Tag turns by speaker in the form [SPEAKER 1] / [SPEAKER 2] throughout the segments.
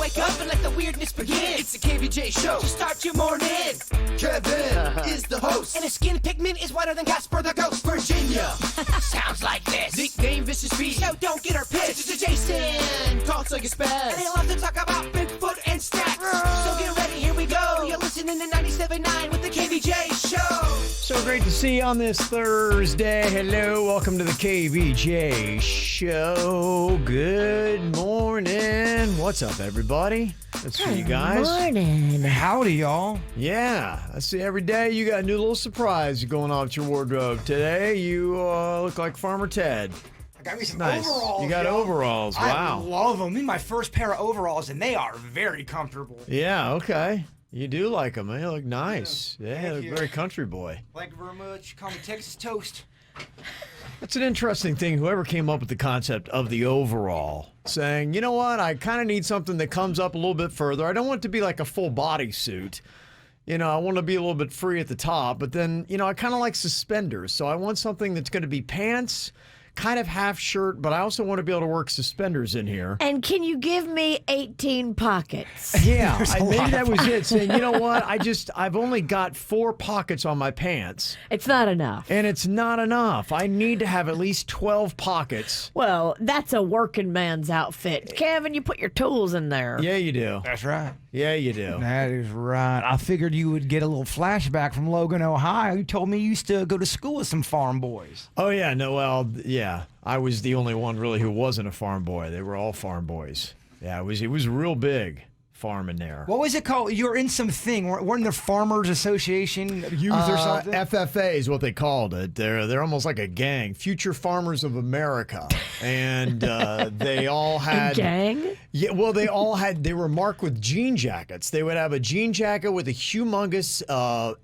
[SPEAKER 1] wake up and let the weirdness begin. It's the KVJ Show to start your morning. Kevin is the host, and his skin pigment is whiter than Casper the Ghost. Virginia sounds like this. Nickname Vicious Beast, so don't get her pissed. It's Jason, talks like a spaz, and they love to talk about Bigfoot and stacks. So get ready, here we go. You're listening to 97.9 with the KVJ Show.
[SPEAKER 2] So great to see you on this Thursday. Hello, welcome to the KVJ Show. Good morning. What's up, everybody? That's for you guys.
[SPEAKER 3] Good morning.
[SPEAKER 4] Howdy, y'all.
[SPEAKER 2] Yeah, I see every day you got a new little surprise going on with your wardrobe. Today, you look like Farmer Ted.
[SPEAKER 4] I got me some
[SPEAKER 2] Nice.
[SPEAKER 4] overalls.
[SPEAKER 2] You got
[SPEAKER 4] y'all.
[SPEAKER 2] overalls. Wow.
[SPEAKER 4] I love them. These are my first pair of overalls, and they are very comfortable.
[SPEAKER 2] Yeah, okay. You do like them. They look nice. Yeah,
[SPEAKER 4] Thank
[SPEAKER 2] look
[SPEAKER 4] you.
[SPEAKER 2] very country boy.
[SPEAKER 4] Thank you very much. Call me Texas Toast.
[SPEAKER 2] That's an interesting thing. Whoever came up with the concept of the overall, saying, you know what, I kind of need something that comes up a little bit further. I don't want it to be like a full body suit. You know, I want to be a little bit free at the top, but then, you know, I kind of like suspenders. So I want something that's going to be pants, kind of half shirt, but I also want to be able to work suspenders in here.
[SPEAKER 3] And can you give me 18 pockets?
[SPEAKER 2] Yeah, maybe that was it. Saying, you know what, I've only got 4 pockets on my pants.
[SPEAKER 3] It's not enough.
[SPEAKER 2] And it's not enough. I need to have at least 12 pockets.
[SPEAKER 3] Well, that's a working man's outfit. Kevin, you put your tools in there.
[SPEAKER 2] Yeah, you do.
[SPEAKER 4] That's right.
[SPEAKER 2] Yeah, you do.
[SPEAKER 4] That is right. I figured you would get a little flashback from Logan, Ohio. You told me you used to go to school with some farm boys.
[SPEAKER 2] Oh, yeah. No, well, yeah. I was the only one really who wasn't a farm boy. They were all farm boys. Yeah, it was real big farming there.
[SPEAKER 4] What was it called? You were in something. Weren't there Farmers Association Youth or something?
[SPEAKER 2] FFA is what they called it. They're almost like a gang, Future Farmers of America, and they all had
[SPEAKER 3] Gang?
[SPEAKER 2] Yeah, well, they were marked with jean jackets. They would have a jean jacket with a humongous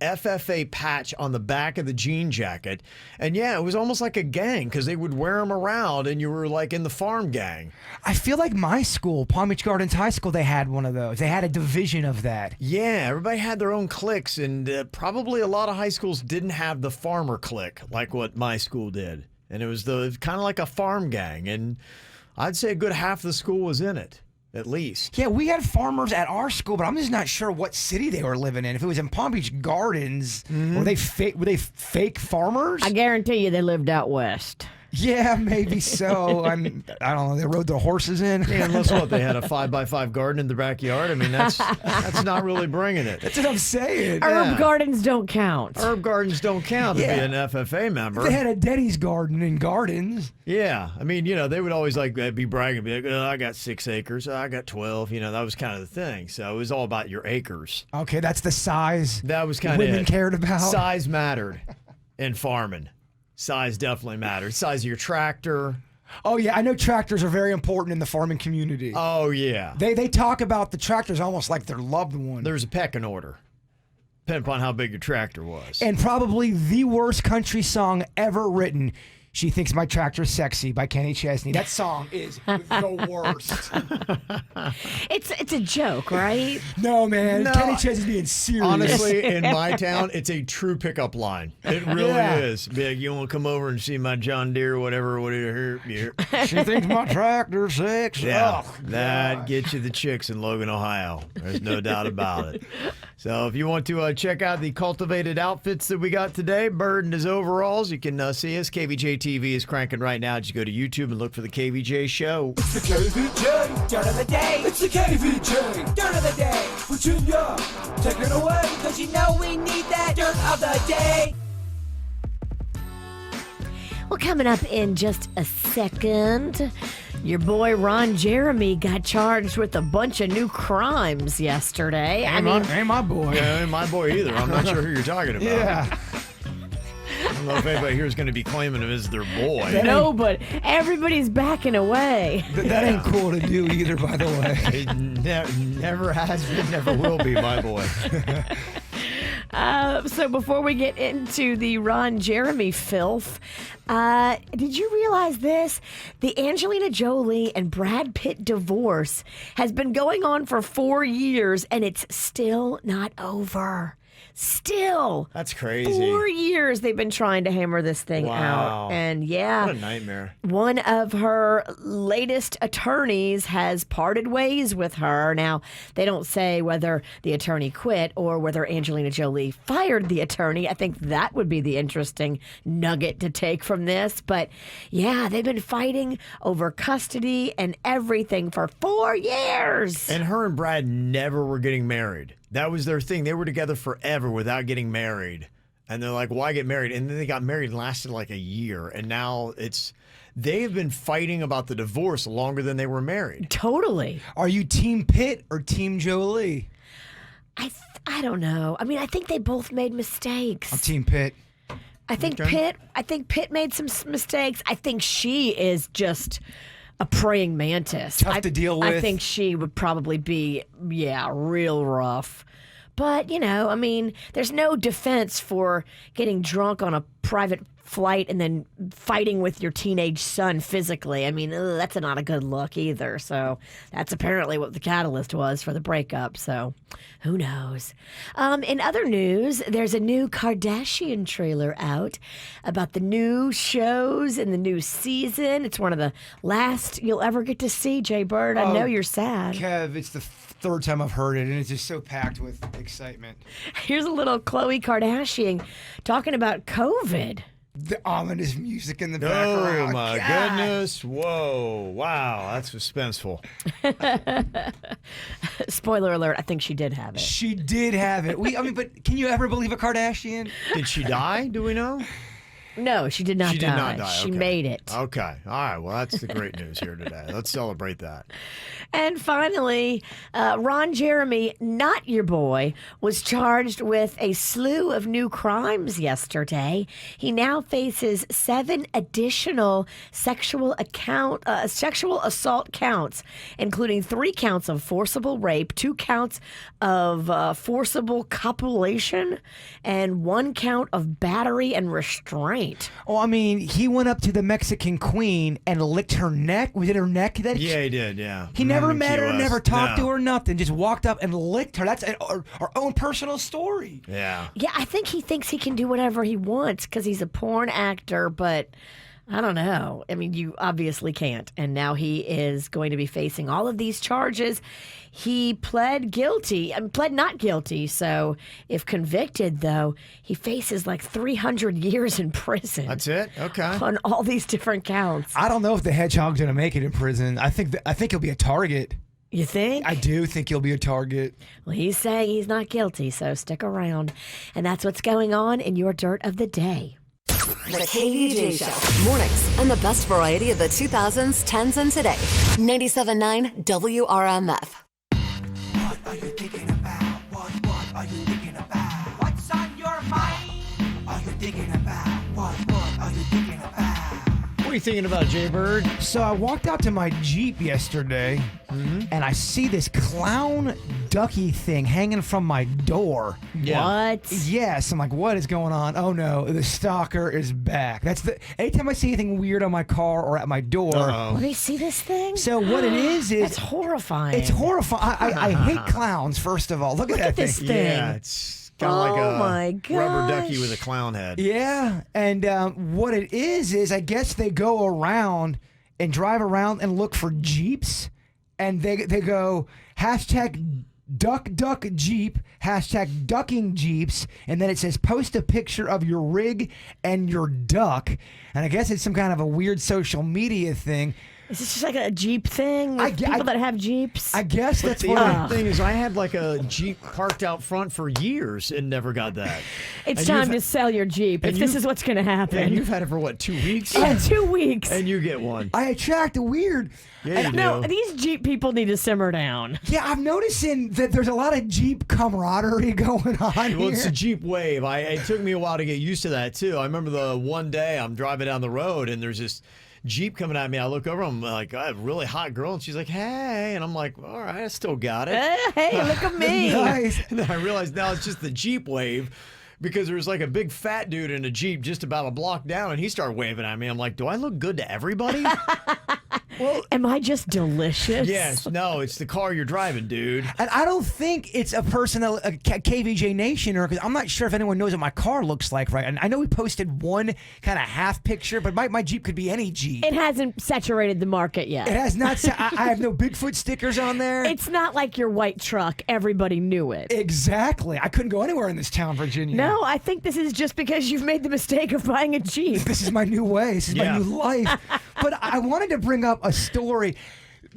[SPEAKER 2] FFA patch on the back of the jean jacket, and yeah, it was almost like a gang because they would wear them around, and you were like in the farm gang.
[SPEAKER 4] I feel like my school, Palm Beach Gardens High School, they had one of those. They had a division of that.
[SPEAKER 2] Yeah, everybody had their own cliques, and probably a lot of high schools didn't have the farmer clique like what my school did. And it was kind of like a farm gang, and I'd say a good half of the school was in it, at least.
[SPEAKER 4] Yeah, we had farmers at our school, but I'm just not sure what city they were living in. If it was in Palm Beach Gardens, were they fake farmers?
[SPEAKER 3] I guarantee you they lived out west.
[SPEAKER 4] Yeah, maybe so. I don't know. They rode the horses in.
[SPEAKER 2] Yeah, unless what, they had a 5x5 garden in the backyard. I mean, that's not really bringing it.
[SPEAKER 4] That's what I'm saying.
[SPEAKER 3] Herb gardens don't count.
[SPEAKER 2] Herb gardens don't count to be an FFA member.
[SPEAKER 4] They had a Denny's garden in Gardens.
[SPEAKER 2] Yeah, I mean, you know, they would always like be bragging, be like, oh, I got 6 acres, I got 12. You know, that was kind of the thing. So it was all about your acres.
[SPEAKER 4] Okay, that's the size.
[SPEAKER 2] That was kind of
[SPEAKER 4] women cared about.
[SPEAKER 2] Size mattered in farming. Size definitely mattered. Size of your tractor.
[SPEAKER 4] Oh, yeah. I know tractors are very important in the farming community.
[SPEAKER 2] Oh, yeah.
[SPEAKER 4] They talk about the tractors almost like their loved one.
[SPEAKER 2] There's a pecking order, depending upon how big your tractor was.
[SPEAKER 4] And probably the worst country song ever written, She Thinks My Tractor's Sexy by Kenny Chesney. That song is the worst.
[SPEAKER 3] It's a joke, right?
[SPEAKER 4] No, man.
[SPEAKER 2] No,
[SPEAKER 4] Kenny Chesney's being serious.
[SPEAKER 2] Honestly, in my town, it's a true pickup line. It really is. Be like, you want to come over and see my John Deere, whatever.
[SPEAKER 4] She thinks my tractor's sexy.
[SPEAKER 2] Yeah,
[SPEAKER 4] Oh,
[SPEAKER 2] that gets you the chicks in Logan, Ohio. There's no doubt about it. So if you want to check out the cultivated outfits that we got today, Bird in his overalls, you can see us. KVJ TV is cranking right now. Just go to YouTube and look for the KVJ Show.
[SPEAKER 1] It's the KVJ Dirt of the Day. It's the KVJ Dirt of the Day. Virginia, take it away, because you know we need that Dirt of the Day.
[SPEAKER 3] Well, coming up in just a second, your boy Ron Jeremy got charged with a bunch of new crimes yesterday.
[SPEAKER 4] Ain't my boy.
[SPEAKER 2] Yeah, ain't my boy either. I'm not sure who you're talking about.
[SPEAKER 4] Yeah.
[SPEAKER 2] I don't know if anybody here is going to be claiming him as their boy.
[SPEAKER 3] No, but everybody's backing away.
[SPEAKER 4] That ain't cool to do either, by the way.
[SPEAKER 2] It never has been, never will be my boy.
[SPEAKER 3] So before we get into the Ron Jeremy filth, did you realize this? The Angelina Jolie and Brad Pitt divorce has been going on for 4 years, and it's still not over. Still.
[SPEAKER 2] That's crazy.
[SPEAKER 3] 4 years they've been trying to hammer this thing
[SPEAKER 2] Wow.
[SPEAKER 3] out. And yeah.
[SPEAKER 2] What a nightmare.
[SPEAKER 3] One of her latest attorneys has parted ways with her. Now, they don't say whether the attorney quit or whether Angelina Jolie fired the attorney. I think that would be the interesting nugget to take from this. But yeah, they've been fighting over custody and everything for 4 years.
[SPEAKER 2] And her and Brad never were getting married. That was their thing. They were together forever without getting married. And they're like, why get married? And then they got married and lasted like a year. And now they've been fighting about the divorce longer than they were married.
[SPEAKER 3] Totally.
[SPEAKER 4] Are you Team Pitt or Team Jolie?
[SPEAKER 3] I don't know. I mean, I think they both made mistakes.
[SPEAKER 4] I'm Team Pitt.
[SPEAKER 3] I think Pitt made some mistakes. I think she is just a praying mantis.
[SPEAKER 4] Tough to deal with.
[SPEAKER 3] I think she would probably be, real rough. But, I mean, there's no defense for getting drunk on a private flight and then fighting with your teenage son physically. I mean, that's not a good look either. So that's apparently what the catalyst was for the breakup. So who knows? In other news, there's a new Kardashian trailer out about the new shows and the new season. It's one of the last you'll ever get to see, Jay Bird. I know you're sad.
[SPEAKER 4] Kev, it's the third time I've heard it, and it's just so packed with excitement.
[SPEAKER 3] Here's a little Khloe Kardashian talking about COVID.
[SPEAKER 4] The ominous music in the background.
[SPEAKER 2] Oh, my goodness. Whoa. Wow. That's suspenseful.
[SPEAKER 3] Spoiler alert, I think she did have it.
[SPEAKER 4] She did have it. But can you ever believe a Kardashian?
[SPEAKER 2] Did she die? Do we know?
[SPEAKER 3] No, she did not die.
[SPEAKER 2] She did not die.
[SPEAKER 3] She
[SPEAKER 2] Okay.
[SPEAKER 3] made it.
[SPEAKER 2] Okay. All right. Well, that's the great news here today. Let's celebrate that.
[SPEAKER 3] And finally, Ron Jeremy, not your boy, was charged with a slew of new crimes yesterday. He now faces 7 additional sexual assault counts, including 3 counts of forcible rape, 2 counts of forcible copulation, and 1 count of battery and restraint.
[SPEAKER 4] Oh, I mean, he went up to the Mexican queen and licked her neck. Was it her neck?
[SPEAKER 2] Yeah, he did. Yeah.
[SPEAKER 4] He never met her,
[SPEAKER 2] QS.
[SPEAKER 4] never talked to
[SPEAKER 2] No.
[SPEAKER 4] her, nothing. Just walked up and licked her. That's our own personal story.
[SPEAKER 2] Yeah.
[SPEAKER 3] Yeah, I think he thinks he can do whatever he wants because he's a porn actor, but I don't know. I mean, you obviously can't. And now he is going to be facing all of these charges. He pled not guilty. So if convicted, though, he faces like 300 years in prison.
[SPEAKER 2] That's it? Okay.
[SPEAKER 3] On all these different counts.
[SPEAKER 4] I don't know if the hedgehog's going to make it in prison. I think he'll be a target.
[SPEAKER 3] You think?
[SPEAKER 4] I do think he'll be a target.
[SPEAKER 3] Well, he's saying he's not guilty, so stick around. And that's what's going on in your Dirt of the Day.
[SPEAKER 5] The KVJ Show. Mornings on the best variety of the 2000s, 10s, and today. 97.9 WRMF.
[SPEAKER 1] What are you thinking about? What are you thinking about? What's on your mind? Are you thinking about? What are you thinking about?
[SPEAKER 2] What are you thinking about, Jay Bird?
[SPEAKER 4] So I walked out to my Jeep yesterday, and I see this clown ducky thing hanging from my door.
[SPEAKER 3] What?
[SPEAKER 4] Yes, I'm like, what is going on? Oh no, the stalker is back. Anytime I see anything weird on my car or at my door.
[SPEAKER 2] Uh-oh.
[SPEAKER 3] Let me see this thing.
[SPEAKER 4] So what it is
[SPEAKER 3] That's horrifying.
[SPEAKER 4] it's horrifying. I hate clowns. First of all, look at that
[SPEAKER 3] this
[SPEAKER 4] thing.
[SPEAKER 3] thing.
[SPEAKER 2] Yeah, it's kind of
[SPEAKER 3] Oh,
[SPEAKER 2] like
[SPEAKER 3] my
[SPEAKER 2] a rubber ducky
[SPEAKER 3] gosh.
[SPEAKER 2] with a clown head.
[SPEAKER 4] Yeah, and what it is I guess they go around and drive around and look for Jeeps, and they go hashtag duck Jeep, hashtag ducking Jeeps, and then it says post a picture of your rig and your duck, and I guess it's some kind of a weird social media thing.
[SPEAKER 3] Is this just like a Jeep thing? With people that have Jeeps?
[SPEAKER 4] I guess that's
[SPEAKER 2] The
[SPEAKER 4] what.
[SPEAKER 2] other thing is, I had like a Jeep parked out front for years and never got that.
[SPEAKER 3] It's
[SPEAKER 2] and
[SPEAKER 3] time
[SPEAKER 2] you've-
[SPEAKER 3] to sell your Jeep if
[SPEAKER 2] and
[SPEAKER 3] this
[SPEAKER 2] you-
[SPEAKER 3] is what's going to happen.
[SPEAKER 2] And you've had it for what, 2 weeks?
[SPEAKER 3] Yeah, 2 weeks.
[SPEAKER 2] And you get one.
[SPEAKER 4] I attract a weird.
[SPEAKER 2] Yeah, you
[SPEAKER 3] No,
[SPEAKER 2] do.
[SPEAKER 3] these Jeep people need to simmer down.
[SPEAKER 4] Yeah, I'm noticing that there's a lot of Jeep camaraderie going on
[SPEAKER 2] Well, it's
[SPEAKER 4] here.
[SPEAKER 2] a Jeep wave. It took me a while to get used to that too. I remember the one day I'm driving down the road and there's this Jeep coming at me. I look over, I'm like, a really hot girl, and she's like, hey, and I'm like, all right, I still got it.
[SPEAKER 3] Hey, look at me.
[SPEAKER 4] Nice.
[SPEAKER 2] And then I realized now it's just the Jeep wave because there was like a big fat dude in a Jeep just about a block down, and he started waving at me. I'm like, do I look good to everybody?
[SPEAKER 3] Am I just delicious?
[SPEAKER 2] Yes, no, it's the car you're driving, dude.
[SPEAKER 4] And I don't think it's a person, a KVJ Nation, or because I'm not sure if anyone knows what my car looks like, right? And I know we posted one kind of half picture, but my Jeep could be any Jeep.
[SPEAKER 3] It hasn't saturated the market yet.
[SPEAKER 4] It has not. I have no Bigfoot stickers on there.
[SPEAKER 3] It's not like your white truck. Everybody knew it.
[SPEAKER 4] Exactly. I couldn't go anywhere in this town, Virginia.
[SPEAKER 3] No, I think this is just because you've made the mistake of buying a Jeep.
[SPEAKER 4] This is my new way. This is my new life. But I wanted to bring up a story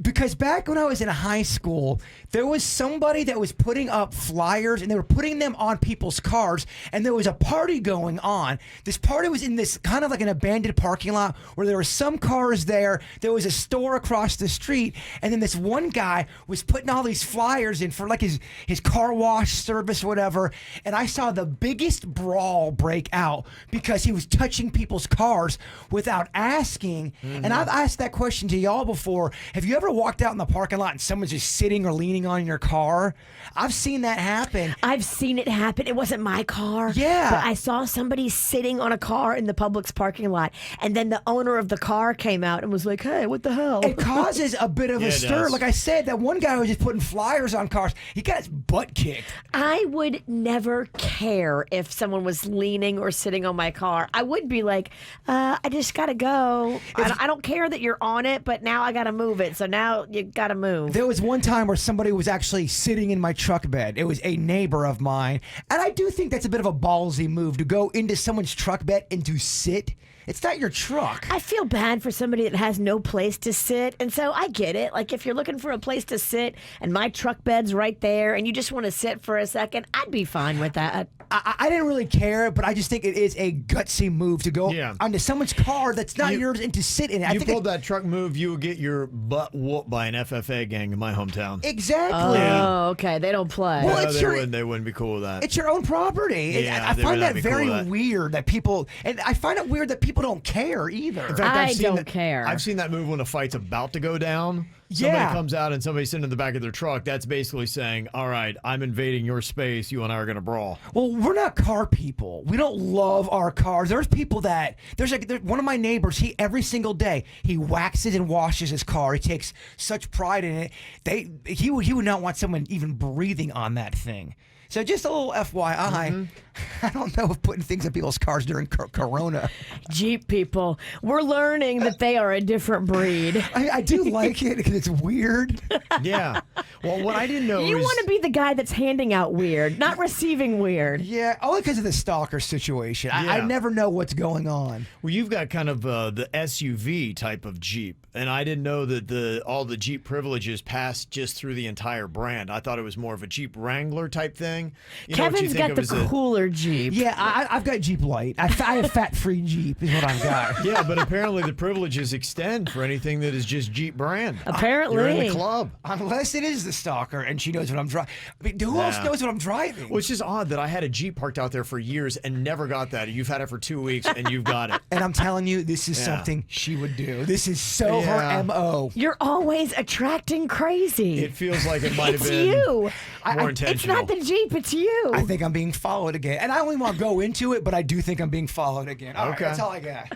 [SPEAKER 4] because back when I was in high school, there was somebody that was putting up flyers and they were putting them on people's cars, and there was a party going on. This party was in this kind of like an abandoned parking lot where there were some cars there. There was a store across the street, and then this one guy was putting all these flyers in for like his car wash service or whatever, and I saw the biggest brawl break out because he was touching people's cars without asking. And I've asked that question to y'all before. Have you ever walked out in the parking lot and someone's just sitting or leaning on your car? I've seen that happen.
[SPEAKER 3] I've seen it happen. It wasn't my car.
[SPEAKER 4] Yeah.
[SPEAKER 3] But I saw somebody sitting on a car in the Publix parking lot, and then the owner of the car came out and was like, hey, what the hell?
[SPEAKER 4] It causes a bit of a
[SPEAKER 2] it
[SPEAKER 4] stir.
[SPEAKER 2] does.
[SPEAKER 4] Like I said, that one guy was just putting flyers on cars. He got his butt kicked.
[SPEAKER 3] I would never care if someone was leaning or sitting on my car. I would be like, I just got to go. I don't care that you're on it, but now I got to move it. So now you got to move.
[SPEAKER 4] There was one time where somebody was actually sitting in my truck bed. It was a neighbor of mine. And I do think that's a bit of a ballsy move to go into someone's truck bed and to sit. It's not your truck.
[SPEAKER 3] I feel bad for somebody that has no place to sit. And so I get it. Like if you're looking for a place to sit and my truck bed's right there and you just want to sit for a second, I'd be fine with that.
[SPEAKER 4] I didn't really care, but I just think it is a gutsy move to go onto someone's car that's not yours and to sit in it.
[SPEAKER 2] You pulled that truck move, you would get your butt whooped by an FFA gang in my hometown.
[SPEAKER 4] Exactly.
[SPEAKER 3] Oh, okay. They don't play.
[SPEAKER 4] Well,
[SPEAKER 2] No,
[SPEAKER 4] it's
[SPEAKER 2] they wouldn't be cool with that.
[SPEAKER 4] It's your own property.
[SPEAKER 2] Yeah,
[SPEAKER 4] I
[SPEAKER 2] they
[SPEAKER 4] find
[SPEAKER 2] would not
[SPEAKER 4] that
[SPEAKER 2] be cool
[SPEAKER 4] very
[SPEAKER 2] with that.
[SPEAKER 4] weird that people, and I find it weird that people don't care either.
[SPEAKER 2] In fact,
[SPEAKER 3] I don't care.
[SPEAKER 2] I've seen that move when a fight's about to go down. Somebody comes out and somebody's sitting in the back of their truck. That's basically saying, all right, I'm invading your space. You and I are going to brawl.
[SPEAKER 4] Well, we're not car people. We don't love our cars. There's people that there's one of my neighbors. He every single day he waxes and washes his car. He takes such pride in it. He would not want someone even breathing on that thing. So just a little FYI, I don't know if putting things in people's cars during Corona.
[SPEAKER 3] Jeep people, we're learning that they are a different breed.
[SPEAKER 4] I do like it because it's weird.
[SPEAKER 2] Yeah. Well, what I didn't know
[SPEAKER 3] You
[SPEAKER 2] was...
[SPEAKER 3] want to be the guy that's handing out weird, not receiving weird.
[SPEAKER 4] Yeah, only because of the stalker situation. I never know what's going on.
[SPEAKER 2] Well, you've got kind of the SUV type of Jeep, and I didn't know that all the Jeep privileges passed just through the entire brand. I thought it was more of a Jeep Wrangler type thing. You know what you
[SPEAKER 3] Kevin's
[SPEAKER 2] think
[SPEAKER 3] got
[SPEAKER 2] of
[SPEAKER 3] the
[SPEAKER 2] as a-
[SPEAKER 3] cooler Jeep.
[SPEAKER 4] Yeah, I've got Jeep Light. I have fat-free Jeep is what I've got.
[SPEAKER 2] Yeah, but apparently the privileges extend for anything that is just Jeep brand.
[SPEAKER 3] Apparently.
[SPEAKER 2] You're in the club.
[SPEAKER 4] Unless it is the stalker and she knows what I'm driving. I mean, who else knows what I'm driving?
[SPEAKER 2] Which is odd that I had a Jeep parked out there for years and never got that. You've had it for 2 weeks and you've got it.
[SPEAKER 4] And I'm telling you, this is something she would do. This is so her MO.
[SPEAKER 3] You're always attracting crazy.
[SPEAKER 2] It feels like it might have
[SPEAKER 3] It's
[SPEAKER 2] been
[SPEAKER 3] you.
[SPEAKER 2] more
[SPEAKER 3] It's
[SPEAKER 2] intentional.
[SPEAKER 3] not the Jeep, it's you.
[SPEAKER 4] I think I'm being followed again. And I don't even want to go into it, but I do think I'm being followed again. All right,
[SPEAKER 2] Okay.
[SPEAKER 4] that's all I got.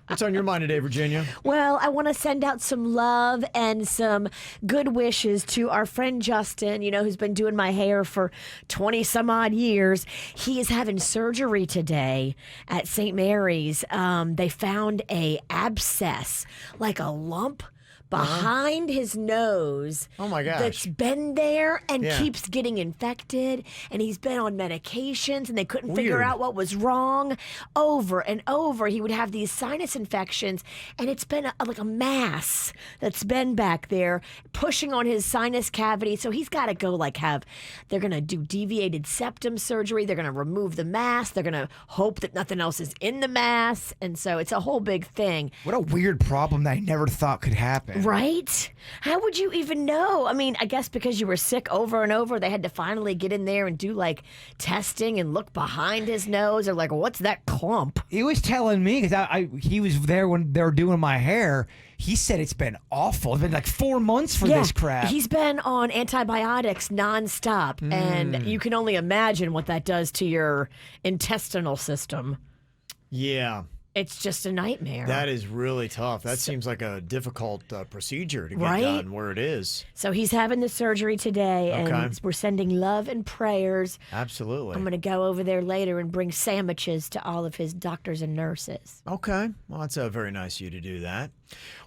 [SPEAKER 2] What's on your mind today, Virginia?
[SPEAKER 3] Well, I want to send out some love and some good wishes to our friend Justin, who's been doing my hair for 20 some odd years. He is having surgery today at St. Mary's. They found a abscess, like a lump behind his nose.
[SPEAKER 2] Oh, my gosh.
[SPEAKER 3] That's been there and
[SPEAKER 2] Yeah.
[SPEAKER 3] keeps getting infected. And he's been on medications and they couldn't figure
[SPEAKER 2] Weird.
[SPEAKER 3] out what was wrong. Over and over, he would have these sinus infections, and it's been like a mass that's been back there pushing on his sinus cavity. So he's got to go they're going to do deviated septum surgery. They're going to remove the mass. They're going to hope that nothing else is in the mass. And so it's a whole big thing.
[SPEAKER 4] What a weird problem that I never thought could happen.
[SPEAKER 3] Right? How would you even know? I mean, I guess because you were sick over and over, they had to finally get in there and do testing and look behind his nose or what's that clump?
[SPEAKER 4] He was telling me, because he was there when they were doing my hair. He said it's been awful. It's been 4 months for this crap.
[SPEAKER 3] He's been on antibiotics nonstop, and you can only imagine what that does to your intestinal system.
[SPEAKER 2] Yeah.
[SPEAKER 3] It's just a nightmare.
[SPEAKER 2] That is really tough. That seems like a difficult procedure to get
[SPEAKER 3] Right?
[SPEAKER 2] done where it is.
[SPEAKER 3] So he's having the surgery today,
[SPEAKER 2] Okay.
[SPEAKER 3] and we're sending love and prayers.
[SPEAKER 2] Absolutely.
[SPEAKER 3] I'm going to go over there later and bring sandwiches to all of his doctors and nurses.
[SPEAKER 2] Okay. Well, that's very nice of you to do that.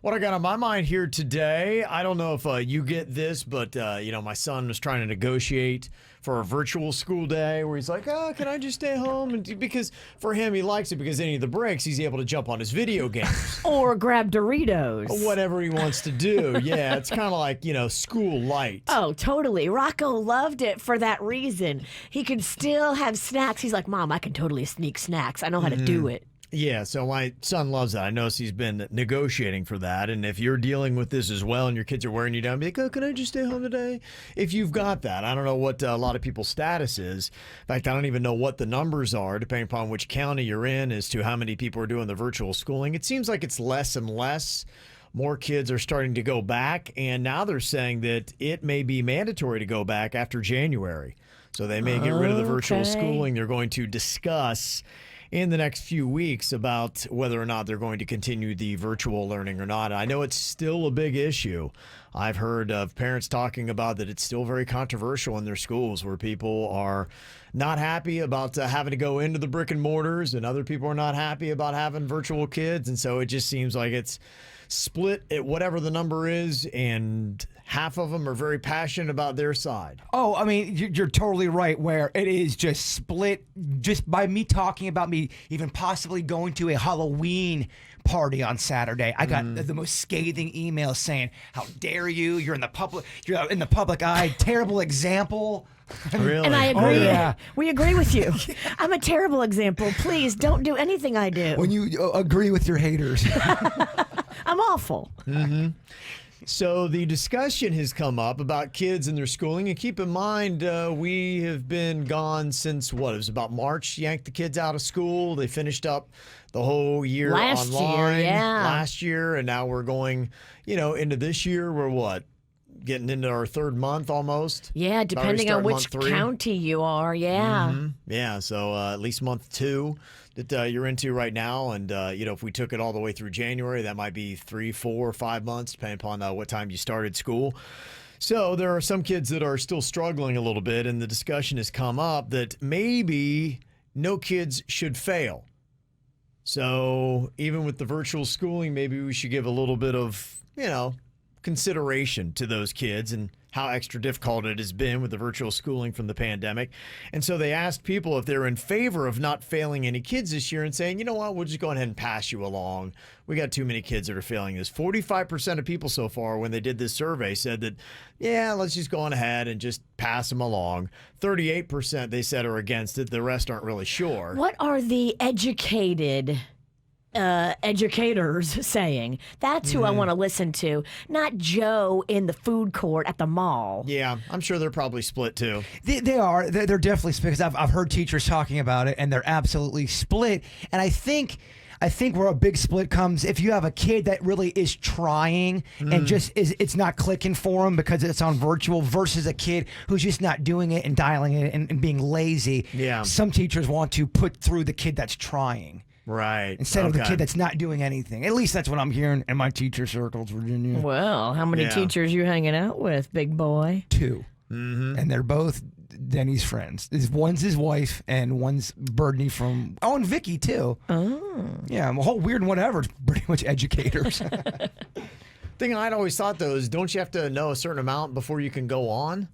[SPEAKER 2] What I got on my mind here today, I don't know if you get this, but, my son was trying to negotiate for a virtual school day where he's like, oh, can I just stay home? And because for him, he likes it because any of the breaks, he's able to jump on his video games.
[SPEAKER 3] Or grab Doritos.
[SPEAKER 2] Whatever he wants to do. Yeah, it's kind of like, school light.
[SPEAKER 3] Oh, totally. Rocco loved it for that reason. He could still have snacks. He's like, Mom, I can totally sneak snacks. I know how to do it.
[SPEAKER 2] Yeah, so my son loves that. I notice he's been negotiating for that. And if you're dealing with this as well and your kids are wearing you down, be like, oh, can I just stay home today? If you've got that. I don't know what a lot of people's status is. In fact, I don't even know what the numbers are, depending upon which county you're in, as to how many people are doing the virtual schooling. It seems like it's less and less. More kids are starting to go back. And now they're saying that it may be mandatory to go back after January. So they may get rid of the virtual
[SPEAKER 3] Okay.
[SPEAKER 2] schooling. They're going to discuss in the next few weeks about whether or not they're going to continue the virtual learning or not. I know it's still a big issue. I've heard of parents talking about that it's still very controversial in their schools where people are not happy about having to go into the brick and mortars and other people are not happy about having virtual kids. And so it just seems like it's split at whatever the number is, and half of them are very passionate about their side.
[SPEAKER 4] Oh, I mean, you're totally right, where it is just split just by me talking about me even possibly going to a Halloween party on Saturday. I got the most scathing emails saying, how dare you? You're in the public eye. Terrible example.
[SPEAKER 2] Really?
[SPEAKER 3] And I agree.
[SPEAKER 4] Oh, yeah.
[SPEAKER 3] We agree with you. I'm a terrible example. Please don't do anything I do.
[SPEAKER 4] When you agree with your haters.
[SPEAKER 3] I'm awful.
[SPEAKER 2] So the discussion has come up about kids and their schooling. And keep in mind, we have been gone since, it was about March, yanked the kids out of school. They finished up the whole year
[SPEAKER 3] Last year,
[SPEAKER 2] online
[SPEAKER 3] yeah.
[SPEAKER 2] last year. And now we're going, into this year. We're getting into our third month almost.
[SPEAKER 3] Yeah, depending on which
[SPEAKER 2] month 3.
[SPEAKER 3] county you are. Yeah.
[SPEAKER 2] Yeah, so at least month 2 that you're into right now. And, if we took it all the way through January, that might be 3, 4, 5 months, depending upon what time you started school. So there are some kids that are still struggling a little bit, and the discussion has come up that maybe no kids should fail. So even with the virtual schooling, maybe we should give a little bit of, consideration to those kids and how extra difficult it has been with the virtual schooling from the pandemic. And so they asked people if they're in favor of not failing any kids this year and saying, you know what, we'll just go ahead and pass you along. We got too many kids that are failing this. 45% of people so far, when they did this survey, said that, yeah, let's just go on ahead and just pass them along. 38% they said are against it. The rest aren't really sure.
[SPEAKER 3] What are the educators saying? That's who I want to listen to, not Joe in the food court at the mall.
[SPEAKER 2] Yeah, I'm sure they're probably split too.
[SPEAKER 4] They are. They're definitely split, because I've heard teachers talking about it, and they're absolutely split. And I think where a big split comes, if you have a kid that really is trying and just it's not clicking for them because it's on virtual, versus a kid who's just not doing it and dialing it and being lazy.
[SPEAKER 2] Yeah.
[SPEAKER 4] Some teachers want to put through the kid that's trying.
[SPEAKER 2] Right.
[SPEAKER 4] Instead of the kid that's not doing anything. At least that's what I'm hearing in my teacher circles, Virginia.
[SPEAKER 3] Well, how many
[SPEAKER 2] Yeah.
[SPEAKER 3] teachers you hanging out with, big boy?
[SPEAKER 4] 2. And they're both Denny's friends. One's his wife, and one's Birdney from... Oh, and Vicky, too. Oh. Yeah, a whole weird whatever. Pretty much educators.
[SPEAKER 2] Thing I'd always thought, though, is don't you have to know a certain amount before you can go on?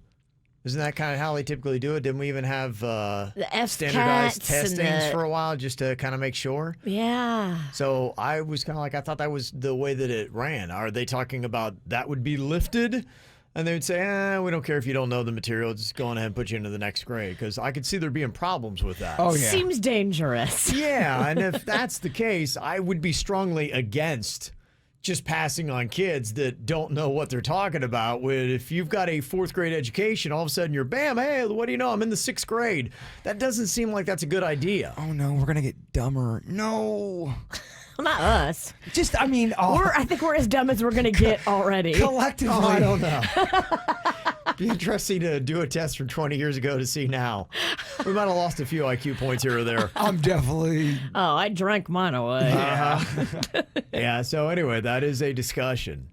[SPEAKER 2] Isn't that kind of how they typically do it? Didn't we even have
[SPEAKER 3] The
[SPEAKER 2] standardized
[SPEAKER 3] FCATs and
[SPEAKER 2] testings for a while just to kind of make sure?
[SPEAKER 3] Yeah.
[SPEAKER 2] So I was kind of like, I thought that was the way that it ran. Are they talking about that would be lifted? And they would say, we don't care if you don't know the material. Just go on ahead and put you into the next grade. Because I could see there being problems with that.
[SPEAKER 4] Oh, yeah.
[SPEAKER 3] Seems dangerous.
[SPEAKER 2] Yeah, and if that's the case, I would be strongly against just passing on kids that don't know what they're talking about. If you've got a 4th grade education, all of a sudden you're, bam, hey, what do you know? I'm in the 6th grade. That doesn't seem like that's a good idea.
[SPEAKER 4] Oh, no, we're going to get dumber. No.
[SPEAKER 3] Well, not us.
[SPEAKER 4] Just, I mean...
[SPEAKER 3] I think we're as dumb as we're going to get already.
[SPEAKER 4] collectively.
[SPEAKER 2] Oh, I don't know. Be interesting to do a test from 20 years ago to see now. We might have lost a few IQ points here or there.
[SPEAKER 4] I'm definitely.
[SPEAKER 3] Oh, I drank mine away.
[SPEAKER 2] Yeah, so anyway, that is a discussion.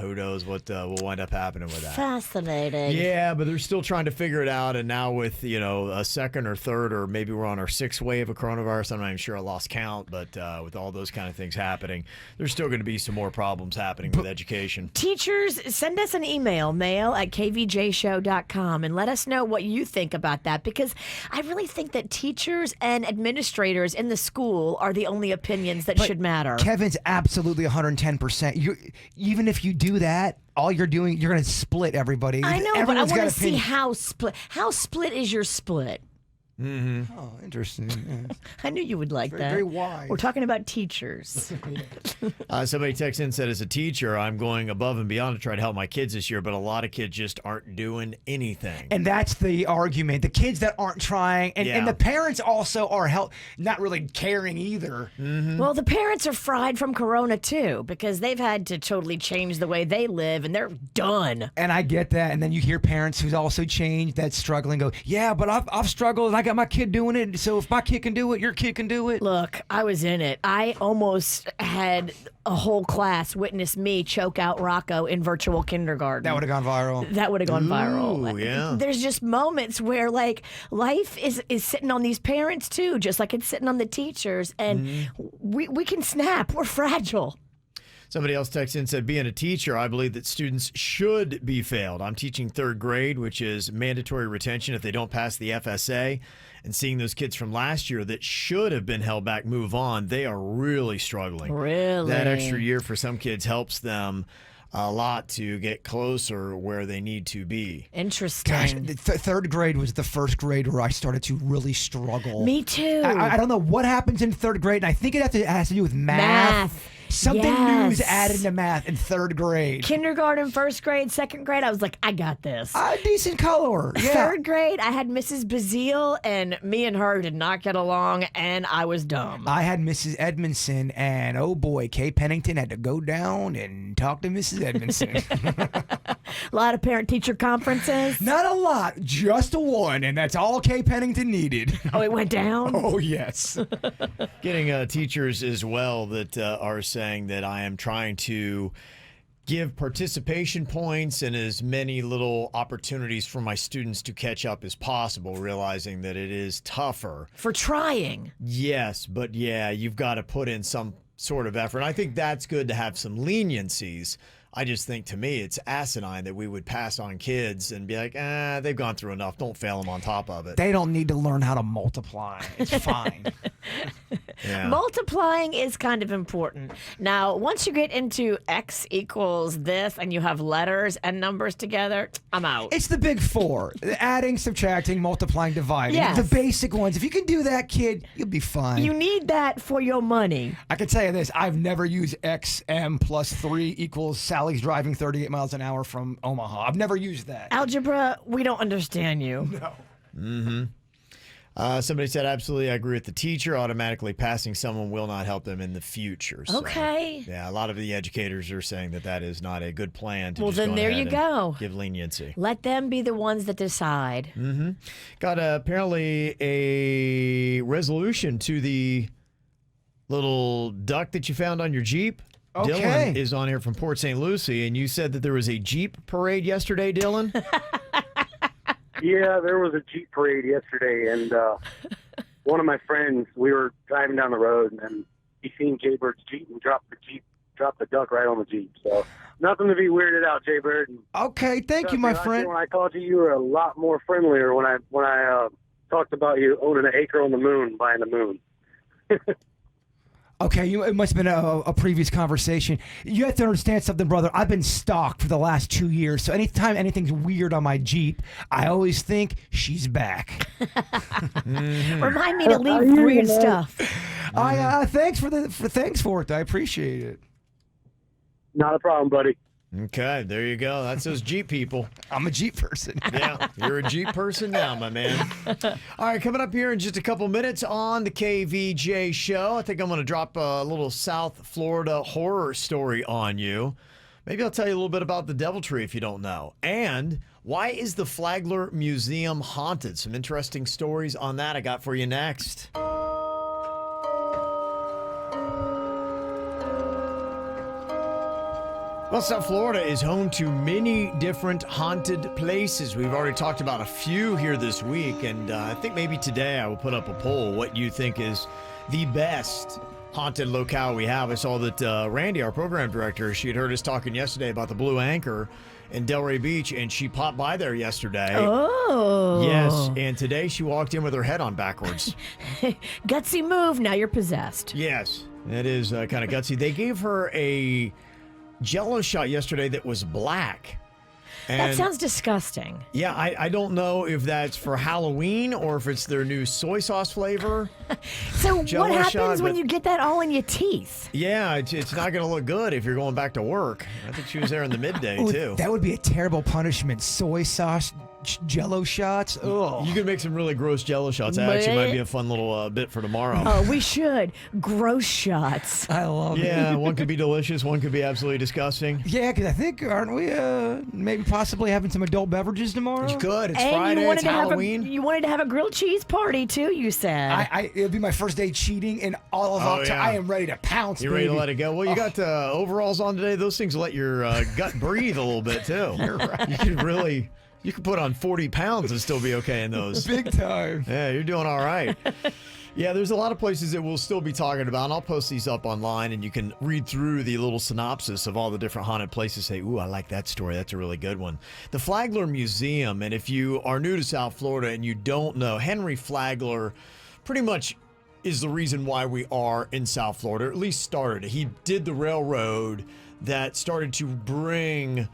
[SPEAKER 2] Who knows what will wind up happening with that.
[SPEAKER 3] Fascinating.
[SPEAKER 2] Yeah, but they're still trying to figure it out. And now with, a second or third, or maybe we're on our sixth wave of coronavirus. I'm not even sure. I lost count. But with all those kind of things happening, there's still going to be some more problems happening with education.
[SPEAKER 3] Teachers, send us an email, mail@kvjshow.com, and let us know what you think about that, because I really think that teachers and administrators in the school are the only opinions that should matter.
[SPEAKER 4] Kevin's absolutely 110%. Even if you do that, all you're doing, you're going to split everybody.
[SPEAKER 3] I know,
[SPEAKER 4] Everyone's
[SPEAKER 3] but I
[SPEAKER 4] got
[SPEAKER 3] want to see
[SPEAKER 4] opinion.
[SPEAKER 3] how split. How split is your split?
[SPEAKER 4] Oh, interesting. Yeah.
[SPEAKER 3] I knew you would like that.
[SPEAKER 4] Very wise.
[SPEAKER 3] We're talking about teachers.
[SPEAKER 2] Somebody texted in and said, as a teacher, I'm going above and beyond to try to help my kids this year, but a lot of kids just aren't doing anything.
[SPEAKER 4] And that's the argument. The kids that aren't trying, and the parents also are not really caring either.
[SPEAKER 2] Mm-hmm.
[SPEAKER 3] Well, the parents are fried from Corona too, because they've had to totally change the way they live, and they're done.
[SPEAKER 4] And I get that. And then you hear parents who's also changed, that's struggling, go, yeah, but I've struggled, and I got my kid doing it. So if my kid can do it, your kid can do it.
[SPEAKER 3] Look, I was in it. I almost had a whole class witness me choke out Rocco in virtual kindergarten.
[SPEAKER 4] That would have gone viral.
[SPEAKER 3] That would have gone viral.
[SPEAKER 2] Ooh, yeah.
[SPEAKER 3] There's just moments where, like, life is sitting on these parents too, just like it's sitting on the teachers, and we can snap. We're fragile.
[SPEAKER 2] Somebody else texted in and said, being a teacher, I believe that students should be failed. I'm teaching third grade, which is mandatory retention if they don't pass the FSA. And seeing those kids from last year that should have been held back move on, they are really struggling.
[SPEAKER 3] Really?
[SPEAKER 2] That extra year for some kids helps them a lot to get closer where they need to be.
[SPEAKER 3] Interesting.
[SPEAKER 4] Gosh, the third grade was the first grade where I started to really struggle.
[SPEAKER 3] Me too.
[SPEAKER 4] I don't know what happens in third grade, and I think it has to do with math. Something new is added to math in third grade.
[SPEAKER 3] Kindergarten, first grade, second grade, I was like, I got this.
[SPEAKER 4] Decent color. Yeah.
[SPEAKER 3] Third grade, I had Mrs. Bazile, and me and her did not get along, and I was dumb.
[SPEAKER 4] I had Mrs. Edmondson, and oh boy, Kay Pennington had to go down and talk to Mrs. Edmondson.
[SPEAKER 3] A lot of parent-teacher conferences.
[SPEAKER 4] Not a lot, just one, and that's all Kay Pennington needed.
[SPEAKER 3] Oh, it went down?
[SPEAKER 4] Oh, yes.
[SPEAKER 2] Getting teachers as well that are saying that I am trying to give participation points and as many little opportunities for my students to catch up as possible, realizing that it is tougher.
[SPEAKER 3] For trying.
[SPEAKER 2] Yes, but yeah, you've got to put in some sort of effort. And I think that's good to have some leniencies. I just think, to me, it's asinine that we would pass on kids and be like, they've gone through enough. Don't fail them on top of it.
[SPEAKER 4] They don't need to learn how to multiply. It's fine.
[SPEAKER 2] Yeah.
[SPEAKER 3] Multiplying is kind of important. Now, once you get into X equals this and you have letters and numbers together, I'm out.
[SPEAKER 4] It's the big four. Adding, subtracting, multiplying, dividing.
[SPEAKER 3] Yes.
[SPEAKER 4] The basic ones. If you can do that, kid, you'll be fine.
[SPEAKER 3] You need that for your money.
[SPEAKER 4] I can tell you this. I've never used XM plus 3 equals Sally's driving 38 miles an hour from Omaha. I've never used that.
[SPEAKER 3] Algebra, we don't understand you.
[SPEAKER 4] No.
[SPEAKER 2] Mm-hmm. Somebody said, absolutely, I agree with the teacher. Automatically passing someone will not help them in the future. So,
[SPEAKER 3] Okay.
[SPEAKER 2] yeah, a lot of the educators are saying that that is not a good plan to
[SPEAKER 3] Well,
[SPEAKER 2] just
[SPEAKER 3] then
[SPEAKER 2] go
[SPEAKER 3] there
[SPEAKER 2] ahead
[SPEAKER 3] you
[SPEAKER 2] and
[SPEAKER 3] go.
[SPEAKER 2] give leniency.
[SPEAKER 3] Let them be the ones that decide.
[SPEAKER 2] Mm-hmm. Got apparently a resolution to the little duck that you found on your Jeep.
[SPEAKER 4] Okay.
[SPEAKER 2] Dylan is on here from Port St. Lucie, and you said that there was a Jeep parade yesterday, Dylan?
[SPEAKER 6] Yeah, there was a Jeep parade yesterday, and one of my friends, we were driving down the road, and he seen Jaybird's Jeep and dropped the duck right on the Jeep. So nothing to be weirded out, Jaybird.
[SPEAKER 4] Okay, thank you, my friend.
[SPEAKER 6] When I called you, you were a lot more friendlier when I talked about you owning an acre on the moon, buying the moon.
[SPEAKER 4] Okay, it must have been a previous conversation. You have to understand something, brother. I've been stalked for the last 2 years, so anytime anything's weird on my Jeep, I always think she's back.
[SPEAKER 3] Remind me to leave weird stuff.
[SPEAKER 4] Thanks for it. I appreciate it.
[SPEAKER 6] Not a problem, buddy.
[SPEAKER 2] Okay, there you go. That's those Jeep people.
[SPEAKER 4] I'm a Jeep person.
[SPEAKER 2] Yeah, you're a Jeep person now, my man. All right, coming up here in just a couple minutes on the KVJ Show, I think I'm going to drop a little South Florida horror story on you. Maybe I'll tell you a little bit about the Deviltry if you don't know. And why is the Flagler Museum haunted? Some interesting stories on that I got for you next. Well, South Florida is home to many different haunted places. We've already talked about a few here this week, and I think maybe today I will put up a poll what you think is the best haunted locale we have. I saw that Randy, our program director, she had heard us talking yesterday about the Blue Anchor in Delray Beach, and she popped by there yesterday.
[SPEAKER 3] Oh.
[SPEAKER 2] Yes, and today she walked in with her head on backwards.
[SPEAKER 3] Gutsy move. Now you're possessed.
[SPEAKER 2] Yes, it is kind of gutsy. They gave her a Jello shot yesterday that was black.
[SPEAKER 3] That
[SPEAKER 2] And
[SPEAKER 3] sounds disgusting.
[SPEAKER 2] yeah, I don't know if that's for Halloween or if it's their new soy sauce flavor.
[SPEAKER 3] So
[SPEAKER 2] Jello
[SPEAKER 3] what happens
[SPEAKER 2] shot,
[SPEAKER 3] when
[SPEAKER 2] but-
[SPEAKER 3] you get that all in your teeth?
[SPEAKER 2] Yeah, it's not going to look good if you're going back to work. I think she was there in the midday,
[SPEAKER 4] Ooh,
[SPEAKER 2] too.
[SPEAKER 4] that would be a terrible punishment. Soy sauce Jello shots. Oh,
[SPEAKER 2] You could make some really gross Jello shots. That actually might be a fun little bit for tomorrow.
[SPEAKER 3] Oh, we should. Gross shots.
[SPEAKER 4] I love it.
[SPEAKER 2] Yeah, one could be delicious. One could be absolutely disgusting.
[SPEAKER 4] Yeah, because I think, aren't we maybe possibly having some adult beverages tomorrow?
[SPEAKER 2] You could. It's
[SPEAKER 3] And
[SPEAKER 2] Friday.
[SPEAKER 3] you wanted
[SPEAKER 2] It's
[SPEAKER 3] to
[SPEAKER 2] Halloween.
[SPEAKER 3] you wanted to have a grilled cheese party too. You said.
[SPEAKER 4] It'll be my first day cheating in all of
[SPEAKER 2] Oh,
[SPEAKER 4] October.
[SPEAKER 2] yeah.
[SPEAKER 4] I am ready to pounce.
[SPEAKER 2] You're ready to
[SPEAKER 4] baby.
[SPEAKER 2] let it go. Well, you got overalls on today. Those things let your gut breathe a little bit, too. You're right. You could put on 40 pounds and still be okay in those.
[SPEAKER 4] Big time.
[SPEAKER 2] Yeah, you're doing all right. Yeah, there's a lot of places that we'll still be talking about, and I'll post these up online, and you can read through the little synopsis of all the different haunted places. Say, ooh, I like that story. That's a really good one. The Flagler Museum, and if you are new to South Florida and you don't know, Henry Flagler pretty much is the reason why we are in South Florida, or at least started. He did the railroad that started to bring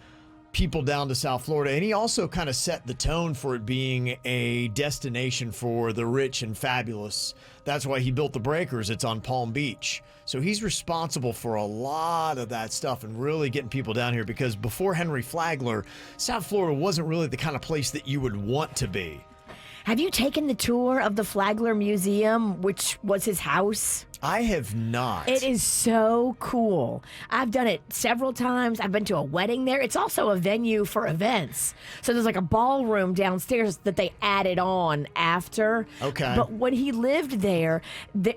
[SPEAKER 2] people down to South Florida, and he also kind of set the tone for it being a destination for the rich and fabulous. That's why he built the breakers. It's on Palm Beach. So he's responsible for a lot of that stuff and really getting people down here, because before Henry Flagler, South Florida wasn't really the kind of place that you would want to be.
[SPEAKER 3] Have you taken the tour of the Flagler Museum, which was his house?
[SPEAKER 2] I have not.
[SPEAKER 3] It is so cool. I've done it several times. I've been to a wedding there. It's also a venue for events. So there's like a ballroom downstairs that they added on after.
[SPEAKER 2] Okay.
[SPEAKER 3] But when he lived there,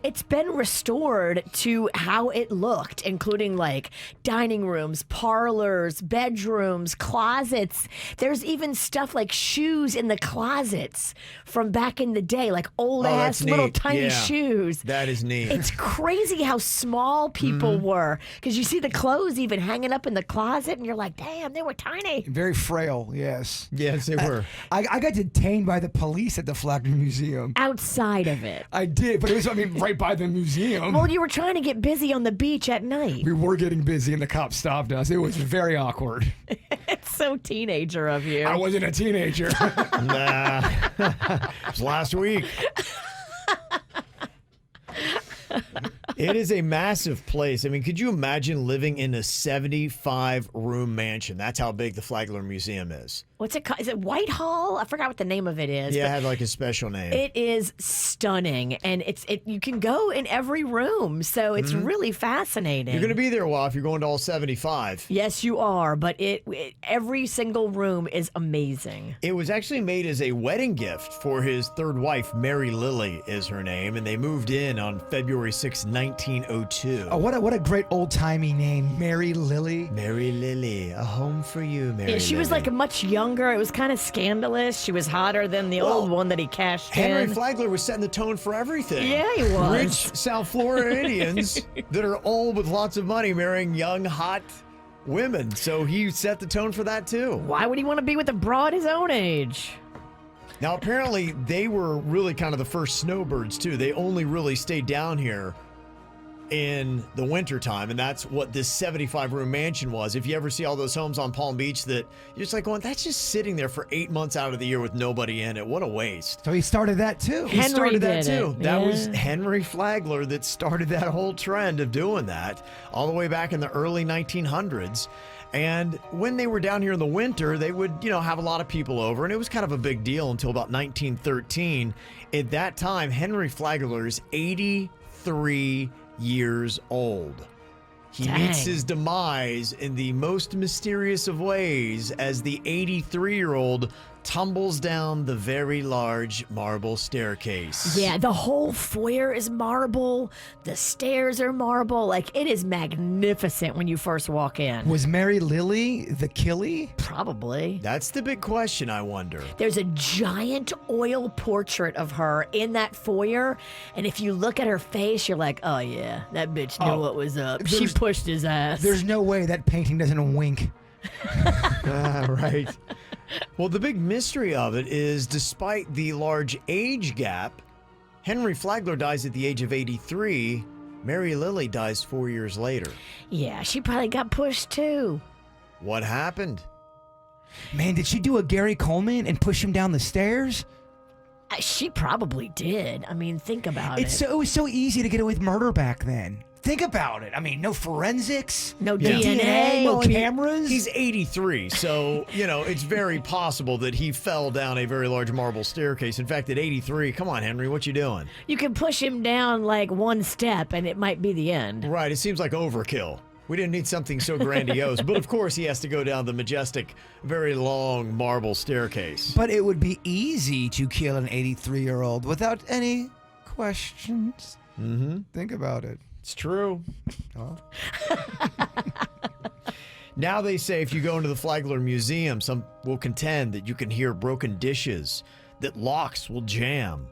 [SPEAKER 3] it's been restored to how it looked, including like dining rooms, parlors, bedrooms, closets. There's even stuff like shoes in the closets from back in the day, like old ass
[SPEAKER 2] that's
[SPEAKER 3] little
[SPEAKER 2] neat.
[SPEAKER 3] tiny
[SPEAKER 2] Yeah.
[SPEAKER 3] shoes.
[SPEAKER 2] That is neat.
[SPEAKER 3] It's crazy how small people were, because you see the clothes even hanging up in the closet, and you're like, damn, they were tiny.
[SPEAKER 4] Very frail, yes.
[SPEAKER 2] Yes, they were.
[SPEAKER 4] I got detained by the police at the Flagler Museum.
[SPEAKER 3] Outside of it.
[SPEAKER 4] I did, but it was, right by the museum.
[SPEAKER 3] Well, you were trying to get busy on the beach at night.
[SPEAKER 4] We were getting busy and the cops stopped us. It was very awkward.
[SPEAKER 3] It's so teenager of you.
[SPEAKER 4] I wasn't a teenager.
[SPEAKER 2] Nah. It was last week. It is a massive place. I mean, could you imagine living in a 75-room mansion? That's how big the Flagler Museum is.
[SPEAKER 3] What's it called? Is it Whitehall? I forgot what the name of it is.
[SPEAKER 2] Yeah, it
[SPEAKER 3] but
[SPEAKER 2] had like a special name.
[SPEAKER 3] it is stunning, and you can go in every room, so it's really fascinating.
[SPEAKER 2] You're going to be there a while if you're going to all 75.
[SPEAKER 3] Yes, you are, but every single room is amazing.
[SPEAKER 2] It was actually made as a wedding gift for his third wife, Mary Lily is her name, and they moved in on February 6, 1902.
[SPEAKER 4] Oh, what a great old-timey name. Mary Lily.
[SPEAKER 2] Mary Lily, a home for you, Mary
[SPEAKER 3] Yeah, she was
[SPEAKER 2] Lily.
[SPEAKER 3] like a much younger. It was kind of scandalous. She was hotter than the old one that he cashed
[SPEAKER 2] Henry
[SPEAKER 3] in.
[SPEAKER 2] Flagler was setting the tone for everything.
[SPEAKER 3] Yeah, he was.
[SPEAKER 2] Rich South Floridians that are old with lots of money marrying young, hot women. So he set the tone for that too.
[SPEAKER 3] Why would he want to be with a broad his own age?
[SPEAKER 2] Now, apparently, they were really kind of the first snowbirds too. They only really stayed down here in the wintertime, and that's what this 75-room mansion was. If you ever see all those homes on Palm Beach that you're just like going, that's just sitting there for 8 months out of the year with nobody in it. What a waste.
[SPEAKER 4] So he started that too.
[SPEAKER 2] He
[SPEAKER 3] Henry
[SPEAKER 2] started that
[SPEAKER 3] did
[SPEAKER 2] too.
[SPEAKER 3] it.
[SPEAKER 2] That
[SPEAKER 3] Yeah.
[SPEAKER 2] was Henry Flagler that started that whole trend of doing that all the way back in the early 1900s. And when they were down here in the winter, they would, have a lot of people over, and it was kind of a big deal until about 1913. At that time, Henry Flagler is 83 years old. He
[SPEAKER 3] Dang.
[SPEAKER 2] meets his demise in the most mysterious of ways as the 83-year-old tumbles down the very large marble staircase.
[SPEAKER 3] Yeah, the whole foyer is marble. The stairs are marble. Like, it is magnificent when you first walk in.
[SPEAKER 4] Was Mary Lily the killie?
[SPEAKER 3] Probably.
[SPEAKER 2] That's the big question, I wonder.
[SPEAKER 3] There's a giant oil portrait of her in that foyer, and if you look at her face, you're like, oh yeah, that bitch knew what was up. She
[SPEAKER 4] there's-
[SPEAKER 3] pushed his ass.
[SPEAKER 4] There's no way that painting doesn't wink.
[SPEAKER 2] Right. Well, the big mystery of it is, despite the large age gap, Henry Flagler dies at the age of 83. Mary Lily dies 4 years later.
[SPEAKER 3] Yeah, she probably got pushed too.
[SPEAKER 2] What happened?
[SPEAKER 4] Man, did she do a Gary Coleman and push him down the stairs?
[SPEAKER 3] She probably did. I mean, think about it.
[SPEAKER 4] It was so easy to get away with murder back then. Think about it. I mean, no forensics,
[SPEAKER 3] No
[SPEAKER 2] Yeah.
[SPEAKER 3] DNA.
[SPEAKER 4] no
[SPEAKER 2] and
[SPEAKER 4] cameras.
[SPEAKER 2] He's 83, so, it's very possible that he fell down a very large marble staircase. In fact, at 83, come on, Henry, what you doing?
[SPEAKER 3] You can push him down like one step, and it might be the end.
[SPEAKER 2] Right, it seems like overkill. We didn't need something so grandiose, but of course he has to go down the majestic, very long marble staircase.
[SPEAKER 4] But it would be easy to kill an 83-year-old without any questions.
[SPEAKER 2] Mm-hmm.
[SPEAKER 4] Think about it.
[SPEAKER 2] It's true. Now they say if you go into the Flagler Museum, some will contend that you can hear broken dishes, that locks will jam,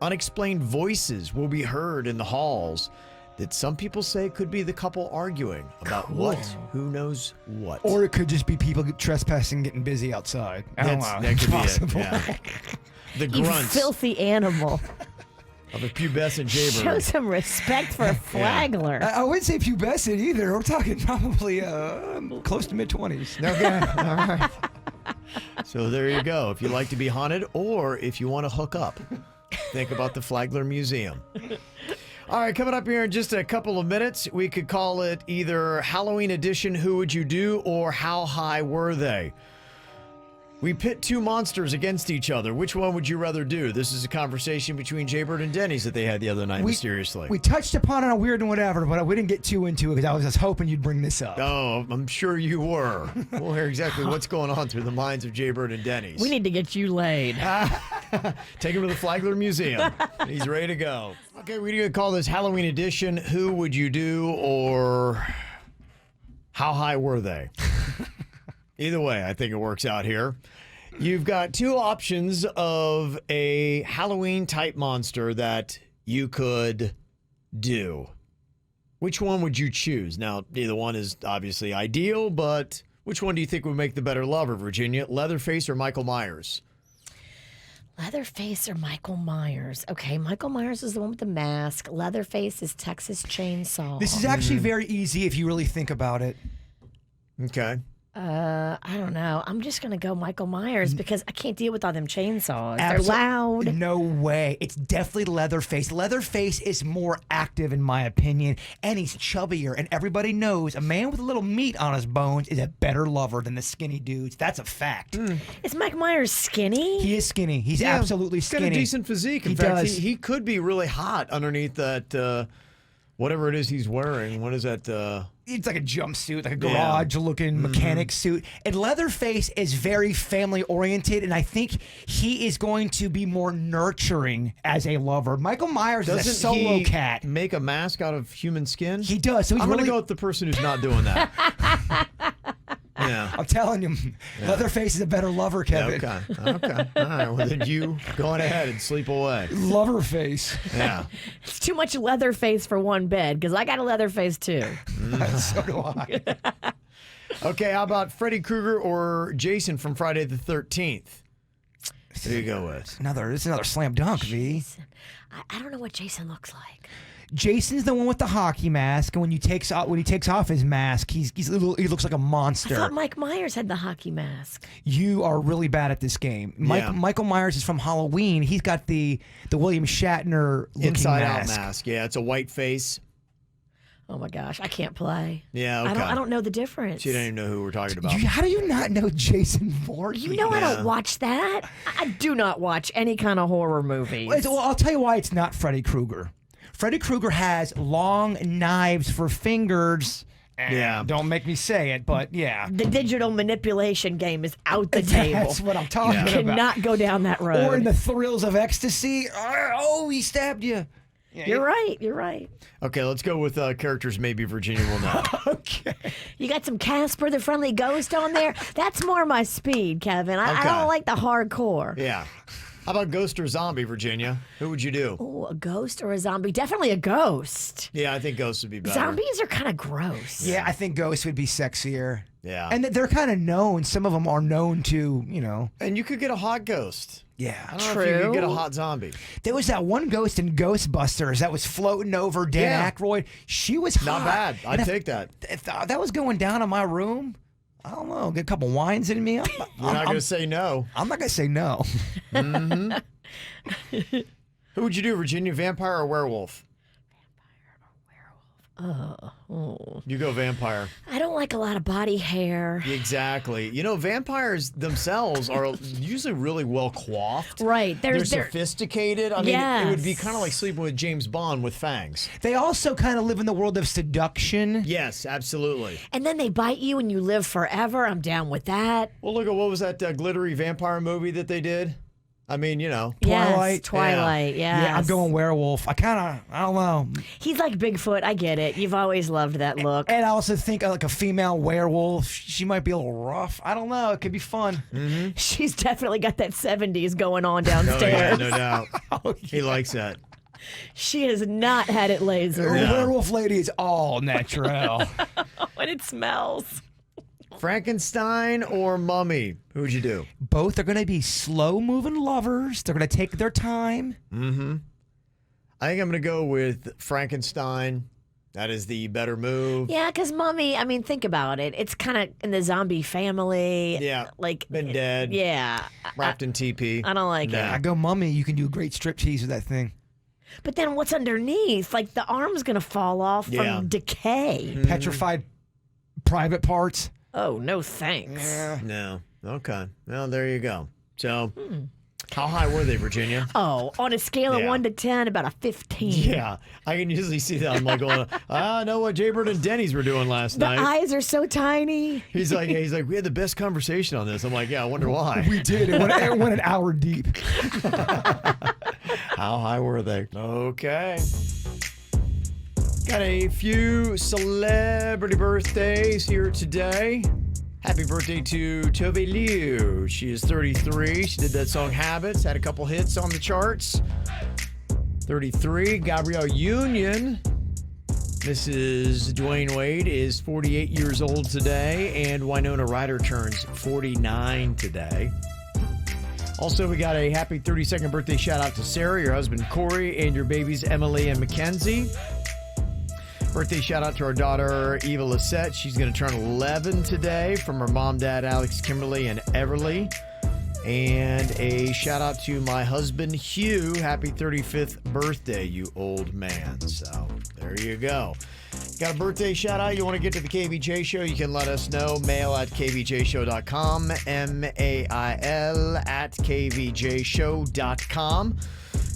[SPEAKER 2] unexplained voices will be heard in the halls, that some people say could be the couple arguing about what, who knows what.
[SPEAKER 4] Or it could just be people trespassing, getting busy outside. I don't know.
[SPEAKER 2] That could
[SPEAKER 4] Possible.
[SPEAKER 2] be it. Yeah. The
[SPEAKER 3] You
[SPEAKER 2] grunts
[SPEAKER 3] filthy animal.
[SPEAKER 2] of a pubescent
[SPEAKER 3] Show
[SPEAKER 2] jaybird.
[SPEAKER 3] some respect for Flagler.
[SPEAKER 4] I wouldn't say pubescent either. We're talking probably close to mid-20s.
[SPEAKER 2] Okay, all right. So there you go. If you like to be haunted or if you want to hook up, think about the Flagler Museum. All right, coming up here in just a couple of minutes, we could call it either Halloween edition, Who Would You Do, or How High Were They? We pit two monsters against each other. Which one would you rather do? This is a conversation between Jaybird and Denny's that they had the other night, mysteriously.
[SPEAKER 4] We touched upon it on Weird and Whatever, but we didn't get too into it because I was just hoping you'd bring this up.
[SPEAKER 2] Oh, I'm sure you were. We'll hear exactly what's going on through the minds of Jaybird and Denny's.
[SPEAKER 3] We need to get you laid.
[SPEAKER 2] Take him to the Flagler Museum. He's ready to go. Okay, we're going to call this Halloween edition, Who Would You Do, or How High Were They? Either way, I think it works out here. You've got two options of a Halloween-type monster that you could do. Which one would you choose? Now, neither one is obviously ideal, but which one do you think would make the better lover, Virginia? Leatherface or Michael Myers?
[SPEAKER 3] Leatherface or Michael Myers? Okay, Michael Myers is the one with the mask. Leatherface is Texas Chainsaw.
[SPEAKER 4] This is actually very easy if you really think about it.
[SPEAKER 2] Okay.
[SPEAKER 3] I don't know. I'm just going to go Michael Myers because I can't deal with all them chainsaws. They're loud.
[SPEAKER 4] No way. It's definitely Leatherface. Leatherface is more active, in my opinion, and he's chubbier. And everybody knows a man with a little meat on his bones is a better lover than the skinny dudes. That's a fact.
[SPEAKER 3] Is Michael Myers skinny?
[SPEAKER 4] He is skinny. He's
[SPEAKER 2] Yeah,
[SPEAKER 4] absolutely
[SPEAKER 2] he's
[SPEAKER 4] skinny.
[SPEAKER 2] got a decent physique. In
[SPEAKER 4] He
[SPEAKER 2] fact,
[SPEAKER 4] does.
[SPEAKER 2] He could be really hot underneath that, whatever it is he's wearing. What is that?
[SPEAKER 4] It's like a jumpsuit, like a
[SPEAKER 2] Yeah.
[SPEAKER 4] garage-looking mechanic suit. And Leatherface is very family-oriented, and I think he is going to be more nurturing as a lover. Michael Myers is a
[SPEAKER 2] Doesn't
[SPEAKER 4] solo
[SPEAKER 2] he
[SPEAKER 4] cat.
[SPEAKER 2] make a mask out of human skin?
[SPEAKER 4] He does. So he's
[SPEAKER 2] I'm going to
[SPEAKER 4] really,
[SPEAKER 2] go with the person who's not doing that. Yeah.
[SPEAKER 4] I'm telling you, Leatherface is a better lover, Kevin.
[SPEAKER 2] Okay. All right. Well, then you go on ahead and sleep away.
[SPEAKER 4] Loverface.
[SPEAKER 2] Yeah.
[SPEAKER 3] It's too much Leatherface for one bed because I got a Leatherface too.
[SPEAKER 4] So do I.
[SPEAKER 2] Okay. How about Freddy Krueger or Jason from Friday the 13th? Who do you go with?
[SPEAKER 4] This is another slam dunk, V.
[SPEAKER 3] I don't know what Jason looks like.
[SPEAKER 4] Jason's the one with the hockey mask, and when he takes off his mask, he looks like a
[SPEAKER 3] I
[SPEAKER 4] monster.
[SPEAKER 3] thought Mike Myers had the hockey mask.
[SPEAKER 4] You are really bad at this game.
[SPEAKER 2] Yeah.
[SPEAKER 4] Michael Myers is from Halloween. He's got the William Shatner looking
[SPEAKER 2] Inside
[SPEAKER 4] mask.
[SPEAKER 2] out mask. Yeah. It's a white face.
[SPEAKER 3] Oh my gosh, I can't play.
[SPEAKER 2] Yeah. Okay.
[SPEAKER 3] I don't know the difference.
[SPEAKER 2] She didn't even know who we're talking about.
[SPEAKER 4] How do you not know Jason Voorhees?
[SPEAKER 3] You know I don't watch that. I do not watch any kind of horror movies.
[SPEAKER 4] Well, I'll tell you why it's not Freddy Krueger. Freddy Krueger has long knives for fingers,
[SPEAKER 2] Yeah.
[SPEAKER 4] Don't make me say it, but yeah.
[SPEAKER 3] The digital manipulation game is out the table.
[SPEAKER 4] That's what I'm talking
[SPEAKER 3] You
[SPEAKER 4] about.
[SPEAKER 3] cannot go down that road.
[SPEAKER 4] Or in the thrills of ecstasy. Oh, he stabbed you. Yeah,
[SPEAKER 3] You're right. You're right.
[SPEAKER 2] Okay, let's go with characters maybe Virginia will know.
[SPEAKER 4] Okay.
[SPEAKER 3] You got some Casper the Friendly Ghost on there. That's more my speed, Kevin. I
[SPEAKER 2] Okay.
[SPEAKER 3] don't like the hardcore.
[SPEAKER 2] Yeah. How about ghost or zombie, Virginia? Who would you do?
[SPEAKER 3] Oh, a ghost or a zombie? Definitely a ghost.
[SPEAKER 2] Yeah, I think ghosts would be better.
[SPEAKER 3] Zombies are kind of gross.
[SPEAKER 4] Yeah, I think Ghost would be sexier.
[SPEAKER 2] Yeah.
[SPEAKER 4] And they're kind of known. Some of them are known to, you know.
[SPEAKER 2] And you could get a hot ghost. I
[SPEAKER 4] Yeah.
[SPEAKER 2] don't know if you could get a
[SPEAKER 3] True.
[SPEAKER 2] hot zombie.
[SPEAKER 4] There was that one ghost in Ghostbusters that was floating over Dan
[SPEAKER 2] Yeah.
[SPEAKER 4] Aykroyd. She was hot.
[SPEAKER 2] Not bad.
[SPEAKER 4] And
[SPEAKER 2] I'd take that.
[SPEAKER 4] If that was going down in my room, I don't know, get a couple wines in me.
[SPEAKER 2] You're not going to say no.
[SPEAKER 4] I'm not going to say no.
[SPEAKER 2] Who would you do, Virginia? Vampire or werewolf? You go vampire.
[SPEAKER 3] I don't like a lot of body hair.
[SPEAKER 2] Exactly. You know, vampires themselves are usually really well coiffed.
[SPEAKER 3] Right.
[SPEAKER 2] They're sophisticated. I mean, it would be
[SPEAKER 3] Yes.
[SPEAKER 2] kind of like sleeping with James Bond with fangs.
[SPEAKER 4] They also kind of live in the world of seduction.
[SPEAKER 2] Yes, absolutely.
[SPEAKER 3] And then they bite you and you live forever. I'm down with that.
[SPEAKER 2] Well, look at what was that glittery vampire movie that they did? I mean, you know.
[SPEAKER 4] Twilight.
[SPEAKER 3] Yes, Twilight. Yeah.
[SPEAKER 4] Yeah, I'm going werewolf. I don't know.
[SPEAKER 3] He's like Bigfoot. I get it. You've always loved that look.
[SPEAKER 4] And I also think like a female werewolf, she might be a little rough. I don't know. It could be fun.
[SPEAKER 3] She's definitely got that 70s going on
[SPEAKER 2] Oh, yeah,
[SPEAKER 3] downstairs.
[SPEAKER 2] no doubt. He likes that.
[SPEAKER 3] She has not had it lasered.
[SPEAKER 4] The werewolf lady is all natural.
[SPEAKER 3] And it smells.
[SPEAKER 2] Frankenstein or Mummy? Who would you do?
[SPEAKER 4] Both are going to be slow-moving lovers. They're going to take their time.
[SPEAKER 2] I think I'm going to go with Frankenstein. That is the better move.
[SPEAKER 3] Yeah, because Mummy, I mean, think about it. It's kind of in the zombie family.
[SPEAKER 2] Yeah,
[SPEAKER 3] Like,
[SPEAKER 2] been dead.
[SPEAKER 3] Yeah.
[SPEAKER 2] Wrapped in TP.
[SPEAKER 3] I don't like
[SPEAKER 4] I
[SPEAKER 3] it.
[SPEAKER 4] go mummy. You can do a great striptease with that thing.
[SPEAKER 3] But then what's underneath? Like, the arm's going to fall off
[SPEAKER 2] Yeah.
[SPEAKER 3] from decay.
[SPEAKER 4] Petrified private parts.
[SPEAKER 3] Oh, no thanks.
[SPEAKER 2] No. Okay. Well, there you go. So, how high were they, Virginia?
[SPEAKER 3] Oh, on a scale of
[SPEAKER 2] Yeah.
[SPEAKER 3] 1 to 10, about a 15.
[SPEAKER 2] Yeah, I can usually see that. I'm like going, I know what Jaybird and Denny's were doing last
[SPEAKER 3] The
[SPEAKER 2] night.
[SPEAKER 3] eyes are so tiny.
[SPEAKER 2] He's like, we had the best conversation on this. I'm like, yeah, I wonder why.
[SPEAKER 4] We did. It went an hour deep.
[SPEAKER 2] How high were they? Okay. Got a few celebrity birthdays here today. Happy birthday to Tove Liu. She is 33. She did that song Habits, had a couple hits on the charts. 33. Gabrielle Union. Mrs. Dwayne Wade is 48 years old today, and Winona Ryder turns 49 today. Also, we got a happy 32nd birthday shout out to Sarah, your husband Corey, and your babies Emily and Mackenzie. Birthday shout out to our daughter Eva Lisette. She's going to turn 11 today, from her mom, dad, Alex, Kimberly, and Everly. And a shout out to my husband Hugh. Happy 35th birthday, you old man. So there you go. Got a birthday shout out you want to get to the KVJ Show? You can let us know. Mail at kvjshow.com. mail at kvjshow.com.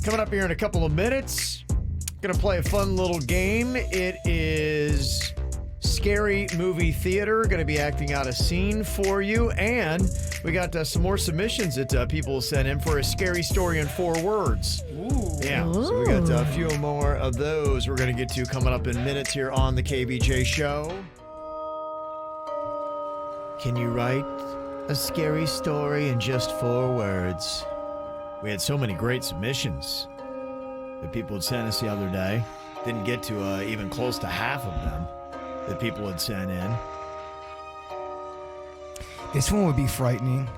[SPEAKER 2] Coming up here in a couple of minutes, going to play a fun little game. It is Scary Movie Theater. Going to be acting out a scene for you. And we got some more submissions that people sent in for a scary story in 4 words. Ooh. Yeah, so we got a few more of those we're going to get to coming up in minutes here on the KVJ Show. Can you write a scary story in just 4 words? We had so many great submissions that people had sent us the other day. Didn't get to even close to half of them that people had sent in.
[SPEAKER 4] This one would be frightening.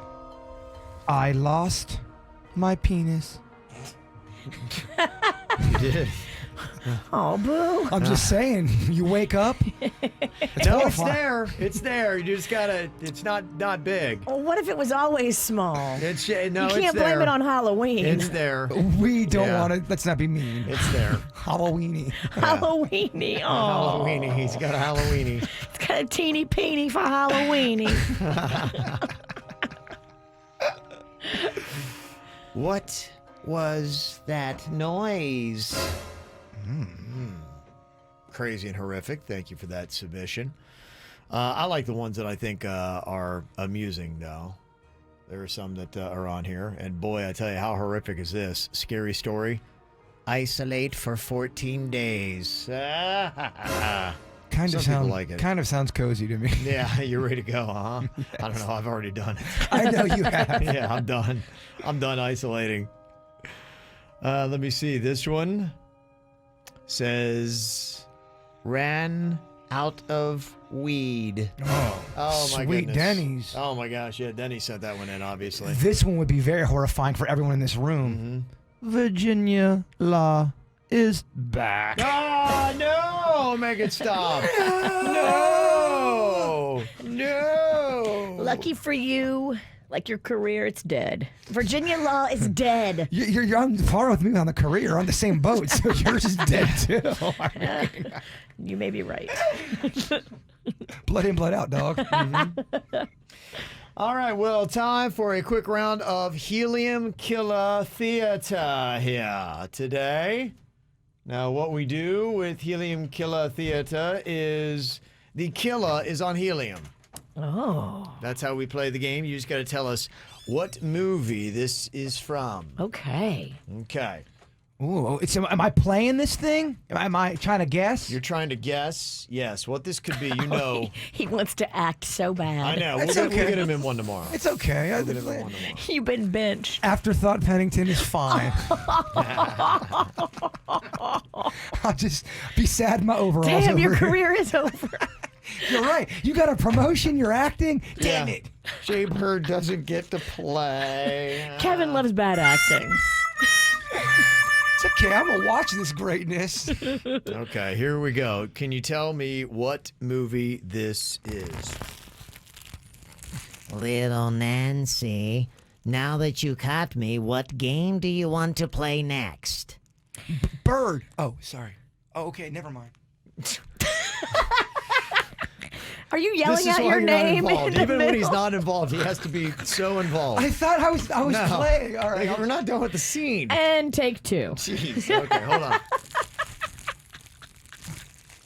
[SPEAKER 4] I lost my penis.
[SPEAKER 2] You did.
[SPEAKER 3] Oh, boo.
[SPEAKER 4] I'm just saying, you wake up.
[SPEAKER 2] No, it's
[SPEAKER 4] horrifying.
[SPEAKER 2] there. It's there. You just gotta. It's not big.
[SPEAKER 3] Well, what if it was always small?
[SPEAKER 2] It's no.
[SPEAKER 3] You
[SPEAKER 2] it's
[SPEAKER 3] can't
[SPEAKER 2] there.
[SPEAKER 3] blame it on Halloween.
[SPEAKER 2] It's there.
[SPEAKER 4] We don't
[SPEAKER 2] Yeah.
[SPEAKER 4] want to. Let's not be mean.
[SPEAKER 2] It's there.
[SPEAKER 4] Halloweeny.
[SPEAKER 3] Halloweeny. Oh,
[SPEAKER 2] Halloweeny. He's got a Halloweeny.
[SPEAKER 3] it's got a teeny peeny for Halloweeny.
[SPEAKER 2] What was that noise? crazy and horrific. Thank you for that submission. I like the ones that I think are amusing, though. There are some that are on here. And boy, I tell you, how horrific is this? Scary story. Isolate for 14 days.
[SPEAKER 4] Kind
[SPEAKER 2] Some
[SPEAKER 4] of
[SPEAKER 2] people
[SPEAKER 4] sounds
[SPEAKER 2] like it.
[SPEAKER 4] Kind of sounds cozy to me.
[SPEAKER 2] Yeah, you're ready to go, huh? Yes. I don't know. I've already done it.
[SPEAKER 4] I know you have.
[SPEAKER 2] Yeah, I'm done. I'm done isolating. Let me see. This one says, ran out of weed.
[SPEAKER 4] Oh,
[SPEAKER 2] my
[SPEAKER 4] sweet
[SPEAKER 2] goodness.
[SPEAKER 4] Denny's.
[SPEAKER 2] Oh my gosh, yeah, Denny sent that one in, obviously.
[SPEAKER 4] This one would be very horrifying for everyone in this room. Virginia law is back.
[SPEAKER 2] Oh, no! Make it stop. No! No!
[SPEAKER 3] Lucky for you, like your career, it's dead. Virginia law is dead.
[SPEAKER 4] You're on par with me on the career. You're on the same boat, so yours is dead too.
[SPEAKER 3] You may be right.
[SPEAKER 4] Blood in, blood out, dog.
[SPEAKER 2] All right, well, time for a quick round of Helium Killer Theater here today. Now, what we do with Helium Killer Theater is the killer is on helium.
[SPEAKER 3] Oh.
[SPEAKER 2] That's how we play the game. You just got to tell us what movie this is from.
[SPEAKER 3] Okay.
[SPEAKER 2] Okay.
[SPEAKER 4] Ooh, am I playing this thing? Am I trying to guess?
[SPEAKER 2] You're trying to guess, yes, what this could be. You know.
[SPEAKER 3] He wants to act so bad.
[SPEAKER 2] I know.
[SPEAKER 4] It's
[SPEAKER 2] We'll
[SPEAKER 4] okay.
[SPEAKER 2] get him in one tomorrow.
[SPEAKER 4] It's okay.
[SPEAKER 2] We'll get him in one tomorrow.
[SPEAKER 3] You've been benched.
[SPEAKER 4] Afterthought Pennington is fine. I'll just be sad my overalls
[SPEAKER 3] Damn, your
[SPEAKER 4] over here.
[SPEAKER 3] career is over.
[SPEAKER 4] You're right. You got a promotion. You're acting. Damn
[SPEAKER 2] Yeah.
[SPEAKER 4] it.
[SPEAKER 2] Jay Bird doesn't get to play.
[SPEAKER 3] Kevin loves bad acting.
[SPEAKER 4] It's okay. I'm going to watch this greatness.
[SPEAKER 2] Okay, here we go. Can you tell me what movie this is?
[SPEAKER 7] Little Nancy, now that you caught me, what game do you want to play next?
[SPEAKER 4] Bird. Oh, sorry. Oh, okay. Never mind.
[SPEAKER 3] Are you yelling
[SPEAKER 2] This is
[SPEAKER 3] out
[SPEAKER 2] why
[SPEAKER 3] your
[SPEAKER 2] you're not
[SPEAKER 3] name?
[SPEAKER 2] involved.
[SPEAKER 3] In the
[SPEAKER 2] Even when he's
[SPEAKER 3] middle?
[SPEAKER 2] not involved, he has to be so involved.
[SPEAKER 4] I thought I was
[SPEAKER 2] No.
[SPEAKER 4] playing. All right.
[SPEAKER 2] We're not done with the scene.
[SPEAKER 3] And take two.
[SPEAKER 2] Jeez. Okay, hold on.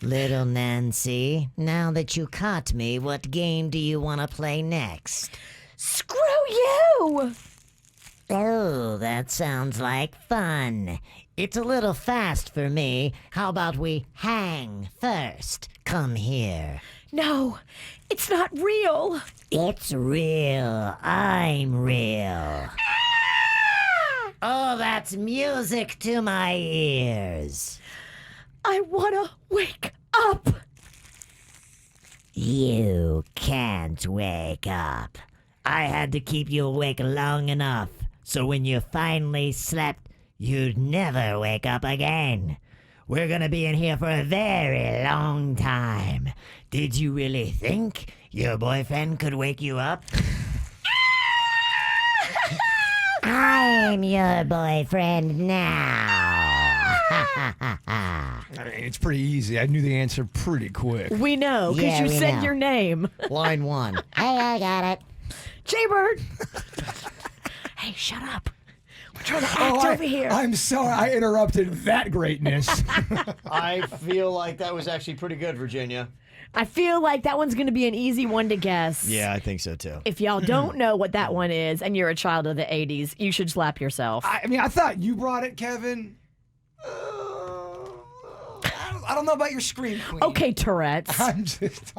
[SPEAKER 7] Little Nancy, now that you caught me, what game do you want to play next?
[SPEAKER 3] Screw you!
[SPEAKER 7] Oh, that sounds like fun. It's a little fast for me. How about we hang first? Come here.
[SPEAKER 3] No, it's not real.
[SPEAKER 7] It's real. I'm real. Oh, that's music to my ears.
[SPEAKER 3] I wanna wake up.
[SPEAKER 7] You can't wake up. I had to keep you awake long enough, so when you finally slept, you'd never wake up again. We're gonna be in here for a very long time. Did you really think your boyfriend could wake you up? I'm your boyfriend now.
[SPEAKER 4] I mean, it's pretty easy. I knew the answer pretty quick.
[SPEAKER 3] We know, because
[SPEAKER 7] Yeah,
[SPEAKER 3] you
[SPEAKER 7] we
[SPEAKER 3] said
[SPEAKER 7] know.
[SPEAKER 3] your name.
[SPEAKER 2] Line one.
[SPEAKER 7] Hey, I got it.
[SPEAKER 3] Jaybird! Hey, shut up. We're trying to act over here.
[SPEAKER 4] I'm sorry. I interrupted that greatness.
[SPEAKER 2] I feel like that was actually pretty good, Virginia.
[SPEAKER 3] I feel like that one's going to be an easy one to guess.
[SPEAKER 2] Yeah, I think so too.
[SPEAKER 3] If y'all don't know what that one is and you're a child of the 80s, you should slap yourself.
[SPEAKER 4] I mean, I thought you brought it, Kevin. I don't know about your scream queen.
[SPEAKER 3] Okay, Tourette's.
[SPEAKER 4] I'm just.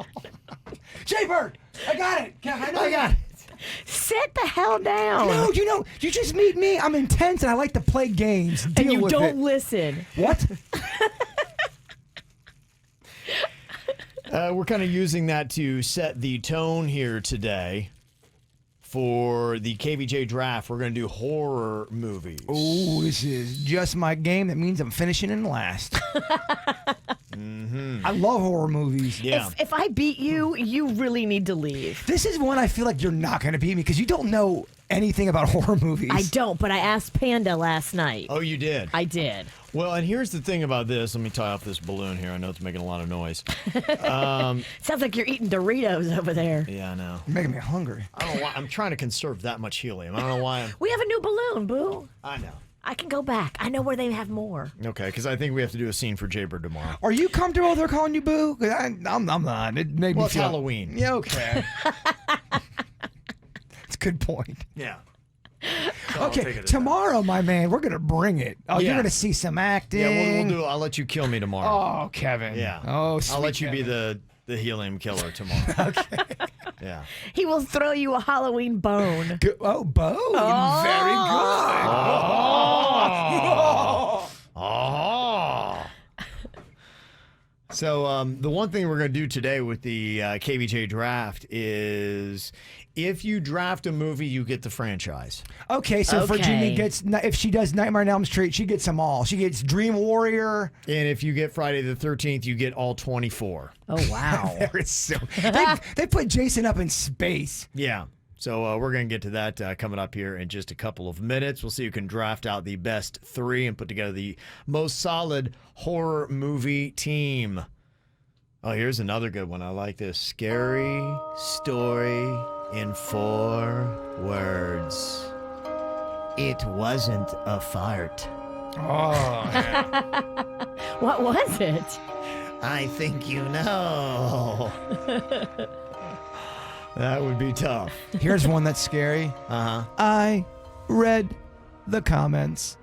[SPEAKER 4] Jaybird, I got it. Kevin, I got it.
[SPEAKER 3] Sit the hell down.
[SPEAKER 4] No, you just meet me. I'm intense and I like to play games.
[SPEAKER 3] and
[SPEAKER 4] Deal
[SPEAKER 3] you
[SPEAKER 4] with
[SPEAKER 3] don't
[SPEAKER 4] it.
[SPEAKER 3] listen.
[SPEAKER 4] What?
[SPEAKER 2] We're kind of using that to set the tone here today for the KVJ draft. We're going to do horror movies.
[SPEAKER 4] Oh, this is just my game. That means I'm finishing in last. I love horror movies.
[SPEAKER 2] Yeah.
[SPEAKER 3] If I beat you, you really need to leave.
[SPEAKER 4] This is one I feel like you're not going to beat me because you don't know anything about horror movies.
[SPEAKER 3] I don't, but I asked Panda last night.
[SPEAKER 2] Oh, you did?
[SPEAKER 3] I did.
[SPEAKER 2] Well, and here's the thing about this. Let me tie off this balloon here. I know it's making a lot of noise.
[SPEAKER 3] Sounds like you're eating Doritos over there.
[SPEAKER 2] Yeah, I know.
[SPEAKER 4] You're making me hungry.
[SPEAKER 2] I don't know why. I'm trying to conserve that much helium. I don't know why.
[SPEAKER 3] We have a new balloon, boo.
[SPEAKER 2] I know.
[SPEAKER 3] I can go back. I know where they have more.
[SPEAKER 2] Okay, because I think we have to do a scene for Jaybird tomorrow.
[SPEAKER 4] Are you comfortable with her calling you boo? 'Cause I'm not. It made me
[SPEAKER 2] Well, it's
[SPEAKER 4] feel.
[SPEAKER 2] Halloween.
[SPEAKER 4] Yeah, okay. It's a good point.
[SPEAKER 2] Yeah. So I'll take
[SPEAKER 4] Okay,
[SPEAKER 2] it as
[SPEAKER 4] tomorrow, my man, we're gonna bring it. Oh,
[SPEAKER 2] Yeah.
[SPEAKER 4] you're gonna see some acting.
[SPEAKER 2] Yeah, we'll do. I'll let you kill me tomorrow.
[SPEAKER 4] Oh, Kevin.
[SPEAKER 2] Yeah.
[SPEAKER 4] Oh,
[SPEAKER 2] I'll let you be
[SPEAKER 4] Kevin.
[SPEAKER 2] the helium killer tomorrow. Okay. Yeah.
[SPEAKER 3] He will throw you a Halloween bone.
[SPEAKER 4] Oh, bone. Very good.
[SPEAKER 2] Oh. So the one thing we're going to do today with the KVJ draft is if you draft a movie, you get the franchise.
[SPEAKER 4] Okay, so
[SPEAKER 3] Okay.
[SPEAKER 4] Virginia gets, if she does Nightmare on Elm Street, she gets them all. She gets Dream Warrior.
[SPEAKER 2] And if you get Friday the 13th, you get all 24.
[SPEAKER 3] Oh, wow.
[SPEAKER 4] There is so, they put Jason up in space.
[SPEAKER 2] Yeah. So we're going to get to that coming up here in just a couple of minutes. We'll see who can draft out the best 3 and put together the most solid horror movie team. Oh, here's another good one. I like this. Scary story in 4 words. It wasn't a fart.
[SPEAKER 4] Oh,
[SPEAKER 3] What was it?
[SPEAKER 2] I think you know. That would be tough.
[SPEAKER 4] here's one that's scary.
[SPEAKER 2] Uh-huh.
[SPEAKER 4] I read the comments.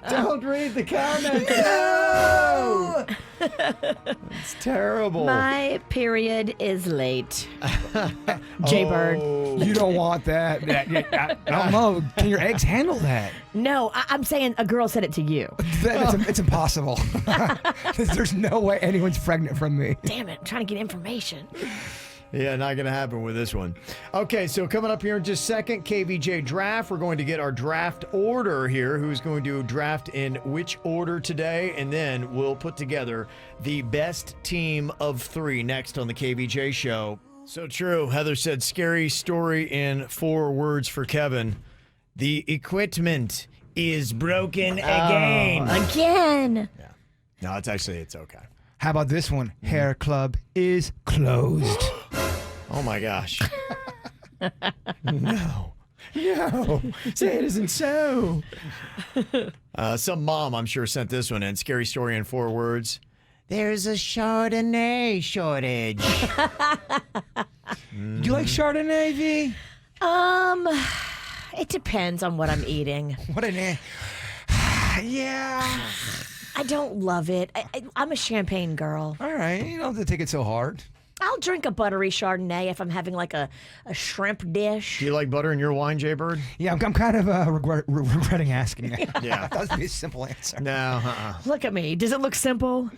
[SPEAKER 2] Don't read the comments. No! It's terrible.
[SPEAKER 3] My period is late. Jaybird.
[SPEAKER 2] Oh.
[SPEAKER 4] You don't want that. I don't know. Can your eggs handle that?
[SPEAKER 3] No, I'm saying a girl said it to you.
[SPEAKER 4] It's impossible. There's no way anyone's pregnant from me.
[SPEAKER 3] Damn it, I'm trying to get information.
[SPEAKER 2] Yeah, not going to happen with this one. Okay, so coming up here in just a second, KVJ draft. We're going to get our draft order here. Who's going to draft in which order today? And then we'll put together the best team of 3 next on the KVJ Show. So true. Heather said, scary story in 4 words for Kevin. The equipment is broken again.
[SPEAKER 3] Again.
[SPEAKER 2] No, it's okay.
[SPEAKER 4] How about this one? Hair club is closed.
[SPEAKER 2] Oh my gosh. No. Say it isn't so. Some mom, I'm sure, sent this one in. Scary story in 4 words. There's a Chardonnay shortage.
[SPEAKER 4] You like Chardonnay, V?
[SPEAKER 3] It depends on what I'm eating.
[SPEAKER 4] What an yeah.
[SPEAKER 3] I don't love it. I'm a champagne girl.
[SPEAKER 4] All right, you don't have to take it so hard.
[SPEAKER 3] I'll drink a buttery Chardonnay if I'm having like a shrimp dish.
[SPEAKER 2] Do you like butter in your wine, Jaybird?
[SPEAKER 4] Yeah, I'm kind of regretting asking that.
[SPEAKER 2] Yeah.
[SPEAKER 4] That would be a simple answer.
[SPEAKER 2] No.
[SPEAKER 3] Look at me. Does it look simple?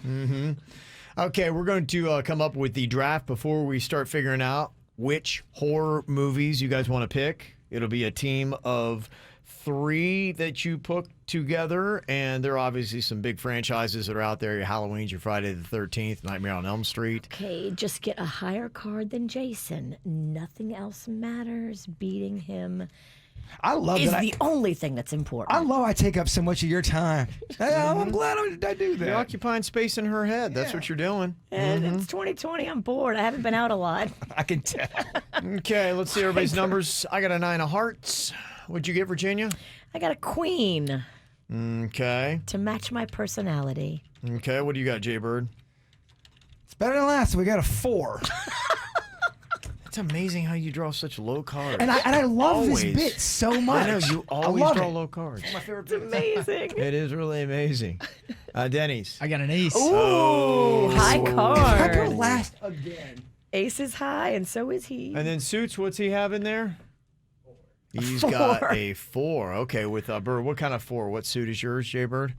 [SPEAKER 2] Okay, we're going to come up with the draft before we start figuring out which horror movies you guys want to pick. It'll be a team of 3 that you put together, and there are obviously some big franchises that are out there. Your Halloween's, your Friday the 13th, Nightmare on Elm Street.
[SPEAKER 3] Okay, just get a higher card than Jason. Nothing else matters. Beating him
[SPEAKER 4] I love
[SPEAKER 3] is
[SPEAKER 4] that.
[SPEAKER 3] the only thing that's important.
[SPEAKER 4] I love I take up so much of your time. I'm glad I do that.
[SPEAKER 2] You're occupying space in her head. That's what you're doing.
[SPEAKER 3] And it's 2020. I'm bored. I haven't been out a lot.
[SPEAKER 4] I can tell.
[SPEAKER 2] Okay, let's see everybody's numbers. I got a 9 of hearts. What'd you get, Virginia?
[SPEAKER 3] I got a queen
[SPEAKER 2] Okay.
[SPEAKER 3] to match my personality.
[SPEAKER 2] Okay, what do you got, Jaybird?
[SPEAKER 4] It's better than last. We got a 4.
[SPEAKER 2] It's amazing how you draw such low cards.
[SPEAKER 4] And I love
[SPEAKER 2] Always.
[SPEAKER 4] this bit so much.
[SPEAKER 2] I know, you always
[SPEAKER 4] love
[SPEAKER 2] draw
[SPEAKER 4] it.
[SPEAKER 2] low cards.
[SPEAKER 4] My favorite
[SPEAKER 3] It's amazing.
[SPEAKER 2] It is really amazing. Denny's.
[SPEAKER 8] I got an ace.
[SPEAKER 3] Ooh, high
[SPEAKER 4] I go
[SPEAKER 3] card.
[SPEAKER 4] last again.
[SPEAKER 3] Ace is high, and so is he.
[SPEAKER 2] And then Suits, what's he have in there? He's
[SPEAKER 3] 4.
[SPEAKER 2] got a 4. Okay, with Bird. What kind of 4? What suit is yours, Jaybird?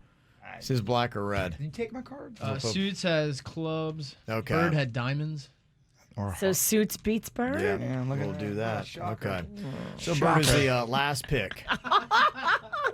[SPEAKER 2] Is his black or red?
[SPEAKER 4] Did you take my card?
[SPEAKER 8] Suits has clubs.
[SPEAKER 2] Okay.
[SPEAKER 8] Bird had diamonds.
[SPEAKER 3] So Suits beats Bird?
[SPEAKER 2] Yeah,
[SPEAKER 4] look at
[SPEAKER 2] we'll
[SPEAKER 4] that.
[SPEAKER 2] do that.
[SPEAKER 4] Shocker.
[SPEAKER 2] Okay. So Bird is the last pick.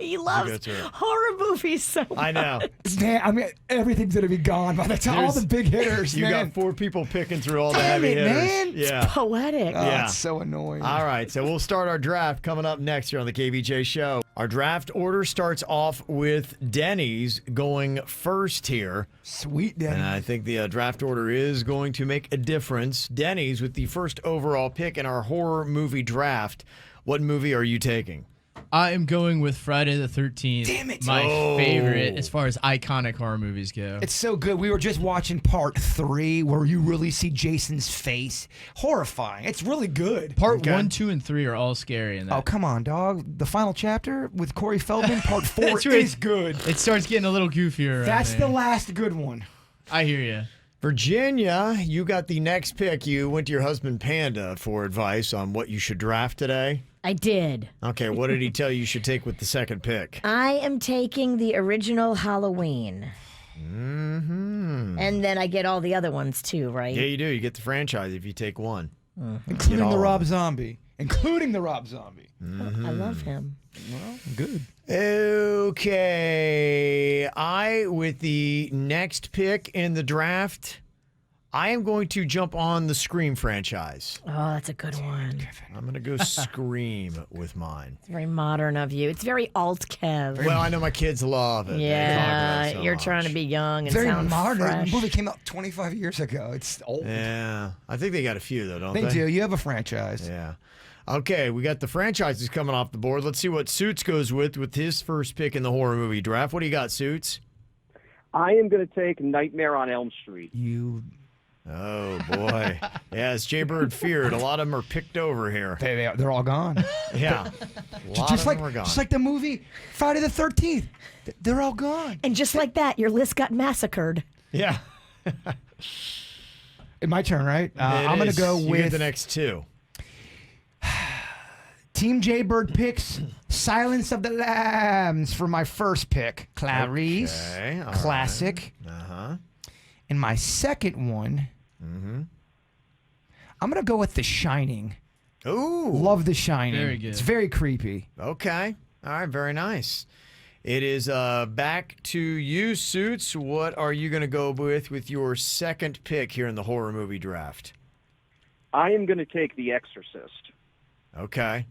[SPEAKER 3] He
[SPEAKER 2] go
[SPEAKER 3] loves
[SPEAKER 2] through it.
[SPEAKER 3] horror movies so much.
[SPEAKER 2] I know.
[SPEAKER 4] Man, I mean, everything's gonna be gone by the time all the big hitters.
[SPEAKER 2] You
[SPEAKER 4] man.
[SPEAKER 2] got 4 people picking through all the
[SPEAKER 4] Damn
[SPEAKER 2] heavy
[SPEAKER 4] it,
[SPEAKER 2] hitters.
[SPEAKER 4] man.
[SPEAKER 2] Yeah.
[SPEAKER 3] Poetic.
[SPEAKER 4] Oh,
[SPEAKER 2] Yeah.
[SPEAKER 4] it's so annoying.
[SPEAKER 2] All right, so we'll start our draft coming up next here on the KVJ Show. Our draft order starts off with Denny's going first here.
[SPEAKER 4] Sweet,
[SPEAKER 2] And
[SPEAKER 4] Denny.
[SPEAKER 2] I think the draft order is going to make a difference. Denny's with the first overall pick in our horror movie draft. What movie are you taking?
[SPEAKER 8] I am going with Friday the 13th.
[SPEAKER 4] Damn it.
[SPEAKER 8] My favorite as far as iconic horror movies go.
[SPEAKER 4] It's so good. We were just watching part 3 where you really see Jason's face. Horrifying. It's really good.
[SPEAKER 8] Part 1, 2, and 3 are all scary in that.
[SPEAKER 4] Oh, come on, dog. The final chapter with Corey Feldman, part 4
[SPEAKER 8] That's right.
[SPEAKER 4] is good.
[SPEAKER 8] It starts getting a little goofier around
[SPEAKER 4] That's
[SPEAKER 8] there.
[SPEAKER 4] the last good one.
[SPEAKER 8] I hear you.
[SPEAKER 2] Virginia, you got the next pick. You went to your husband Panda for advice on what you should draft today.
[SPEAKER 3] I did.
[SPEAKER 2] Okay, what did he tell you should take with the second pick?
[SPEAKER 3] I am taking the original Halloween.
[SPEAKER 2] Mm-hmm.
[SPEAKER 3] And then I get all the other ones too, right?
[SPEAKER 2] Yeah, you do. You get the franchise if you take one.
[SPEAKER 4] Including
[SPEAKER 2] all
[SPEAKER 4] the
[SPEAKER 2] of
[SPEAKER 4] Rob Zombie. Including the Rob Zombie.
[SPEAKER 3] I love him.
[SPEAKER 4] Well, good.
[SPEAKER 2] Okay. With the next pick in the draft, I am going to jump on the Scream franchise.
[SPEAKER 3] Oh, that's a good one.
[SPEAKER 2] I'm going to go Scream with mine.
[SPEAKER 3] It's very modern of you. It's very alt Kev.
[SPEAKER 2] Well, I know my kids love it. They talk about
[SPEAKER 3] Yeah,
[SPEAKER 2] it so
[SPEAKER 3] you're trying to
[SPEAKER 2] much.
[SPEAKER 3] be young and
[SPEAKER 4] Very
[SPEAKER 3] sound
[SPEAKER 4] modern.
[SPEAKER 3] fresh.
[SPEAKER 4] The movie came out 25 years ago. It's old.
[SPEAKER 2] Yeah. I think they got a few, though, don't they?
[SPEAKER 4] They do. You have a franchise.
[SPEAKER 2] Yeah. Okay, we got the franchises coming off the board. Let's see what Suits goes with his first pick in the horror movie draft. What do you got, Suits?
[SPEAKER 9] I am going to take Nightmare on Elm Street.
[SPEAKER 4] You.
[SPEAKER 2] Oh, boy. Yeah, as Jay Bird feared, a lot of them are picked over here.
[SPEAKER 4] They're all gone.
[SPEAKER 2] Yeah. A lot
[SPEAKER 4] just
[SPEAKER 2] of
[SPEAKER 4] like
[SPEAKER 2] them are gone.
[SPEAKER 4] just like the movie Friday the 13th. They're all gone.
[SPEAKER 3] And just like that, your list got massacred.
[SPEAKER 2] Yeah.
[SPEAKER 4] My turn, right? I'm going to go
[SPEAKER 2] You get
[SPEAKER 4] with
[SPEAKER 2] the next two.
[SPEAKER 4] Team Jaybird picks Silence of the Lambs for my first pick. Clarice.
[SPEAKER 2] Okay, all
[SPEAKER 4] Classic.
[SPEAKER 2] Uh-huh.
[SPEAKER 4] And my second one, I'm going to go with The Shining.
[SPEAKER 2] Ooh.
[SPEAKER 4] Love The Shining.
[SPEAKER 8] Very good.
[SPEAKER 4] It's very creepy.
[SPEAKER 2] Okay. All right, very nice. It is back to you, Suits. What are you going to go with your second pick here in the horror movie draft?
[SPEAKER 9] I am going to take The Exorcist.
[SPEAKER 2] Okay.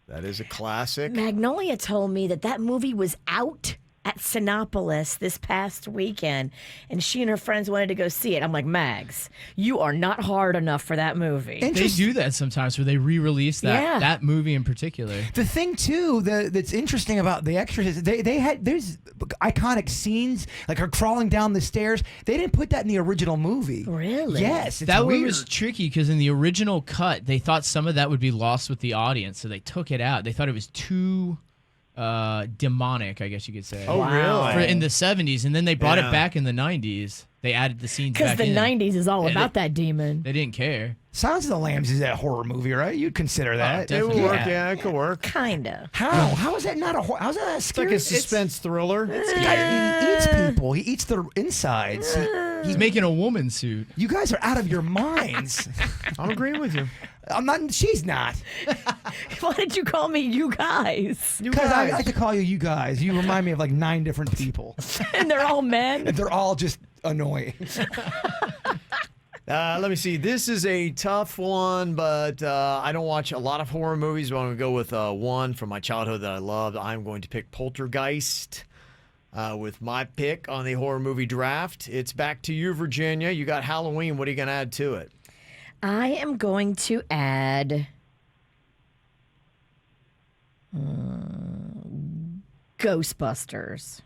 [SPEAKER 2] That is a classic.
[SPEAKER 3] Magnolia told me that movie was out at Sinopolis this past weekend, and she and her friends wanted to go see it. I'm like, Mags, you are not hard enough for that movie.
[SPEAKER 8] They do that sometimes where they re-release that movie in particular.
[SPEAKER 4] The thing too that's interesting about The Exorcist, there's iconic scenes like her crawling down the stairs. They didn't put that in the original movie.
[SPEAKER 3] Really?
[SPEAKER 4] Yes, it's
[SPEAKER 8] That one
[SPEAKER 4] weird.
[SPEAKER 8] was tricky because in the original cut, they thought some of that would be lost with the audience, so they took it out. They thought it was too demonic, I guess you could say.
[SPEAKER 2] Oh, really?
[SPEAKER 8] In the 70s, and then they brought
[SPEAKER 2] Yeah.
[SPEAKER 8] it back in the 90s. They added the scenes
[SPEAKER 3] Because
[SPEAKER 8] back
[SPEAKER 3] the
[SPEAKER 8] in.
[SPEAKER 3] 90s is all
[SPEAKER 8] Yeah,
[SPEAKER 3] about that demon.
[SPEAKER 8] They didn't care.
[SPEAKER 4] Silence of the Lambs is a horror movie, right? You'd consider that.
[SPEAKER 2] It would
[SPEAKER 8] definitely.
[SPEAKER 2] work. Yeah, it could work.
[SPEAKER 3] Kinda.
[SPEAKER 4] How is that not a horror? How's that
[SPEAKER 2] It's
[SPEAKER 4] scary?
[SPEAKER 2] like a suspense thriller.
[SPEAKER 4] He eats people. He eats their insides.
[SPEAKER 8] He's making a woman suit.
[SPEAKER 4] You guys are out of your minds.
[SPEAKER 2] I'm agreeing with you.
[SPEAKER 4] I'm not. She's not.
[SPEAKER 3] Why did you call me you guys?
[SPEAKER 4] Because I like to call you guys. You remind me of like 9 different people,
[SPEAKER 3] And they're all men?
[SPEAKER 4] and they're all just annoying.
[SPEAKER 2] Let me see. This is a tough one, but I don't watch a lot of horror movies. But I'm going to go with one from my childhood that I loved. I'm going to pick Poltergeist with my pick on the horror movie draft. It's back to you, Virginia. You got Halloween. What are you going to add to it?
[SPEAKER 3] I am going to add Ghostbusters.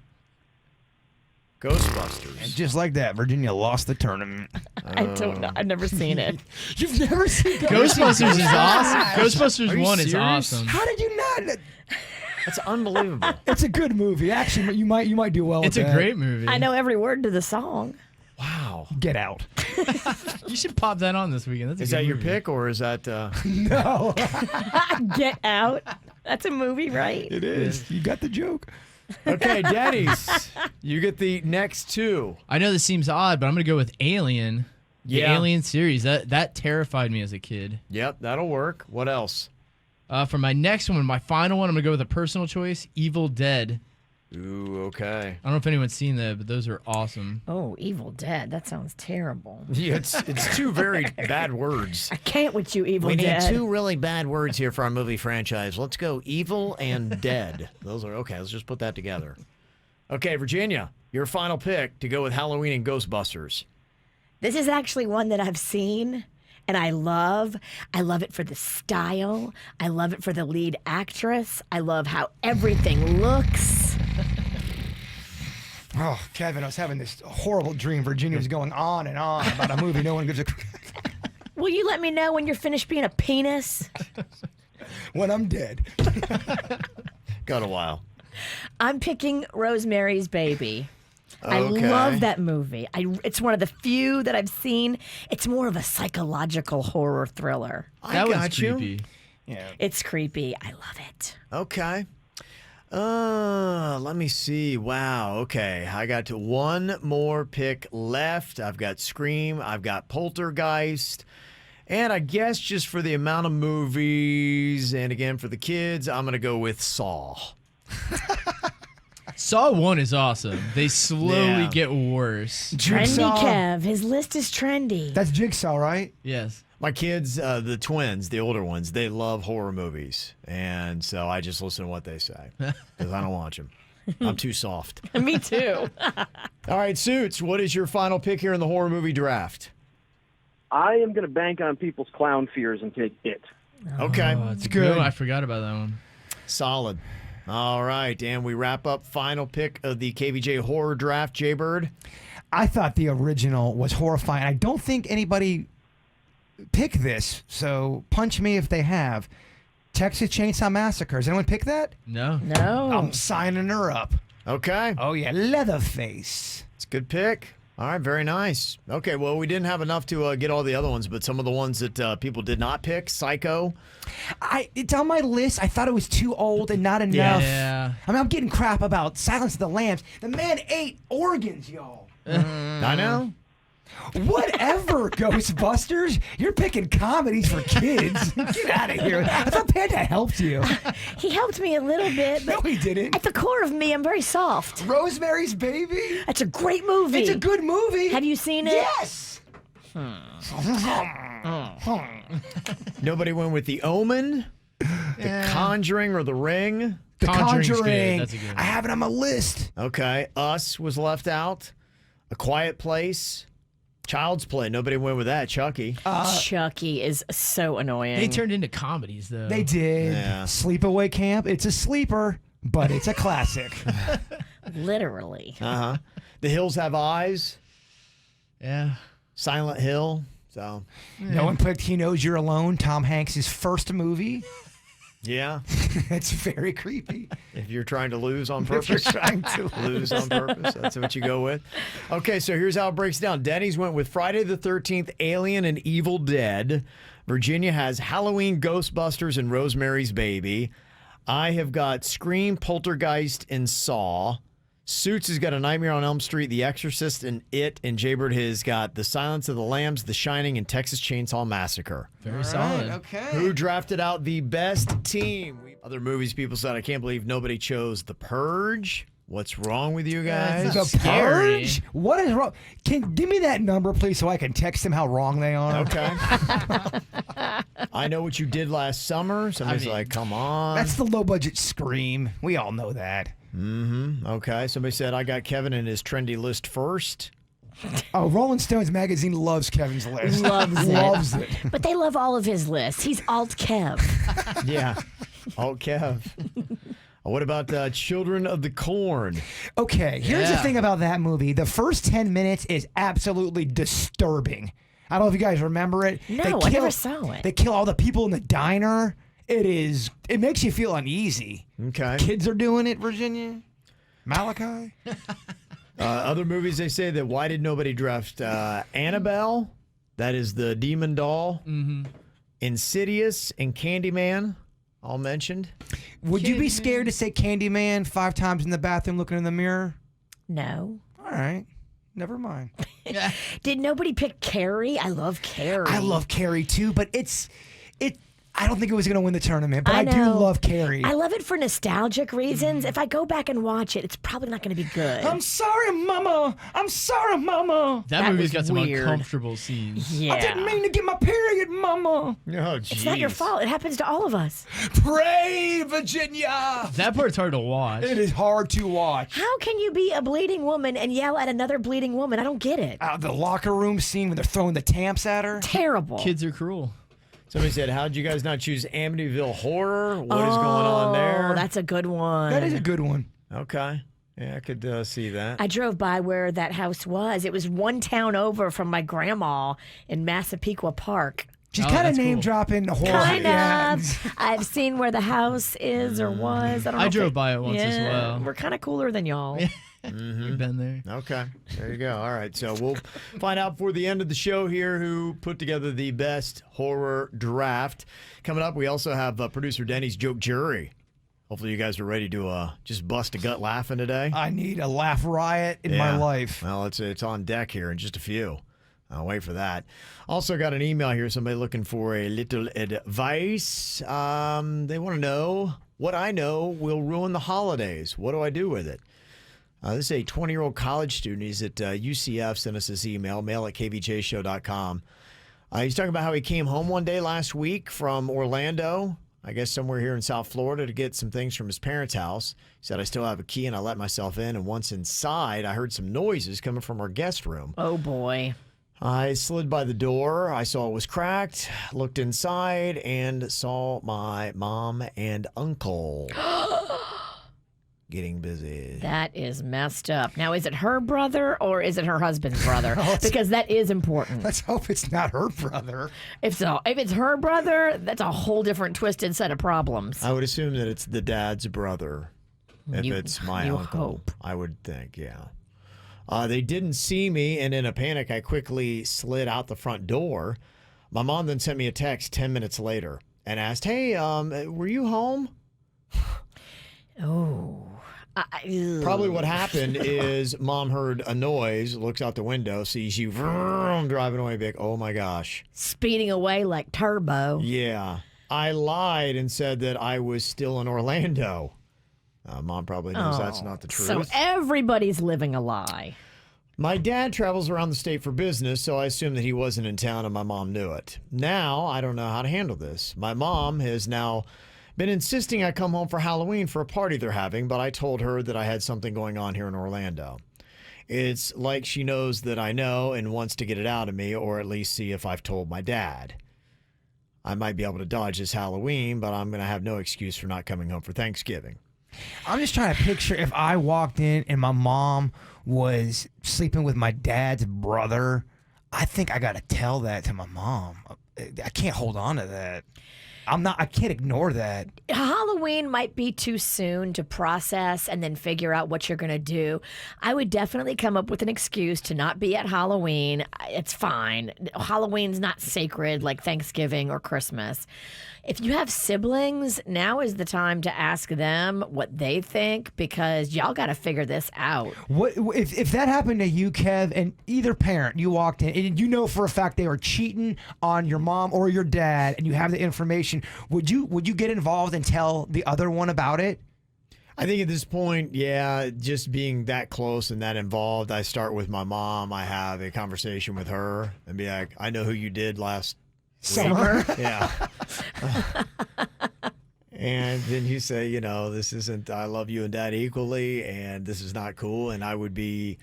[SPEAKER 2] Ghostbusters.
[SPEAKER 4] Just like that, Virginia lost the tournament.
[SPEAKER 3] I don't know. I've never seen it.
[SPEAKER 4] You've never seen
[SPEAKER 8] Ghostbusters is awesome.
[SPEAKER 2] Are
[SPEAKER 8] Ghostbusters
[SPEAKER 2] you
[SPEAKER 8] 1 is
[SPEAKER 2] serious?
[SPEAKER 8] awesome.
[SPEAKER 4] How did you not?
[SPEAKER 2] That's unbelievable.
[SPEAKER 4] It's a good movie. Actually, you might do well.
[SPEAKER 8] It's
[SPEAKER 4] with
[SPEAKER 8] a
[SPEAKER 4] that.
[SPEAKER 8] great movie.
[SPEAKER 3] I know every word to the song.
[SPEAKER 2] Wow.
[SPEAKER 4] Get out.
[SPEAKER 8] You should pop that on this weekend. That's a
[SPEAKER 2] Is
[SPEAKER 8] good
[SPEAKER 2] that your
[SPEAKER 8] movie.
[SPEAKER 2] pick, or is that...
[SPEAKER 4] No,
[SPEAKER 3] Get Out. That's a movie, right?
[SPEAKER 4] it is. You got the joke.
[SPEAKER 2] Okay, Denny's. You get the next two.
[SPEAKER 8] I know this seems odd, but I'm going to go with Alien. The
[SPEAKER 2] Yeah.
[SPEAKER 8] Alien series. That terrified me as a kid.
[SPEAKER 2] Yep, that'll work. What else?
[SPEAKER 8] For my next one, my final one, I'm going to go with a personal choice, Evil Dead.
[SPEAKER 2] Ooh, okay.
[SPEAKER 8] I don't know if anyone's seen that, but those are awesome.
[SPEAKER 3] Oh, Evil Dead. That sounds terrible.
[SPEAKER 2] Yeah, it's two very bad words.
[SPEAKER 3] I can't with you, Evil
[SPEAKER 2] We need
[SPEAKER 3] Dead.
[SPEAKER 2] two really bad words here for our movie franchise. Let's go evil and dead. Those are okay. Let's just put that together. Okay, Virginia, your final pick to go with Halloween and Ghostbusters.
[SPEAKER 3] This is actually one that I've seen, And I love it for the style. I love it for the lead actress. I love how everything looks.
[SPEAKER 4] Oh, Kevin, I was having this horrible dream. Virginia was going on and on about a movie no one gives a
[SPEAKER 3] Will you let me know when you're finished being a penis?
[SPEAKER 4] when I'm dead.
[SPEAKER 2] Got a while.
[SPEAKER 3] I'm picking Rosemary's Baby. I
[SPEAKER 2] Okay.
[SPEAKER 3] love that movie. It's one of the few that I've seen. It's more of a psychological horror thriller.
[SPEAKER 8] That was
[SPEAKER 2] got you.
[SPEAKER 8] creepy.
[SPEAKER 4] Yeah.
[SPEAKER 3] It's creepy. I love it.
[SPEAKER 2] Okay. Let me see. Wow. Okay. I got to one more pick left. I've got Scream. I've got Poltergeist. And I guess just for the amount of movies and again for the kids, I'm going to go with Saw.
[SPEAKER 8] Saw 1 is awesome. They slowly
[SPEAKER 2] Yeah.
[SPEAKER 8] get worse.
[SPEAKER 3] Trendy Kev. His list is trendy.
[SPEAKER 4] That's Jigsaw, right?
[SPEAKER 8] Yes.
[SPEAKER 2] My kids, the twins, the older ones, they love horror movies. And so I just listen to what they say because I don't watch them. I'm too soft.
[SPEAKER 3] Me too.
[SPEAKER 2] All right, Suits, what is your final pick here in the horror movie draft?
[SPEAKER 9] I am going to bank on people's clown fears and take it.
[SPEAKER 2] Okay.
[SPEAKER 8] Oh, it's
[SPEAKER 4] good.
[SPEAKER 8] good. I forgot about that one.
[SPEAKER 2] Solid. All right, and we wrap up final pick of the KVJ horror draft, Jaybird.
[SPEAKER 4] I thought the original was horrifying. I don't think anybody picked this, so punch me if they have. Texas Chainsaw Massacre. Does anyone pick that?
[SPEAKER 8] No.
[SPEAKER 3] No.
[SPEAKER 4] I'm signing her up.
[SPEAKER 2] Okay.
[SPEAKER 4] Oh, yeah, Leatherface.
[SPEAKER 2] It's a good pick. All right, very nice. Okay, well, we didn't have enough to get all the other ones, but some of the ones that people did not pick, Psycho.
[SPEAKER 4] It's on my list. I thought it was too old and not enough.
[SPEAKER 8] Yeah.
[SPEAKER 4] I mean, I'm getting crap about Silence of the Lambs. The man ate organs, y'all.
[SPEAKER 2] I know.
[SPEAKER 4] Whatever, Ghostbusters. You're picking comedies for kids. Get out of here. I thought Panda helped you.
[SPEAKER 3] He helped me a little bit,
[SPEAKER 4] No,
[SPEAKER 3] but
[SPEAKER 4] he didn't.
[SPEAKER 3] at the core of me, I'm very soft.
[SPEAKER 4] Rosemary's Baby?
[SPEAKER 3] That's a great movie.
[SPEAKER 4] It's a good movie.
[SPEAKER 3] Have you seen it?
[SPEAKER 4] Yes.
[SPEAKER 2] Nobody went with The Omen, The Conjuring, or The Ring.
[SPEAKER 4] The
[SPEAKER 8] Conjuring's good.
[SPEAKER 4] Conjuring.
[SPEAKER 8] That's a good one.
[SPEAKER 4] I have it on my list.
[SPEAKER 2] Okay, Us was left out. A Quiet Place. Child's Play. Nobody went with that. Chucky.
[SPEAKER 3] Chucky is so annoying.
[SPEAKER 8] They turned into comedies, though.
[SPEAKER 4] They did.
[SPEAKER 2] Yeah.
[SPEAKER 4] Sleepaway Camp. It's a sleeper, but it's a classic.
[SPEAKER 3] Literally.
[SPEAKER 2] Uh-huh. The Hills Have Eyes.
[SPEAKER 8] Yeah.
[SPEAKER 2] Silent Hill. So,
[SPEAKER 4] No one picked He Knows You're Alone, Tom Hanks' first movie.
[SPEAKER 2] yeah.
[SPEAKER 4] It's very creepy.
[SPEAKER 2] If you're trying to lose on
[SPEAKER 4] If you're
[SPEAKER 2] purpose.
[SPEAKER 4] trying to
[SPEAKER 2] Lose on purpose. That's what you go with. Okay, so here's how it breaks down. Denny's went with Friday the 13th, Alien, and Evil Dead. Virginia has Halloween, Ghostbusters, and Rosemary's Baby. I have got Scream, Poltergeist, and Saw. Suits has got A Nightmare on Elm Street, The Exorcist, and It. And Jaybird has got The Silence of the Lambs, The Shining, and Texas Chainsaw Massacre.
[SPEAKER 8] Very solid.
[SPEAKER 4] Okay.
[SPEAKER 2] Who drafted out the best team? Other movies people said, I can't believe nobody chose The Purge. What's wrong with you guys?
[SPEAKER 8] That's
[SPEAKER 4] The
[SPEAKER 8] Scary.
[SPEAKER 4] Purge? What is wrong? Give me that number, please, so I can text them how wrong they are.
[SPEAKER 2] Okay. I know what you did last summer. Somebody's like, come on.
[SPEAKER 4] That's the low-budget Scream. We all know that.
[SPEAKER 2] Okay. Somebody said, I got Kevin in his trendy list first.
[SPEAKER 4] Oh, Rolling Stones magazine loves Kevin's list.
[SPEAKER 3] Loves it. But they love all of his lists. He's alt Kev.
[SPEAKER 2] Yeah. Oh, Kev. What about Children of the Corn?
[SPEAKER 4] Okay, here's the
[SPEAKER 8] Yeah.
[SPEAKER 4] thing about that movie. The first 10 minutes is absolutely disturbing. I don't know if you guys remember it.
[SPEAKER 3] No, I never saw it.
[SPEAKER 4] They kill all the people in the diner. It makes you feel uneasy.
[SPEAKER 2] Okay.
[SPEAKER 4] Kids are doing it, Virginia. Malachi?
[SPEAKER 2] Other movies, they say that why did nobody draft Annabelle? That is the demon doll. Insidious and Candyman, all mentioned.
[SPEAKER 4] Would you be scared to say Candyman 5 times in the bathroom looking in the mirror?
[SPEAKER 3] No.
[SPEAKER 4] All right. Never mind.
[SPEAKER 3] Did nobody pick Carrie? I love Carrie.
[SPEAKER 4] I love Carrie too, but I don't think it was going to win the tournament, but
[SPEAKER 3] I
[SPEAKER 4] I do
[SPEAKER 3] know.
[SPEAKER 4] love Carrie.
[SPEAKER 3] I love it for nostalgic reasons. If I go back and watch it, it's probably not going to be good.
[SPEAKER 4] I'm sorry, Mama. I'm sorry, Mama.
[SPEAKER 8] That
[SPEAKER 3] That
[SPEAKER 8] movie's
[SPEAKER 3] was
[SPEAKER 8] got some
[SPEAKER 3] weird.
[SPEAKER 8] uncomfortable scenes.
[SPEAKER 3] Yeah.
[SPEAKER 4] I didn't mean to get my period, Mama.
[SPEAKER 2] Oh, jeez.
[SPEAKER 3] It's not your fault. It happens to all of us.
[SPEAKER 4] Pray, Virginia.
[SPEAKER 8] That part's hard to watch.
[SPEAKER 4] It is hard to watch.
[SPEAKER 3] How can you be a bleeding woman and yell at another bleeding woman? I don't get it.
[SPEAKER 4] The locker room scene when they're throwing the tamps at her.
[SPEAKER 3] Terrible.
[SPEAKER 8] Kids are cruel.
[SPEAKER 2] Somebody said, how'd you guys not choose Amityville Horror? What is going on there?
[SPEAKER 3] Oh, that's a good one.
[SPEAKER 4] That is a good one.
[SPEAKER 2] Okay. Yeah, I could see that.
[SPEAKER 3] I drove by where that house was. It was one town over from my grandma in Massapequa Park.
[SPEAKER 4] She's
[SPEAKER 8] Oh,
[SPEAKER 4] kind of
[SPEAKER 8] that's
[SPEAKER 4] name
[SPEAKER 8] cool.
[SPEAKER 4] dropping horror.
[SPEAKER 3] Kind
[SPEAKER 4] Yeah.
[SPEAKER 3] of. I've seen where the house is or was. I don't know.
[SPEAKER 8] I
[SPEAKER 3] if
[SPEAKER 8] drove
[SPEAKER 3] it-
[SPEAKER 8] by it once as
[SPEAKER 3] Yeah,
[SPEAKER 8] well.
[SPEAKER 3] We're kind of cooler than y'all.
[SPEAKER 8] We've been there.
[SPEAKER 2] Okay. There you go. All right. So we'll find out for the end of the show here who put together the best horror draft. Coming up, we also have producer Denny's Joke Jury. Hopefully you guys are ready to just bust a gut laughing today.
[SPEAKER 4] I need a laugh riot in my
[SPEAKER 2] Yeah.
[SPEAKER 4] life.
[SPEAKER 2] Well, it's on deck here in just a few. I'll wait for that. Also got an email here. Somebody looking for a little advice. They want to know what I know will ruin the holidays. What do I do with it? This is a 20-year-old college student. He's at UCF. Sent us this email, mail@kvjshow.com. He's talking about how he came home one day last week from Orlando, I guess somewhere here in South Florida, to get some things from his parents' house. He said, I still have a key, and I let myself in. And once inside, I heard some noises coming from our guest room.
[SPEAKER 3] Oh, boy.
[SPEAKER 2] I slid by the door. I saw it was cracked, looked inside, and saw my mom and uncle getting busy.
[SPEAKER 3] That is messed up. Now, is it her brother or is it her husband's brother? Because that is important.
[SPEAKER 4] Let's hope it's not her brother.
[SPEAKER 3] If it's her brother, that's a whole different twisted set of problems.
[SPEAKER 2] I would assume that it's the dad's brother. If it's my
[SPEAKER 3] you
[SPEAKER 2] uncle,
[SPEAKER 3] hope.
[SPEAKER 2] I would think, yeah. They didn't see me, and in a panic, I quickly slid out the front door. My mom then sent me a text 10 minutes later and asked, hey, were you home?
[SPEAKER 3] Oh.
[SPEAKER 2] Probably what happened is mom heard a noise, looks out the window, sees you driving away big. Oh, my gosh.
[SPEAKER 3] Speeding away like Turbo.
[SPEAKER 2] Yeah. I lied and said that I was still in Orlando. Mom probably knows that's not the truth.
[SPEAKER 3] So everybody's living a lie.
[SPEAKER 2] My dad travels around the state for business, so I assumed that he wasn't in town and my mom knew it. Now, I don't know how to handle this. My mom has now been insisting I come home for Halloween for a party they're having, but I told her that I had something going on here in Orlando. It's like she knows that I know and wants to get it out of me, or at least see if I've told my dad. I might be able to dodge this Halloween, but I'm going to have no excuse for not coming home for Thanksgiving.
[SPEAKER 4] I'm just trying to picture if I walked in and my mom was sleeping with my dad's brother. I think I got to tell that to my mom. I can't hold on to that. I can't ignore that.
[SPEAKER 3] Halloween might be too soon to process and then figure out what you're going to do. I would definitely come up with an excuse to not be at Halloween. It's fine. Halloween's not sacred like Thanksgiving or Christmas. If you have siblings, now is the time to ask them what they think, because y'all got to figure this out.
[SPEAKER 4] What if that happened to you, Kev, and either parent, you walked in and you know for a fact they were cheating on your mom or your dad, and you have the information, would you get involved and tell the other one about it?
[SPEAKER 2] I think at this point, yeah, just being that close and that involved, I start with my mom. I have a conversation with her and be like, I know who you did last
[SPEAKER 3] Summer.
[SPEAKER 2] Yeah. And then you say, you know, this isn't, I love you and dad equally, and this is not cool. And I would be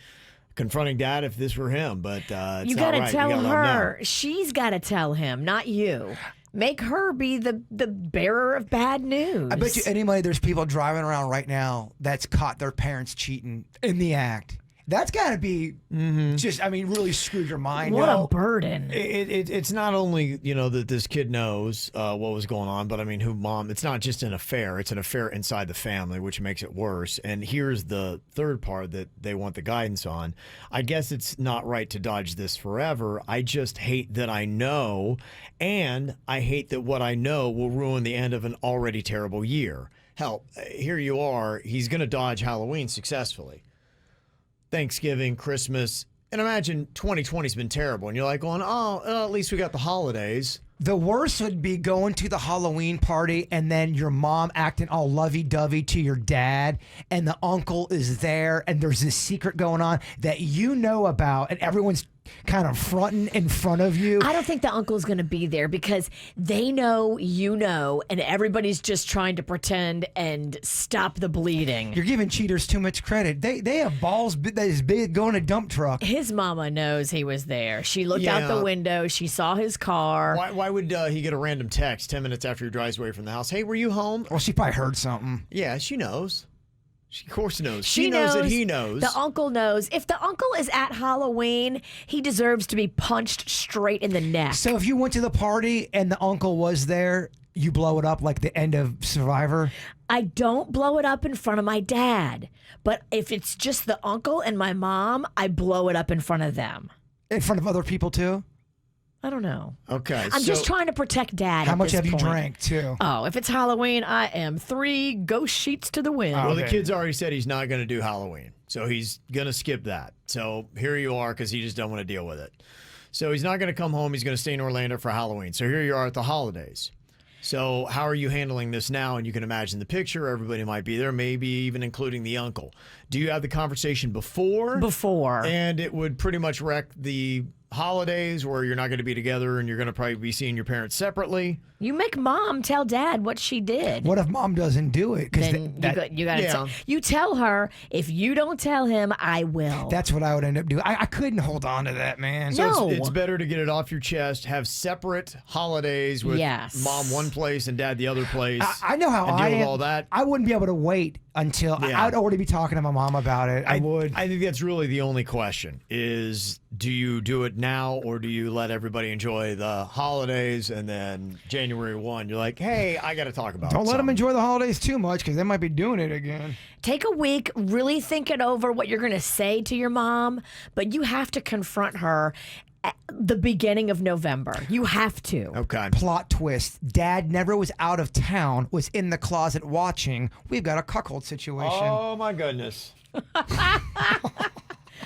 [SPEAKER 2] confronting dad if this were him, but it's
[SPEAKER 3] You
[SPEAKER 2] not
[SPEAKER 3] got to
[SPEAKER 2] right.
[SPEAKER 3] tell
[SPEAKER 2] You gotta let him know.
[SPEAKER 3] her. She's got to tell him, not you. Make her be the bearer of bad news.
[SPEAKER 4] I bet you any money there's people driving around right now that's caught their parents cheating in the act. That's got to be just, I mean, really screwed your mind.
[SPEAKER 3] What
[SPEAKER 4] up.
[SPEAKER 3] a burden.
[SPEAKER 2] It's not only, you know, that this kid knows what was going on, but I mean, it's not just an affair. It's an affair inside the family, which makes it worse. And here's the third part that they want the guidance on. I guess it's not right to dodge this forever. I just hate that I know, and I hate that what I know will ruin the end of an already terrible year. Hell, here you are. He's going to dodge Halloween successfully. Thanksgiving, Christmas, And imagine 2020's been terrible, and you're like going, oh, at least we got the holidays.
[SPEAKER 4] The worst would be going to the Halloween party and then your mom acting all lovey-dovey to your dad, and the uncle is there, and there's this secret going on that you know about, and everyone's kind of fronting in front of you.
[SPEAKER 3] I don't think the uncle's going to be there because they know you know, and everybody's just trying to pretend and stop the bleeding.
[SPEAKER 4] You're giving cheaters too much credit. They have balls that is big going a dump truck.
[SPEAKER 3] His mama knows he was there. She looked out the window. She saw his car.
[SPEAKER 2] Why would he get a random text 10 minutes after he drives away from the house? Hey, were you home?
[SPEAKER 4] Well, she probably heard something.
[SPEAKER 2] Yeah, she knows. She, of course, knows.
[SPEAKER 3] She
[SPEAKER 2] knows that he knows.
[SPEAKER 3] The uncle knows. If the uncle is at Halloween, he deserves to be punched straight in the neck.
[SPEAKER 4] So if you went to the party and the uncle was there, you blow it up like the end of Survivor?
[SPEAKER 3] I don't blow it up in front of my dad. But if it's just the uncle and my mom, I blow it up in front of them.
[SPEAKER 4] In front of other people, too?
[SPEAKER 3] I don't know.
[SPEAKER 2] Okay.
[SPEAKER 3] I'm just trying to protect Dad.
[SPEAKER 4] How much have you
[SPEAKER 3] point.
[SPEAKER 4] drank, too?
[SPEAKER 3] Oh, if it's Halloween, I am 3 ghost sheets to the wind.
[SPEAKER 2] Well, the kid's already said he's not going to do Halloween. So he's going to skip that. So here you are because he just don't want to deal with it. So he's not going to come home. He's going to stay in Orlando for Halloween. So here you are at the holidays. So how are you handling this now? And you can imagine the picture. Everybody might be there, maybe even including the uncle. Do you have the conversation before?
[SPEAKER 3] Before.
[SPEAKER 2] And it would pretty much wreck the holidays where you're not going to be together and you're going to probably be seeing your parents separately.
[SPEAKER 3] You make mom tell dad what she did.
[SPEAKER 4] What if mom doesn't do it?
[SPEAKER 3] Then you got to you tell her, if you don't tell him, I will.
[SPEAKER 4] That's what I would end up doing. I couldn't hold on to that, man.
[SPEAKER 2] So it's better to get it off your chest, have separate holidays with mom one place and dad the other place.
[SPEAKER 4] I know how
[SPEAKER 2] and deal with all that.
[SPEAKER 4] I wouldn't be able to wait until I'd already be talking to my mom about it. I would.
[SPEAKER 2] I think that's really the only question is, do you do it now or do you let everybody enjoy the holidays and then January 1, you're like, hey, I got to talk about
[SPEAKER 4] Don't let them enjoy the holidays too much because they might be doing it again.
[SPEAKER 3] Take a week, really think it over what you're going to say to your mom, but you have to confront her at the beginning of November. You have to.
[SPEAKER 2] Okay.
[SPEAKER 4] Plot twist. Dad never was out of town, was in the closet watching. We've got a cuckold situation.
[SPEAKER 2] Oh, my goodness.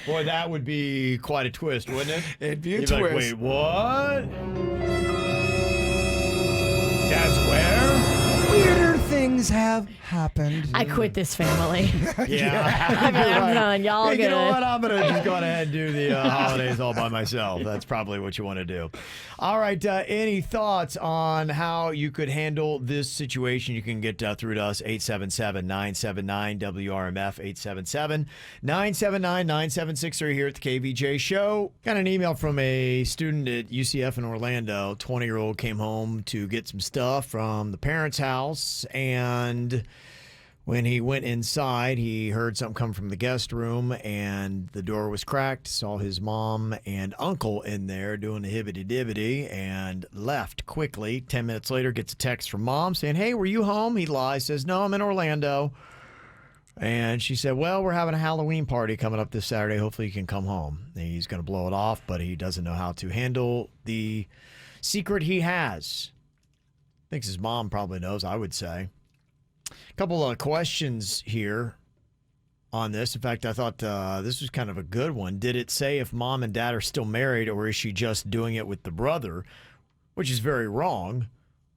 [SPEAKER 2] Boy, that would be quite a twist, wouldn't it?
[SPEAKER 4] It'd be a
[SPEAKER 2] You'd
[SPEAKER 4] twist.
[SPEAKER 2] Like, wait, what? Dad's where?
[SPEAKER 4] Weirder things have happened.
[SPEAKER 3] I quit this family.
[SPEAKER 2] Yeah.
[SPEAKER 3] I'm done. Y'all
[SPEAKER 2] Hey,
[SPEAKER 3] good.
[SPEAKER 2] you know what? I'm going to just go ahead and do the holidays all by myself. That's probably what you want to do. All right. Any thoughts on how you could handle this situation? You can get through to us, 877-979-WRMF, 877-979-9763 here at the KVJ Show. Got an email from a student at UCF in Orlando. 20-year-old came home to get some stuff from the parents' house, and when he went inside, he heard something come from the guest room, and the door was cracked. Saw his mom and uncle in there doing the hibbity-dibbity and left quickly. 10 minutes later, gets a text from mom saying, hey, were you home? He lies, says, no, I'm in Orlando. And she said, well, we're having a Halloween party coming up this Saturday. Hopefully you can come home. He's going to blow it off, but he doesn't know how to handle the secret he has. Thinks his mom probably knows, I would say. A couple of questions here on this. In fact, I thought this was kind of a good one. Did it say if mom and dad are still married, or is she just doing it with the brother, which is very wrong?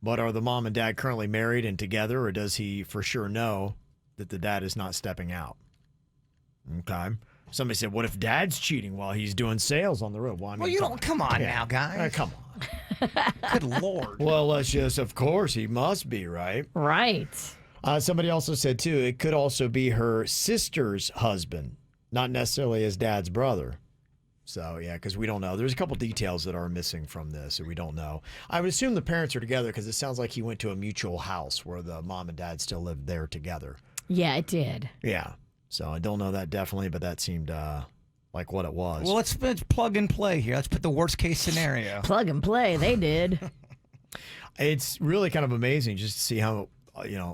[SPEAKER 2] But are the mom and dad currently married and together, or does he for sure know that the dad is not stepping out? Okay. Somebody said, what if dad's cheating while he's doing sales on the road? Well, I mean,
[SPEAKER 4] Well, you don't. Come on now, guys.
[SPEAKER 2] Come on.
[SPEAKER 4] Good Lord.
[SPEAKER 2] Well, let's just, of course, he must be, right?
[SPEAKER 3] Right.
[SPEAKER 2] Somebody also said, too, it could also be her sister's husband, not necessarily his dad's brother. So, yeah, because we don't know. There's a couple details that are missing from this, and we don't know. I would assume the parents are together because it sounds like he went to a mutual house where the mom and dad still lived there together.
[SPEAKER 3] Yeah, it did.
[SPEAKER 2] Yeah. So I don't know that definitely, but that seemed like what it was.
[SPEAKER 4] Well, let's plug and play here. Let's put the worst case scenario.
[SPEAKER 3] Plug and play. They did.
[SPEAKER 2] It's really kind of amazing just to see how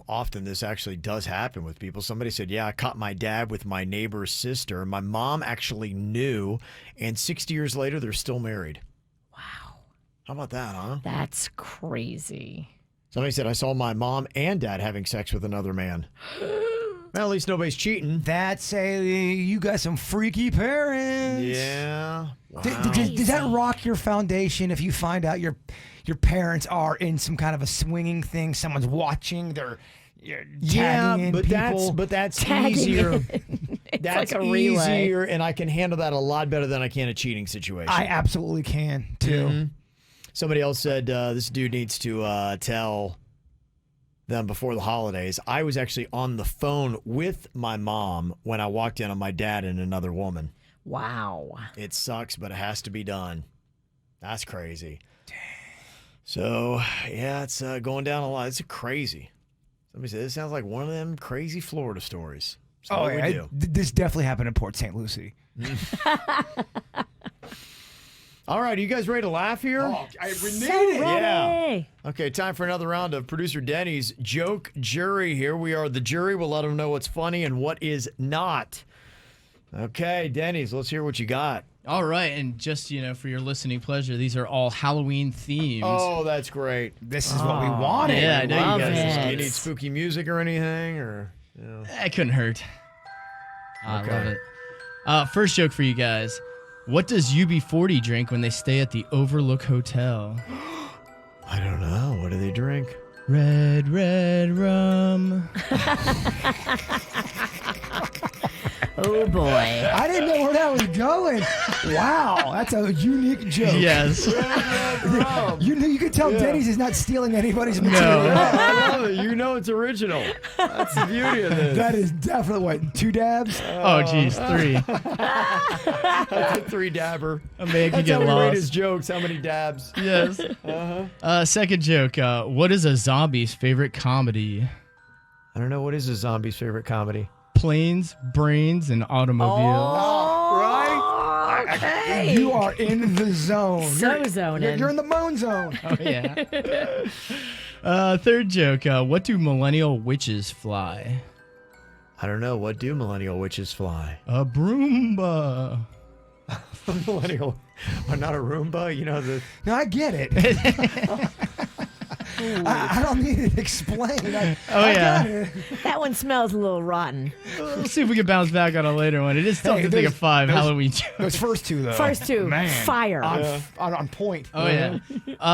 [SPEAKER 2] often this actually does happen with people. Somebody said, yeah, I caught my dad with my neighbor's sister. My mom actually knew, and 60 years later, they're still married.
[SPEAKER 3] Wow.
[SPEAKER 2] How about that, huh?
[SPEAKER 3] That's crazy.
[SPEAKER 2] Somebody said, I saw my mom and dad having sex with another man. Well, at least nobody's cheating.
[SPEAKER 4] That's you got some freaky parents.
[SPEAKER 2] Yeah. Wow.
[SPEAKER 4] Does that rock your foundation if you find out your parents are in some kind of a swinging thing? Someone's watching. They're tagging in people.
[SPEAKER 2] that's
[SPEAKER 3] Tagging
[SPEAKER 2] easier.
[SPEAKER 3] in.
[SPEAKER 2] That's
[SPEAKER 3] like a relay.
[SPEAKER 2] easier, and I can handle that a lot better than I can a cheating situation.
[SPEAKER 4] I absolutely can too.
[SPEAKER 2] Mhm. Somebody else said this dude needs to tell them before the holidays. I was actually on the phone with my mom when I walked in on my dad and another woman.
[SPEAKER 3] Wow.
[SPEAKER 2] It sucks, but it has to be done. That's crazy. Dang. So, yeah, it's going down a lot. It's crazy. Somebody said, this sounds like one of them crazy Florida stories. So what we do.
[SPEAKER 4] This definitely happened in Port St. Lucie.
[SPEAKER 2] All right, are you guys ready to laugh here?
[SPEAKER 4] Oh, we need
[SPEAKER 3] So
[SPEAKER 4] it.
[SPEAKER 3] ready.
[SPEAKER 2] Okay, time for another round of producer Denny's joke jury. Here we are, the jury. We'll let them know what's funny and what is not. Okay, Denny's, let's hear what you got.
[SPEAKER 8] All right, and just, for your listening pleasure, these are all Halloween themed.
[SPEAKER 2] Oh, that's great.
[SPEAKER 4] This is what we wanted.
[SPEAKER 8] Yeah, I know
[SPEAKER 3] Love
[SPEAKER 8] you guys.
[SPEAKER 3] it.
[SPEAKER 2] Do you need spooky music or anything? Or
[SPEAKER 8] It couldn't hurt. I
[SPEAKER 2] Okay.
[SPEAKER 8] love it. First joke for you guys. What does UB40 drink when they stay at the Overlook Hotel?
[SPEAKER 2] I don't know. What do they drink?
[SPEAKER 8] Red rum.
[SPEAKER 3] Oh boy.
[SPEAKER 4] I didn't know where that was going. Wow, that's a unique joke.
[SPEAKER 8] Yes.
[SPEAKER 4] You could tell Denny's is not stealing anybody's material.
[SPEAKER 8] No.
[SPEAKER 2] I love it. You know it's original. That's the beauty of this.
[SPEAKER 4] That is definitely what, 2 dabs?
[SPEAKER 8] Oh, geez, 3.
[SPEAKER 2] That's a 3 dabber.
[SPEAKER 8] A man can
[SPEAKER 2] That's
[SPEAKER 8] get
[SPEAKER 2] how we rate
[SPEAKER 8] lost.
[SPEAKER 2] his jokes. How many dabs?
[SPEAKER 8] Yes. Second joke. What is a zombie's favorite comedy?
[SPEAKER 2] I don't know. What is a zombie's favorite comedy?
[SPEAKER 8] Planes, brains, and automobiles.
[SPEAKER 2] Right?
[SPEAKER 3] Okay.
[SPEAKER 4] You are in the zone.
[SPEAKER 3] So zoning.
[SPEAKER 4] You're in the moan zone.
[SPEAKER 8] Oh, yeah. Third joke. What do millennial witches fly?
[SPEAKER 2] I don't know. What do millennial witches fly?
[SPEAKER 8] A Broomba.
[SPEAKER 2] Millennial are not a Roomba. You know the.
[SPEAKER 4] No, I get it. I don't need it explained. I got it.
[SPEAKER 3] That one smells a little rotten.
[SPEAKER 8] We'll see if we can bounce back on a later one. It is tough to think of 5 Halloween jokes.
[SPEAKER 4] Those first 2, though.
[SPEAKER 3] First 2,
[SPEAKER 4] Man.
[SPEAKER 3] fire.
[SPEAKER 4] On point.
[SPEAKER 8] Oh, yeah.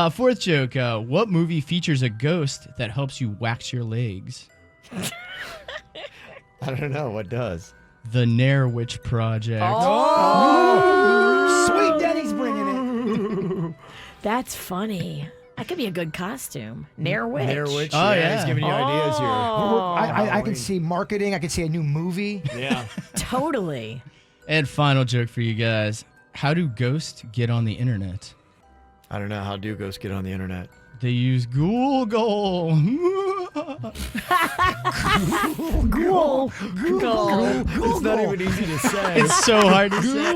[SPEAKER 8] Fourth joke. What movie features a ghost that helps you wax your legs?
[SPEAKER 2] I don't know. What does?
[SPEAKER 8] The Nair Witch Project.
[SPEAKER 4] Sweet Denny's bringing it.
[SPEAKER 3] That's funny. That could be a good costume. Nair Witch.
[SPEAKER 2] Nair Witch.
[SPEAKER 8] Oh, yeah.
[SPEAKER 2] He's giving you ideas here.
[SPEAKER 4] I can see marketing. I can see a new movie.
[SPEAKER 2] Yeah.
[SPEAKER 3] Totally.
[SPEAKER 8] And final joke for you guys. How do ghosts get on the internet?
[SPEAKER 2] I don't know. How do ghosts get on the internet?
[SPEAKER 8] They use Google.
[SPEAKER 3] Ghoul.
[SPEAKER 2] It's not even easy to say.
[SPEAKER 8] It's so hard to say.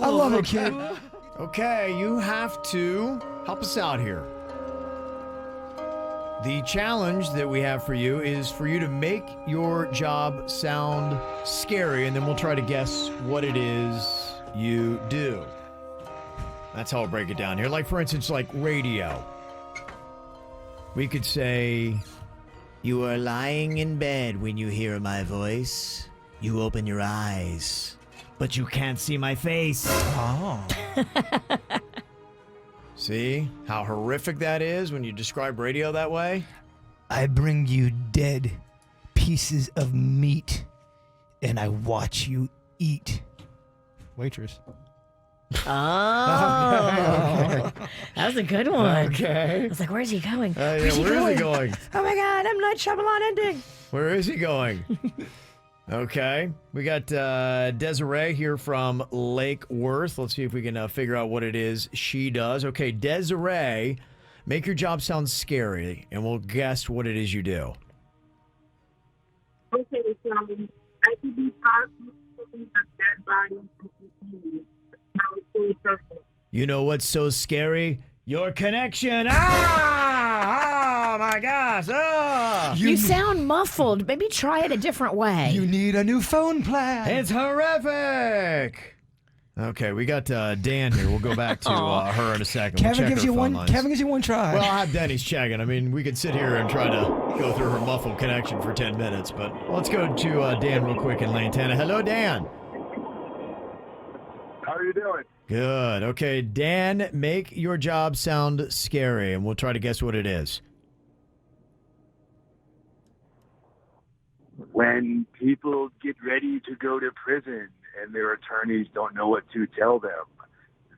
[SPEAKER 4] I love it, kid.
[SPEAKER 2] Okay, you have to help us out here. The challenge that we have for you is for you to make your job sound scary, and then we'll try to guess what it is you do. That's how I'll break it down here. Like, for instance, like radio. We could say, you are lying in bed when you hear my voice. You open your eyes, but you can't see my face.
[SPEAKER 4] Oh.
[SPEAKER 2] See how horrific that is when you describe radio that way?
[SPEAKER 4] I bring you dead pieces of meat, and I watch you eat. Waitress.
[SPEAKER 3] Oh. That was a good one.
[SPEAKER 2] Okay.
[SPEAKER 3] I was like, where's he going?
[SPEAKER 2] Yeah,
[SPEAKER 3] Where's he
[SPEAKER 2] where
[SPEAKER 3] going?
[SPEAKER 2] is he going?
[SPEAKER 3] Oh my God, I'm not Shyamalan ending.
[SPEAKER 2] Where is he going? Okay. We got Desiree here from Lake Worth. Let's see if we can figure out what it is she does. Okay, Desiree, make your job sound scary, and we'll guess what it is you do.
[SPEAKER 10] Okay, so I could be possible looking at dead bodies and continue. Now it's really perfect.
[SPEAKER 2] You know what's so scary? Your connection. Ah! Oh, my gosh. Ah!
[SPEAKER 3] You sound muffled. Maybe try it a different way.
[SPEAKER 4] You need a new phone plan.
[SPEAKER 2] It's horrific. Okay, we got Dan here. We'll go back to her in a second. We'll
[SPEAKER 4] Kevin
[SPEAKER 2] check
[SPEAKER 4] gives
[SPEAKER 2] her
[SPEAKER 4] you
[SPEAKER 2] phone
[SPEAKER 4] one.
[SPEAKER 2] lines.
[SPEAKER 4] Kevin gives you one try.
[SPEAKER 2] Well, I'll have Denny's checking. I mean, we could sit here and try to go through her muffled connection for 10 minutes, but let's go to Dan real quick in Lantana. Hello, Dan.
[SPEAKER 6] How are you doing?
[SPEAKER 2] Good. Okay, Dan, make your job sound scary, and we'll try to guess what it is.
[SPEAKER 6] When people get ready to go to prison and their attorneys don't know what to tell them,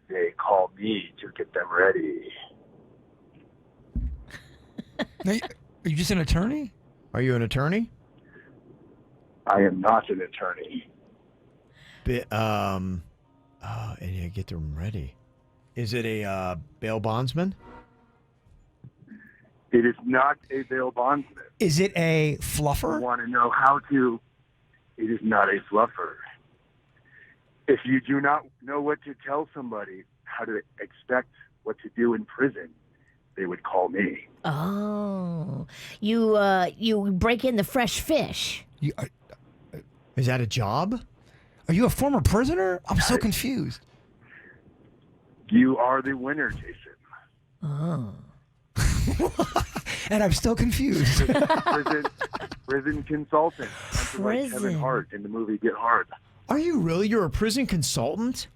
[SPEAKER 6] they call me to get them ready.
[SPEAKER 4] Are you just an attorney?
[SPEAKER 2] Are you an attorney?
[SPEAKER 6] I am not an attorney.
[SPEAKER 2] And you get them ready. Is it a bail bondsman?
[SPEAKER 6] It is not a bail bondsman.
[SPEAKER 4] Is it a
[SPEAKER 6] You
[SPEAKER 4] fluffer?
[SPEAKER 6] want to know how to? It is not a fluffer. If you do not know what to tell somebody, how to expect what to do in prison, they would call me.
[SPEAKER 3] Oh, you break in the fresh fish.
[SPEAKER 2] Is that a job?
[SPEAKER 4] Are you a former prisoner? I'm so confused.
[SPEAKER 6] You are the winner, Jason.
[SPEAKER 3] Oh.
[SPEAKER 4] And I'm still confused.
[SPEAKER 6] Prison consultant. Something like Kevin
[SPEAKER 3] Prison.
[SPEAKER 6] Hart in the movie Get Hard.
[SPEAKER 2] Are you really? You're a prison consultant?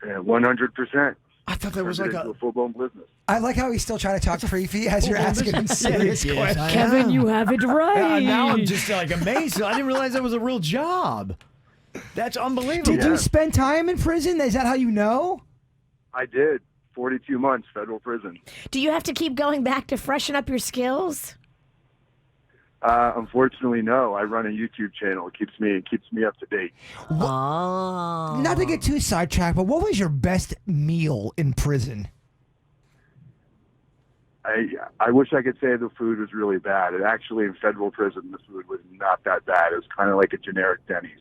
[SPEAKER 6] 100%.
[SPEAKER 2] I thought that was like
[SPEAKER 6] a full-blown business.
[SPEAKER 4] I like how he's still trying to talk creepy as you're asking him serious
[SPEAKER 2] Yes,
[SPEAKER 4] questions.
[SPEAKER 2] I
[SPEAKER 3] Kevin,
[SPEAKER 2] am.
[SPEAKER 3] you have it right.
[SPEAKER 2] Now I'm just like amazed. I didn't realize that was a real job. That's unbelievable.
[SPEAKER 4] Did you spend time in prison? Is that how you know?
[SPEAKER 6] I did. 42 months federal prison.
[SPEAKER 3] Do you have to keep going back to freshen up your skills?
[SPEAKER 6] Unfortunately, no. I run a YouTube channel. It keeps me up to date.
[SPEAKER 3] Oh.
[SPEAKER 4] Not to get too sidetracked, but what was your best meal in prison?
[SPEAKER 6] I wish I could say the food was really bad. And actually, in federal prison, the food was not that bad. It was kind of like a generic Denny's.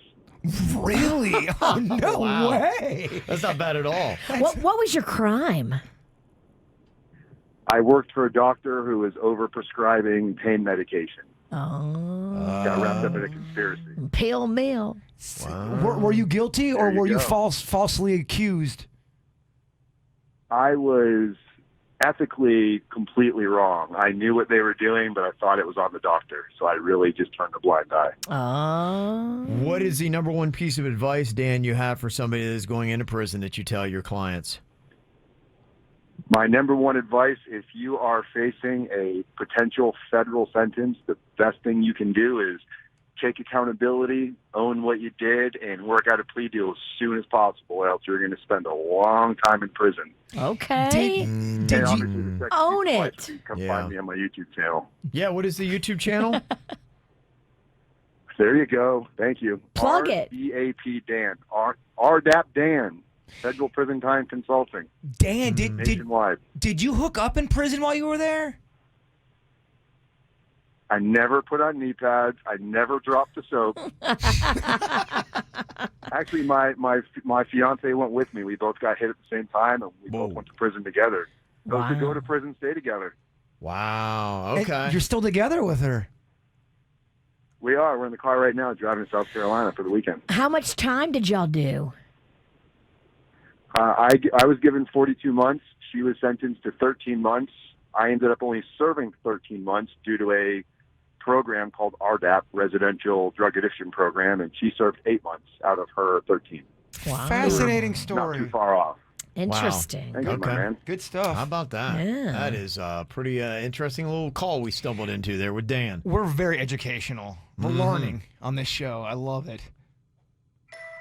[SPEAKER 4] Really? Oh, no
[SPEAKER 2] Wow.
[SPEAKER 4] way.
[SPEAKER 2] That's not bad at all.
[SPEAKER 3] What was your crime?
[SPEAKER 6] I worked for a doctor who was over-prescribing pain medication.
[SPEAKER 3] Oh.
[SPEAKER 6] Got wrapped up in a conspiracy.
[SPEAKER 3] Pale meal.
[SPEAKER 4] Were you guilty or
[SPEAKER 6] There you
[SPEAKER 4] were you
[SPEAKER 6] go.
[SPEAKER 4] falsely accused?
[SPEAKER 6] I was ethically completely wrong. I knew what they were doing, but I thought it was on the doctor. So I really just turned a blind eye.
[SPEAKER 3] Oh.
[SPEAKER 2] What is the number one piece of advice, Dan, you have for somebody that is going into prison that you tell your clients?
[SPEAKER 6] My number one advice, if you are facing a potential federal sentence, the best thing you can do is take accountability, own what you did, and work out a plea deal as soon as possible, or else you're going to spend a long time in prison.
[SPEAKER 3] Okay.
[SPEAKER 6] And
[SPEAKER 4] Did you?
[SPEAKER 6] obviously the second
[SPEAKER 3] Own
[SPEAKER 6] piece of
[SPEAKER 3] it.
[SPEAKER 6] advice would be come
[SPEAKER 2] Yeah.
[SPEAKER 6] find me on my YouTube channel.
[SPEAKER 2] Yeah, what is the YouTube channel?
[SPEAKER 6] There you go. Thank you.
[SPEAKER 3] Plug it.
[SPEAKER 6] RDAP Dan. RDAP Dan. Federal Prison Time Consulting.
[SPEAKER 4] Dan, did
[SPEAKER 6] Nationwide.
[SPEAKER 4] you hook up in prison while you were there?
[SPEAKER 6] I never put on knee pads. I never dropped the soap. Actually, my fiance went with me. We both got hit at the same time, and we both went to prison together. Those who go to prison stay together.
[SPEAKER 2] Wow.
[SPEAKER 4] And
[SPEAKER 2] Okay.
[SPEAKER 4] you're still together with her.
[SPEAKER 6] We are. We're in the car right now driving to South Carolina for the weekend.
[SPEAKER 3] How much time did y'all do?
[SPEAKER 6] I was given 42 months. She was sentenced to 13 months. I ended up only serving 13 months due to a program called RDAP, Residential Drug Addiction Program, and she served 8 months out of her 13.
[SPEAKER 3] Wow.
[SPEAKER 4] Fascinating
[SPEAKER 6] Not
[SPEAKER 4] story.
[SPEAKER 6] too far off.
[SPEAKER 3] Interesting.
[SPEAKER 6] Thank you, my
[SPEAKER 2] Okay.
[SPEAKER 6] man.
[SPEAKER 4] Good stuff.
[SPEAKER 2] How about that?
[SPEAKER 3] Yeah.
[SPEAKER 2] That is a pretty interesting little call we stumbled into there with Dan.
[SPEAKER 4] We're very educational. We're learning on this show. I love it.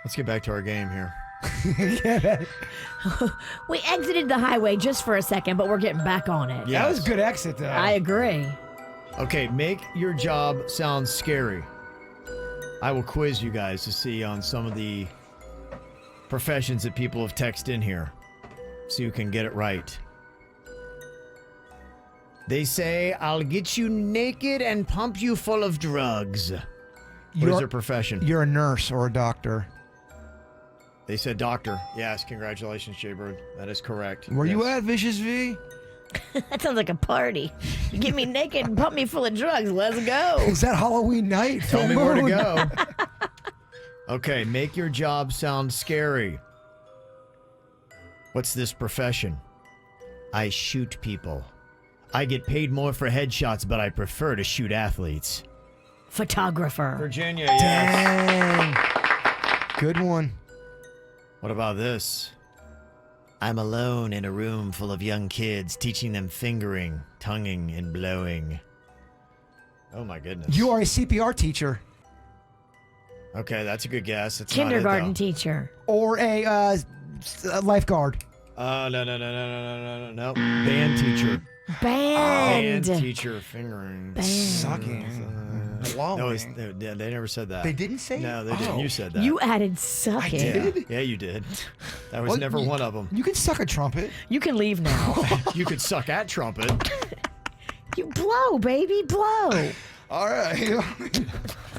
[SPEAKER 2] Let's get back to our game here.
[SPEAKER 3] We exited the highway just for a second, but we're getting back on it.
[SPEAKER 2] Yeah.
[SPEAKER 4] That was a good exit, though.
[SPEAKER 3] I agree.
[SPEAKER 2] Okay, make your job sound scary. I will quiz you guys to see on some of the professions that people have texted in here. So you can get it right. They say, I'll get you naked and pump you full of drugs. What is their profession?
[SPEAKER 4] You're a nurse or a doctor.
[SPEAKER 2] They said doctor. Yes, congratulations, Jaybird. That is correct.
[SPEAKER 4] Where you
[SPEAKER 2] Yes.
[SPEAKER 4] at, Vicious V?
[SPEAKER 3] That sounds like a party. You get me naked and pump me full of drugs. Let's go.
[SPEAKER 4] Is that Halloween night?
[SPEAKER 2] Tell me where to go. Okay, make your job sound scary. What's this profession? I shoot people. I get paid more for headshots, but I prefer to shoot athletes.
[SPEAKER 3] Photographer.
[SPEAKER 2] Virginia,
[SPEAKER 4] Dang. Good one.
[SPEAKER 2] What about this? I'm alone in a room full of young kids, teaching them fingering, tonguing, and blowing. Oh my goodness.
[SPEAKER 4] You are a CPR teacher.
[SPEAKER 2] Okay, that's a good guess. It's
[SPEAKER 3] Kindergarten
[SPEAKER 2] not it,
[SPEAKER 3] teacher.
[SPEAKER 4] Or a lifeguard.
[SPEAKER 2] though. No. Band teacher.
[SPEAKER 3] Band.
[SPEAKER 2] Band teacher fingering.
[SPEAKER 4] Sucking.
[SPEAKER 2] No, they never said that.
[SPEAKER 4] They didn't say
[SPEAKER 2] No,
[SPEAKER 4] it?
[SPEAKER 2] they didn't.
[SPEAKER 4] Oh.
[SPEAKER 2] You said that.
[SPEAKER 3] You added sucking.
[SPEAKER 4] did?
[SPEAKER 2] Yeah, you did. That was
[SPEAKER 4] Well,
[SPEAKER 2] never one of them.
[SPEAKER 4] You can suck a trumpet.
[SPEAKER 3] You can leave now.
[SPEAKER 2] You could suck at trumpet.
[SPEAKER 3] You blow, baby, blow.
[SPEAKER 4] All right.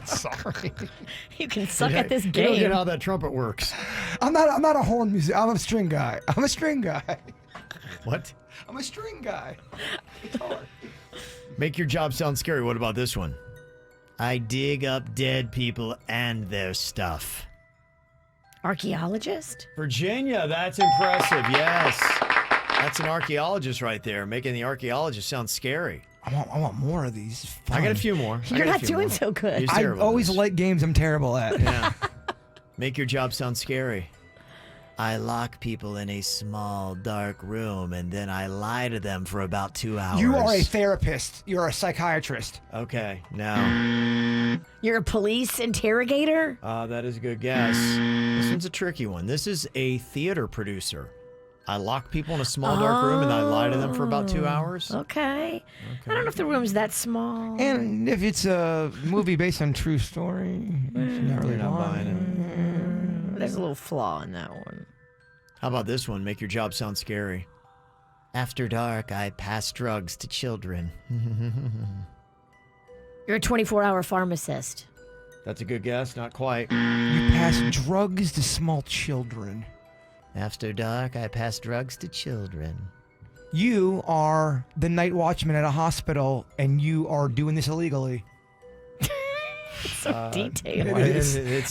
[SPEAKER 4] Sorry.
[SPEAKER 3] You can suck
[SPEAKER 2] Yeah,
[SPEAKER 3] at this
[SPEAKER 2] You don't
[SPEAKER 3] game.
[SPEAKER 2] get how that trumpet works.
[SPEAKER 4] I'm not a horn musician. I'm a string guy.
[SPEAKER 2] What?
[SPEAKER 4] I'm a string guy. It's hard.
[SPEAKER 2] Make your job sound scary. What about this one? I dig up dead people and their stuff.
[SPEAKER 3] Archaeologist?
[SPEAKER 2] Virginia, that's impressive. Yes. That's an archaeologist right there, making the archaeologist sound scary.
[SPEAKER 4] I want more of these. Fun.
[SPEAKER 2] I got a few more.
[SPEAKER 3] You're not doing so good.
[SPEAKER 2] He's
[SPEAKER 4] I
[SPEAKER 2] terrible at
[SPEAKER 4] always
[SPEAKER 2] this.
[SPEAKER 4] like games I'm terrible at.
[SPEAKER 2] Yeah. Make your job sound scary. I lock people in a small, dark room, and then I lie to them for about 2 hours.
[SPEAKER 4] You are a therapist. You're a psychiatrist.
[SPEAKER 2] Okay, now,
[SPEAKER 3] You're a police interrogator?
[SPEAKER 2] that is a good guess. This one's a tricky one. This is a theater producer. I lock people in a small, dark room, and I lie to them for about 2 hours.
[SPEAKER 3] Okay. I don't know if the room's that small.
[SPEAKER 4] And if it's a movie based on true story, it's not really
[SPEAKER 2] You're not buying it.
[SPEAKER 3] There's a little flaw in that one.
[SPEAKER 2] How about this one? Make your job sound scary. After dark, I pass drugs to children.
[SPEAKER 3] You're a 24-hour pharmacist.
[SPEAKER 2] That's a good guess. Not quite.
[SPEAKER 4] You pass drugs to small children.
[SPEAKER 2] After dark, I pass drugs to children.
[SPEAKER 4] You are the night watchman at a hospital, and you are doing this illegally.
[SPEAKER 3] So detailed.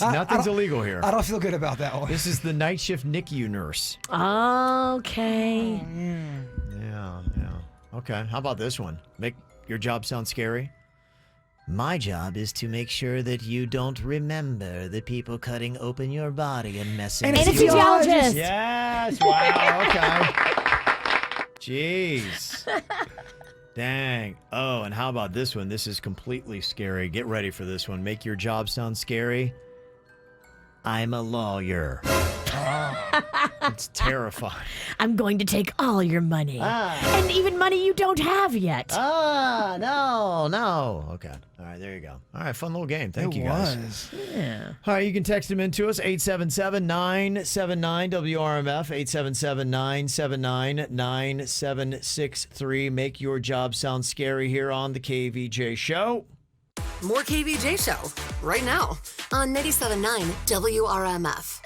[SPEAKER 2] Nothing's illegal here.
[SPEAKER 4] I don't feel good about that one.
[SPEAKER 2] This is the night shift NICU nurse.
[SPEAKER 3] Okay.
[SPEAKER 2] Yeah. Okay, how about this one? Make your job sound scary? My job is to make sure that you don't remember the people cutting open your body and messing with you.
[SPEAKER 3] Anesthesiologist.
[SPEAKER 2] Yes, wow, okay. Jeez. Dang. Oh, and how about this one? This is completely scary. Get ready for this one. Make your job sound scary. I'm a lawyer. It's terrifying.
[SPEAKER 3] I'm going to take all your money. And even money you don't have yet.
[SPEAKER 2] No. Okay. All right, there you go. All right, fun little game. Thank you, guys.
[SPEAKER 3] Yeah.
[SPEAKER 2] All right, you can text them in to us, 877-979-WRMF, 877-979-9763. Make your job sound scary here on the KVJ Show.
[SPEAKER 5] More KVJ Show right now on 97.9 WRMF.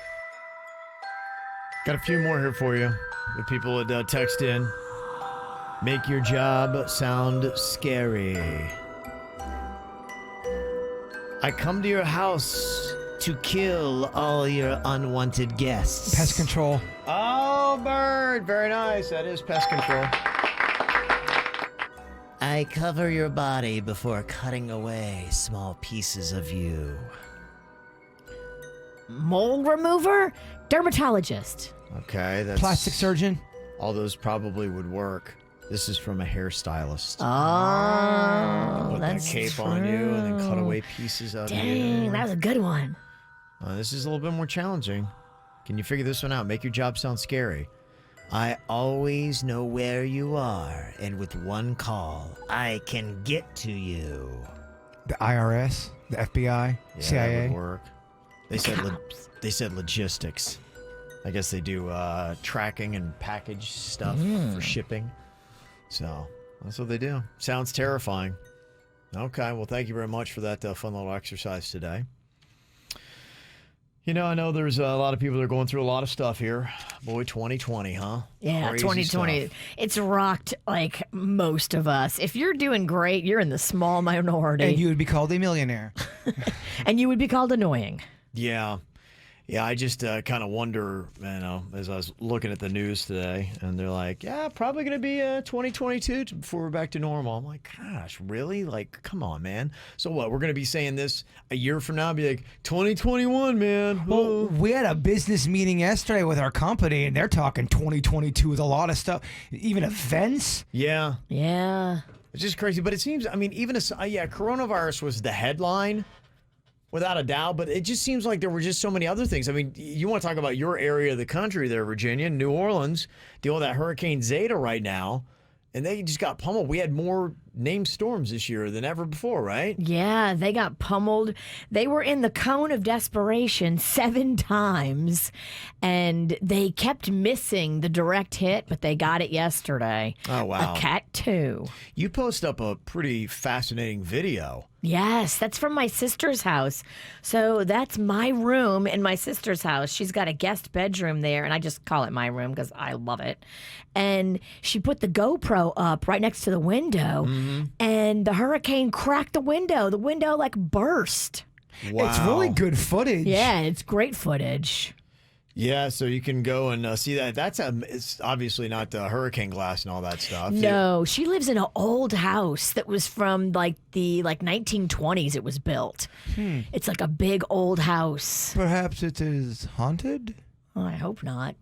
[SPEAKER 2] Got a few more here for you. The people that text in. Make your job sound scary. I come to your house to kill all your unwanted guests.
[SPEAKER 4] Pest control.
[SPEAKER 2] Oh, bird. Very nice. That is pest control. I cover your body before cutting away small pieces of you.
[SPEAKER 3] Mole remover? Dermatologist.
[SPEAKER 2] Okay, that's...
[SPEAKER 4] Plastic surgeon.
[SPEAKER 2] All those probably would work. This is from a hairstylist.
[SPEAKER 3] Oh,
[SPEAKER 2] Put that
[SPEAKER 3] that's
[SPEAKER 2] cape
[SPEAKER 3] true.
[SPEAKER 2] on you and then cut away pieces of you.
[SPEAKER 3] Dang, that was a good one.
[SPEAKER 2] This is a little bit more challenging. Can you figure this one out? Make your job sound scary. I always know where you are, and with one call, I can get to you.
[SPEAKER 4] The IRS, the FBI,
[SPEAKER 2] Yeah,
[SPEAKER 4] CIA.
[SPEAKER 2] that would work. They said logistics. I guess they do tracking and package stuff for shipping. So that's what they do. Sounds terrifying. Okay, well, thank you very much for that fun little exercise today. You know, I know there's a lot of people that are going through a lot of stuff here. Boy, 2020, huh?
[SPEAKER 3] Yeah,
[SPEAKER 2] Crazy
[SPEAKER 3] 2020.
[SPEAKER 2] stuff.
[SPEAKER 3] It's rocked like most of us. If you're doing great, you're in the small minority.
[SPEAKER 4] And you would be called a millionaire.
[SPEAKER 3] And you would be called annoying.
[SPEAKER 2] Yeah. Yeah, I just kind of wonder, as I was looking at the news today, and they're like, yeah, probably going to be 2022 before we're back to normal. I'm like, gosh, really? Like, come on, man. So what, we're going to be saying this a year from now, be like, 2021, man.
[SPEAKER 4] Well, we had a business meeting yesterday with our company, and they're talking 2022 with a lot of stuff, even events.
[SPEAKER 2] Yeah.
[SPEAKER 3] Yeah.
[SPEAKER 2] It's just crazy. But it seems, even, coronavirus was the headline. Without a doubt, but it just seems like there were just so many other things. I mean, you want to talk about your area of the country there, Virginia, New Orleans, dealing with that Hurricane Zeta right now, and they just got pummeled. We had more named storms this year than ever before, right?
[SPEAKER 3] Yeah, they got pummeled. They were in the cone of desperation 7 times, and they kept missing the direct hit, but they got it yesterday.
[SPEAKER 2] Oh, wow.
[SPEAKER 3] A Cat 2.
[SPEAKER 2] You post up a pretty fascinating video.
[SPEAKER 3] Yes, that's from my sister's house. So that's my room in my sister's house. She's got a guest bedroom there, and I just call it my room because I love it. And she put the GoPro up right next to the window, and the hurricane cracked the window. The window like burst.
[SPEAKER 2] Wow.
[SPEAKER 4] It's really good footage.
[SPEAKER 3] Yeah, it's great footage.
[SPEAKER 2] Yeah, so you can go and see that. It's obviously not hurricane glass and all that stuff.
[SPEAKER 3] No, she lives in an old house that was from the 1920s. It was built. It's like a big old house.
[SPEAKER 4] Perhaps it is haunted?
[SPEAKER 3] Oh, I hope not.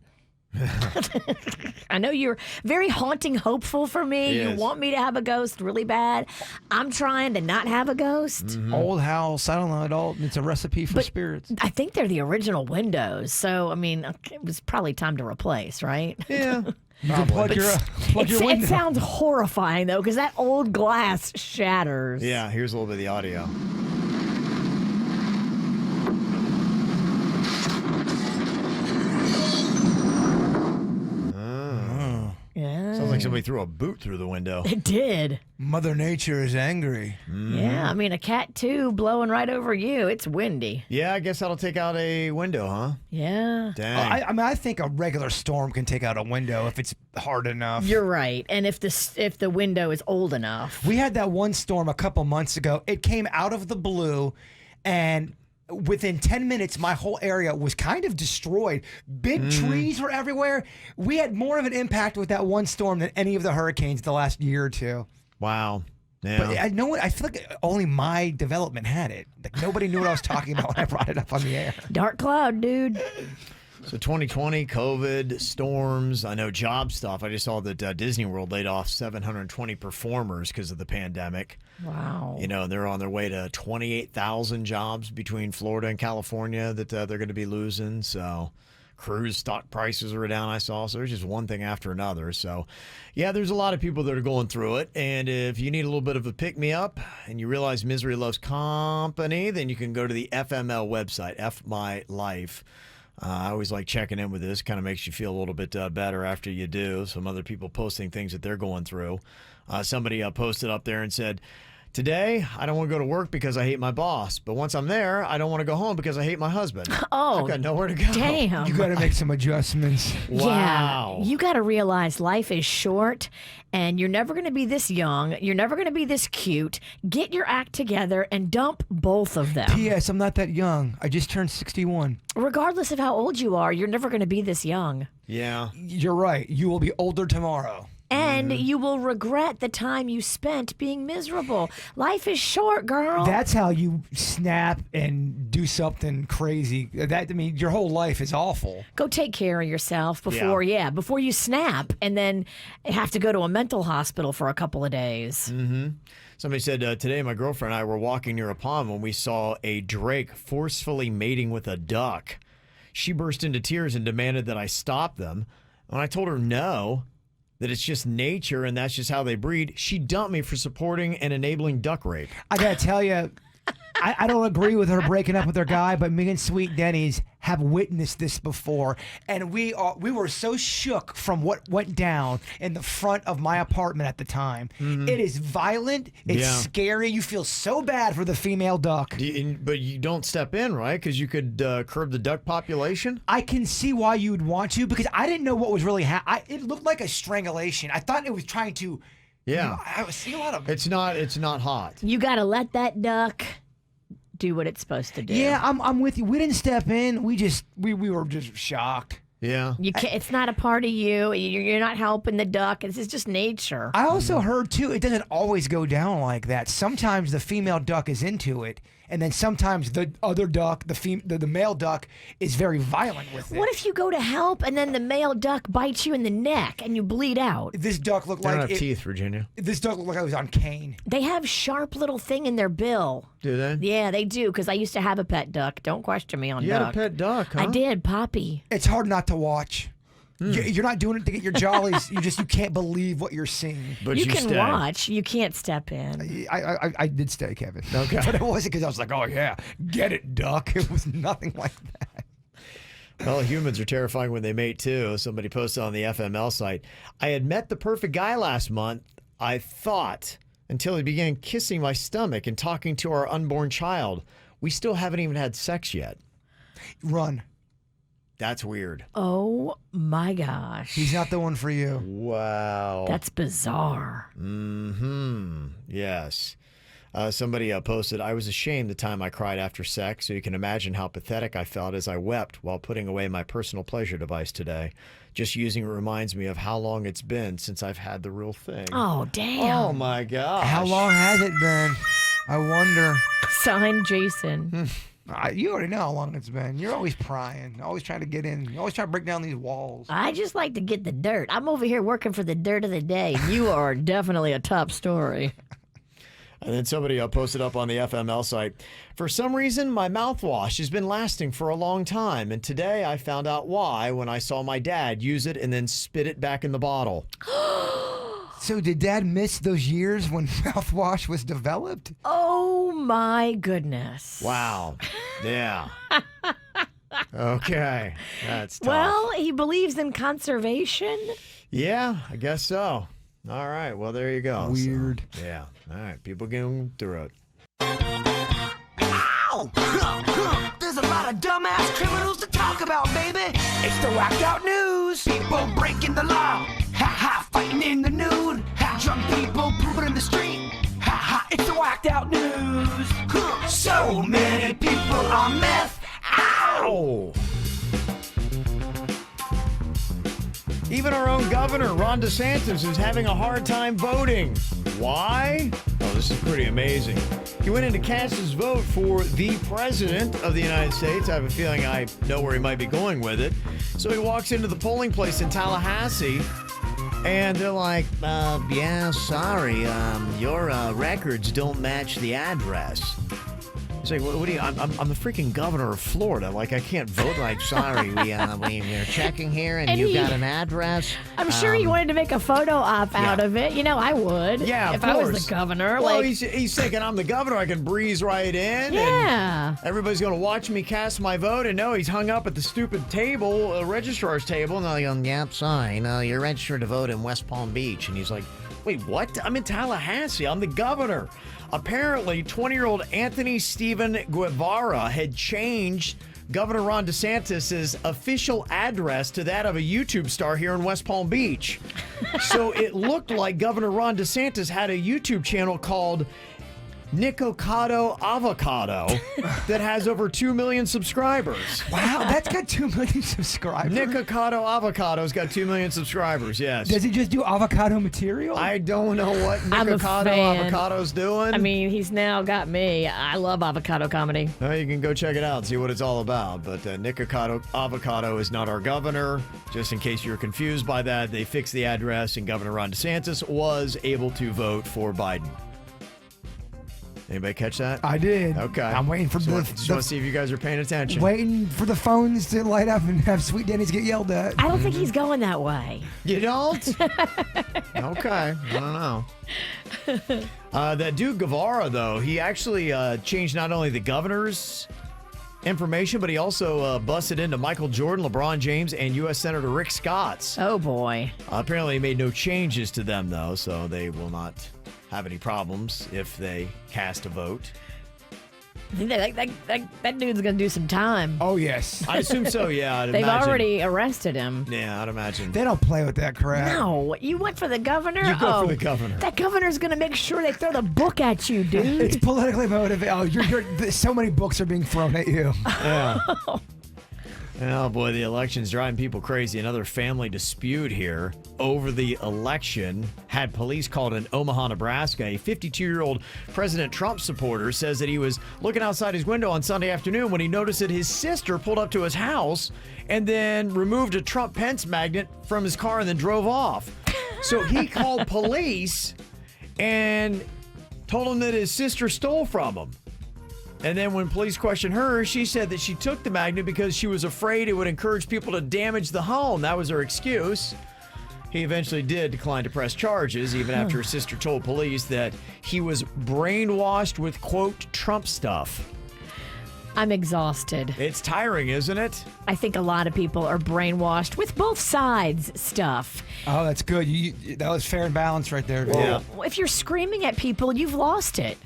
[SPEAKER 3] I know you're very haunting hopeful for me.
[SPEAKER 2] Yes.
[SPEAKER 3] You want me to have a ghost really bad. I'm trying to not have a ghost.
[SPEAKER 4] Old house. I don't know at all. It's a recipe for spirits.
[SPEAKER 3] I think they're the original windows. So, I mean, it was probably time to replace, right?
[SPEAKER 2] Yeah.
[SPEAKER 4] You can plug your
[SPEAKER 3] It
[SPEAKER 4] window.
[SPEAKER 3] sounds horrifying, though, because that old glass shatters.
[SPEAKER 2] Yeah, here's a little bit of the audio.
[SPEAKER 3] Yeah.
[SPEAKER 2] Sounds like somebody threw a boot through the window.
[SPEAKER 3] It did.
[SPEAKER 4] Mother Nature is angry.
[SPEAKER 3] Yeah, I mean, a Cat 2 blowing right over you. It's windy.
[SPEAKER 2] Yeah, I guess that'll take out a window, huh?
[SPEAKER 3] Yeah.
[SPEAKER 2] Dang.
[SPEAKER 4] I think a regular storm can take out a window if it's hard enough.
[SPEAKER 3] You're right. And if the window is old enough.
[SPEAKER 4] We had that one storm a couple months ago. It came out of the blue, and within 10 minutes, my whole area was kind of destroyed. Big trees were everywhere. We had more of an impact with that one storm than any of the hurricanes the last year or two.
[SPEAKER 2] Wow. Yeah.
[SPEAKER 4] But I feel like only my development had it. Like nobody knew what I was talking about when I brought it up on the air.
[SPEAKER 3] Dark cloud, dude.
[SPEAKER 2] So 2020, COVID, storms, I know job stuff. I just saw that Disney World laid off 720 performers because of the pandemic.
[SPEAKER 3] Wow.
[SPEAKER 2] They're on their way to 28,000 jobs between Florida and California that they're going to be losing. So cruise stock prices are down, I saw. So there's just one thing after another. So, yeah, there's a lot of people that are going through it. And if you need a little bit of a pick-me-up and you realize misery loves company, then you can go to the FML website, F My Life. I always like checking in with this. Kind of makes you feel a little bit better after you do. Some other people posting things that they're going through. Somebody posted up there and said, today, I don't want to go to work because I hate my boss. But once I'm there, I don't want to go home because I hate my husband.
[SPEAKER 3] Oh,
[SPEAKER 2] I've got nowhere to go.
[SPEAKER 3] Damn.
[SPEAKER 4] You got to make some adjustments.
[SPEAKER 2] Wow.
[SPEAKER 3] Yeah, you got to realize life is short and you're never going to be this young. You're never going to be this cute. Get your act together and dump both of them.
[SPEAKER 4] P.S. I'm not that young. I just turned 61.
[SPEAKER 3] Regardless of how old you are, you're never going to be this young.
[SPEAKER 2] Yeah.
[SPEAKER 4] You're right. You will be older tomorrow.
[SPEAKER 3] And you will regret the time you spent being miserable. Life is short, girl.
[SPEAKER 4] That's how you snap and do something crazy. Your whole life is awful.
[SPEAKER 3] Go take care of yourself before you snap and then have to go to a mental hospital for a couple of days.
[SPEAKER 2] Mm-hmm. Somebody said, today my girlfriend and I were walking near a pond when we saw a drake forcefully mating with a duck. She burst into tears and demanded that I stop them. When I told her no, that it's just nature and that's just how they breed, she dumped me for supporting and enabling duck rape.
[SPEAKER 4] I got to tell you, I don't agree with her breaking up with her guy, but me and Sweet Denny's have witnessed this before, and we were so shook from what went down in the front of my apartment at the time. Mm-hmm. It is violent. It's scary. You feel so bad for the female duck.
[SPEAKER 2] But you don't step in, right? Because you could curb the duck population?
[SPEAKER 4] I can see why you would want to, because I didn't know what was really happening. It looked like a strangulation. I thought it was trying to...
[SPEAKER 2] Yeah.
[SPEAKER 4] I was seeing a lot of...
[SPEAKER 2] It's not hot.
[SPEAKER 3] You got to let that duck do what it's supposed to do.
[SPEAKER 4] Yeah, I'm with you. We didn't step in. We were just shocked.
[SPEAKER 2] Yeah.
[SPEAKER 3] You can't, it's not a part of you. You're not helping the duck. It's just nature.
[SPEAKER 4] I also heard too, it doesn't always go down like that. Sometimes the female duck is into it, and then sometimes the other duck, the male duck, is very violent with it.
[SPEAKER 3] What if you go to help and then the male duck bites you in the neck and you bleed out?
[SPEAKER 4] This duck looked
[SPEAKER 2] They don't
[SPEAKER 4] like
[SPEAKER 2] have teeth, Virginia.
[SPEAKER 4] This duck looked like I was on cane.
[SPEAKER 3] They have sharp little thing in their bill.
[SPEAKER 2] Do they?
[SPEAKER 3] Yeah, they do, because I used to have a pet duck. Don't question me on
[SPEAKER 2] You
[SPEAKER 3] duck.
[SPEAKER 2] had a pet duck, huh?
[SPEAKER 3] I did, Poppy.
[SPEAKER 4] It's hard not to watch. You're not doing it to get your jollies. You can't believe what you're seeing.
[SPEAKER 2] But
[SPEAKER 3] You can
[SPEAKER 2] stay.
[SPEAKER 3] watch. You can't step in.
[SPEAKER 4] I did stay, Kevin.
[SPEAKER 2] Okay.
[SPEAKER 4] But it wasn't because I was like, oh yeah, get it, duck. It was nothing like that.
[SPEAKER 2] Well, humans are terrifying when they mate too. Somebody posted on the FML site. I had met the perfect guy last month, I thought, until he began kissing my stomach and talking to our unborn child. We still haven't even had sex yet.
[SPEAKER 4] Run.
[SPEAKER 2] That's weird.
[SPEAKER 3] Oh my gosh.
[SPEAKER 4] He's not the one for you.
[SPEAKER 2] Wow.
[SPEAKER 3] That's bizarre.
[SPEAKER 2] Yes. Somebody posted, I was ashamed the time I cried after sex, so you can imagine how pathetic I felt as I wept while putting away my personal pleasure device today. Just using it reminds me of how long it's been since I've had the real thing.
[SPEAKER 3] Oh, damn.
[SPEAKER 2] Oh, my gosh.
[SPEAKER 4] How long has it been? I wonder.
[SPEAKER 3] Signed, Jason.
[SPEAKER 4] You already know how long it's been. You're always prying, always trying to get in. You always trying to break down these walls.
[SPEAKER 3] I just like to get the dirt. I'm over here working for the dirt of the day. You are definitely a top story.
[SPEAKER 2] And then somebody posted up on the FML site, for some reason, my mouthwash has been lasting for a long time. And today I found out why when I saw my dad use it and then spit it back in the bottle.
[SPEAKER 4] So did Dad miss those years when mouthwash was developed?
[SPEAKER 3] Oh my goodness.
[SPEAKER 2] Wow. Yeah. Okay. That's tough.
[SPEAKER 3] Well, he believes in conservation.
[SPEAKER 2] Yeah, I guess so. All right. Well, there you go.
[SPEAKER 4] Weird.
[SPEAKER 2] So, yeah. All right. People getting through it.
[SPEAKER 1] Ow! There's a lot of dumbass criminals to talk about, baby. It's the whacked out news. People breaking the law. Ha ha, fighting in the nude. Ha, drunk people pooping in the street. Ha ha, it's the whacked out news. So many people on meth. Ow!
[SPEAKER 2] Even our own governor, Ron DeSantis, is having a hard time voting. Why? Oh, this is pretty amazing. He went in to cast his vote for the president of the United States. I have a feeling I know where he might be going with it. So he walks into the polling place in Tallahassee, and they're like, yeah, sorry, your records don't match the address. He's like, what do you? I'm the freaking governor of Florida. Like, I can't vote. Like, sorry, we're checking here, and you've got an address.
[SPEAKER 3] I'm sure he wanted to make a photo op out of it. You know, I would.
[SPEAKER 2] Yeah,
[SPEAKER 3] if
[SPEAKER 2] of
[SPEAKER 3] I was
[SPEAKER 2] course.
[SPEAKER 3] the governor.
[SPEAKER 2] Well,
[SPEAKER 3] like,
[SPEAKER 2] he's thinking, I'm the governor. I can breeze right in.
[SPEAKER 3] yeah.
[SPEAKER 2] And everybody's going to watch me cast my vote. And no, he's hung up at the stupid table, registrar's table. And they're like, yep, sorry. No, you're registered to vote in West Palm Beach. And he's like, wait, what? I'm in Tallahassee. I'm the governor. Apparently, 20-year-old Anthony Stephen Guevara had changed Governor Ron DeSantis' official address to that of a YouTube star here in West Palm Beach. So it looked like Governor Ron DeSantis had a YouTube channel called Nicocado Avocado that has over 2 million subscribers.
[SPEAKER 4] Wow, that's got 2 million subscribers.
[SPEAKER 2] Nicocado Avocado's got 2 million subscribers, yes.
[SPEAKER 4] Does he just do avocado material?
[SPEAKER 2] I don't know what
[SPEAKER 3] I'm a
[SPEAKER 2] Nicocado
[SPEAKER 3] fan.
[SPEAKER 2] Avocado's doing.
[SPEAKER 3] I mean, he's now got me. I love avocado comedy.
[SPEAKER 2] Well, you can go check it out and see what it's all about. But Nicocado Avocado is not our governor. Just in case you're confused by that, they fixed the address, and Governor Ron DeSantis was able to vote for Biden. Anybody catch that?
[SPEAKER 4] I did.
[SPEAKER 2] Okay.
[SPEAKER 4] I'm waiting for
[SPEAKER 2] just want to see if you guys are paying attention.
[SPEAKER 4] waiting for the phones to light up and have Sweet Denny's get yelled at.
[SPEAKER 3] I don't think he's going that way.
[SPEAKER 2] You don't? Okay. I don't know. That dude Guevara, though, he actually changed not only the governor's information, but he also busted into Michael Jordan, LeBron James, and U.S. Senator Rick Scott's.
[SPEAKER 3] Oh, boy.
[SPEAKER 2] Apparently, he made no changes to them, though, so they will not have any problems if they cast a vote.
[SPEAKER 3] I think that dude's gonna do some time.
[SPEAKER 4] Oh yes.
[SPEAKER 2] I assume so, yeah. I'd
[SPEAKER 3] They've
[SPEAKER 2] imagine.
[SPEAKER 3] already arrested him.
[SPEAKER 2] Yeah, I'd imagine.
[SPEAKER 4] They don't play with that crap.
[SPEAKER 3] No, you went for the governor?
[SPEAKER 2] You go for the governor.
[SPEAKER 3] That governor's gonna make sure they throw the book at you, dude.
[SPEAKER 4] It's politically motivated. Oh, so many books are being thrown at you.
[SPEAKER 2] Yeah. Oh boy, the election's driving people crazy. Another family dispute here over the election had police called in Omaha, Nebraska. A 52-year-old President Trump supporter says that he was looking outside his window on Sunday afternoon when he noticed that his sister pulled up to his house and then removed a Trump Pence magnet from his car and then drove off. So he called police and told him that his sister stole from him. And then when police questioned her, she said that she took the magnet because she was afraid it would encourage people to damage the home. That was her excuse. He eventually did decline to press charges, even after his sister told police that he was brainwashed with, quote, Trump stuff.
[SPEAKER 3] I'm exhausted.
[SPEAKER 2] It's tiring, isn't it?
[SPEAKER 3] I think a lot of people are brainwashed with both sides stuff.
[SPEAKER 4] Oh, that's good. That was fair and balanced right there.
[SPEAKER 2] Yeah.
[SPEAKER 3] If you're screaming at people, you've lost it.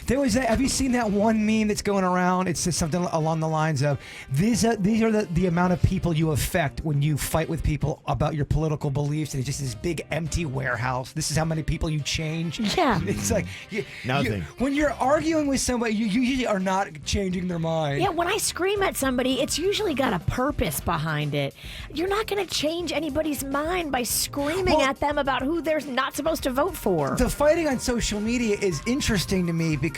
[SPEAKER 4] There was have you seen that one meme that's going around? It says something along the lines of, these are the amount of people you affect when you fight with people about your political beliefs, and it's just this big empty warehouse. This is how many people you change.
[SPEAKER 3] Yeah.
[SPEAKER 4] It's like
[SPEAKER 2] Nothing.
[SPEAKER 4] When you're arguing with somebody, you usually are not changing their mind.
[SPEAKER 3] Yeah, when I scream at somebody, it's usually got a purpose behind it. You're not going to change anybody's mind by screaming at them about who they're not supposed to vote for.
[SPEAKER 4] The fighting on social media is interesting to me because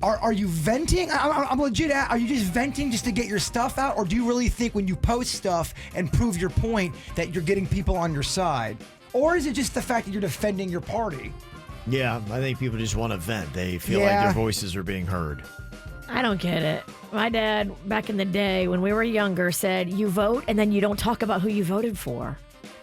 [SPEAKER 4] are you venting? I'm legit. Are you just venting just to get your stuff out, or do you really think when you post stuff and prove your point that you're getting people on your side, or is it just the fact that you're defending your party?
[SPEAKER 2] Yeah, I think people just want to vent. They feel like their voices are being heard.
[SPEAKER 3] I don't get it. My dad, back in the day when we were younger, said you vote and then you don't talk about who you voted for.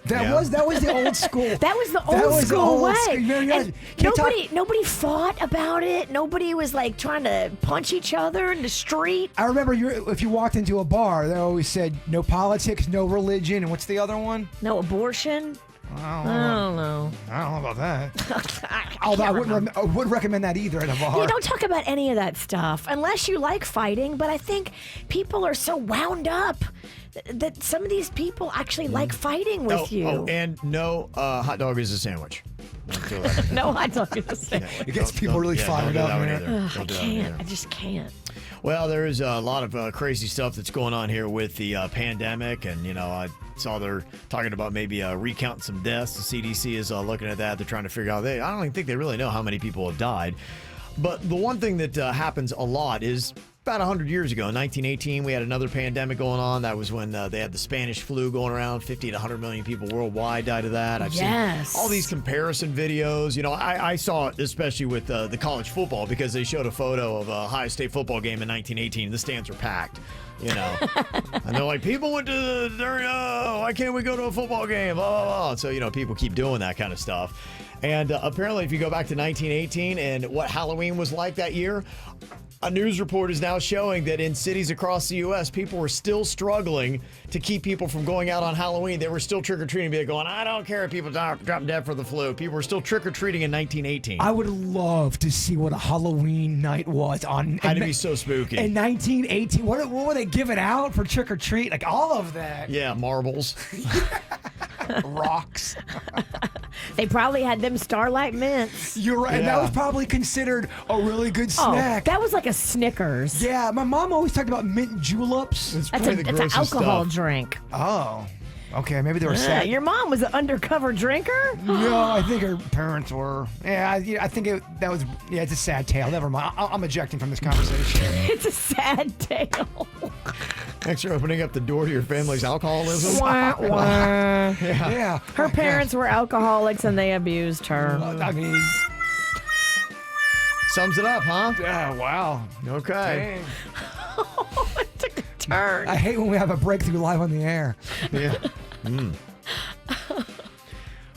[SPEAKER 4] That was the old school.
[SPEAKER 3] That was the old school way.
[SPEAKER 4] And
[SPEAKER 3] nobody fought about it. Nobody was like trying to punch each other in the street.
[SPEAKER 4] I remember if you walked into a bar, they always said no politics, no religion, and what's the other one?
[SPEAKER 3] No abortion. I don't know.
[SPEAKER 4] I don't know about that. Although I wouldn't recommend that either at a bar.
[SPEAKER 3] You don't talk about any of that stuff unless you like fighting. But I think people are so wound up that some of these people actually like fighting with you.
[SPEAKER 2] Oh, and no hot dog is a sandwich.
[SPEAKER 3] No hot dog is a sandwich.
[SPEAKER 4] It gets people really fired up.
[SPEAKER 3] I can't. I just can't.
[SPEAKER 2] Well, there is a lot of crazy stuff that's going on here with the pandemic, and I saw they're talking about maybe recounting some deaths. The CDC is looking at that. They're trying to figure out. I don't even think they really know how many people have died. But the one thing that happens a lot is about 100 years ago, in 1918, we had another pandemic going on. That was when they had the Spanish flu going around. 50 to 100 million people worldwide died of that. I've seen all these comparison videos. I saw it especially with the college football because they showed a photo of a Ohio State football game in 1918. The stands were packed. And they're like, people went to why can't we go to a football game? Blah, blah, blah. So, people keep doing that kind of stuff. And apparently, if you go back to 1918 and what Halloween was like that year, a news report is now showing that in cities across the U.S., people were still struggling to keep people from going out on Halloween. They were still trick-or-treating, going, I don't care if people drop dead for the flu. People were still trick-or-treating in 1918.
[SPEAKER 4] I would love to see what a Halloween night was on.
[SPEAKER 2] Had to be so spooky.
[SPEAKER 4] In 1918, what were they giving out for trick-or-treat? Like all of that.
[SPEAKER 2] Yeah, marbles.
[SPEAKER 4] Rocks.
[SPEAKER 3] They probably had them Starlight Mints.
[SPEAKER 4] You're right. And that was probably considered a really good snack.
[SPEAKER 3] That was like a Snickers.
[SPEAKER 4] Yeah, my mom always talked about mint juleps.
[SPEAKER 3] That's an alcohol drink.
[SPEAKER 4] Oh. Okay, maybe they were sad.
[SPEAKER 3] Your mom was an undercover drinker?
[SPEAKER 4] No, I think her parents were. Yeah, I think that was. Yeah, it's a sad tale. Never mind. I'm ejecting from this conversation.
[SPEAKER 3] It's a sad tale.
[SPEAKER 2] Thanks for opening up the door to your family's alcoholism.
[SPEAKER 3] Wah, wah.
[SPEAKER 4] Yeah.
[SPEAKER 3] Her parents were alcoholics and they abused her.
[SPEAKER 4] I mean,
[SPEAKER 2] sums it up, huh?
[SPEAKER 4] Yeah. Wow.
[SPEAKER 2] Okay.
[SPEAKER 3] It took a turn.
[SPEAKER 4] I hate when we have a breakthrough live on the air.
[SPEAKER 2] Yeah.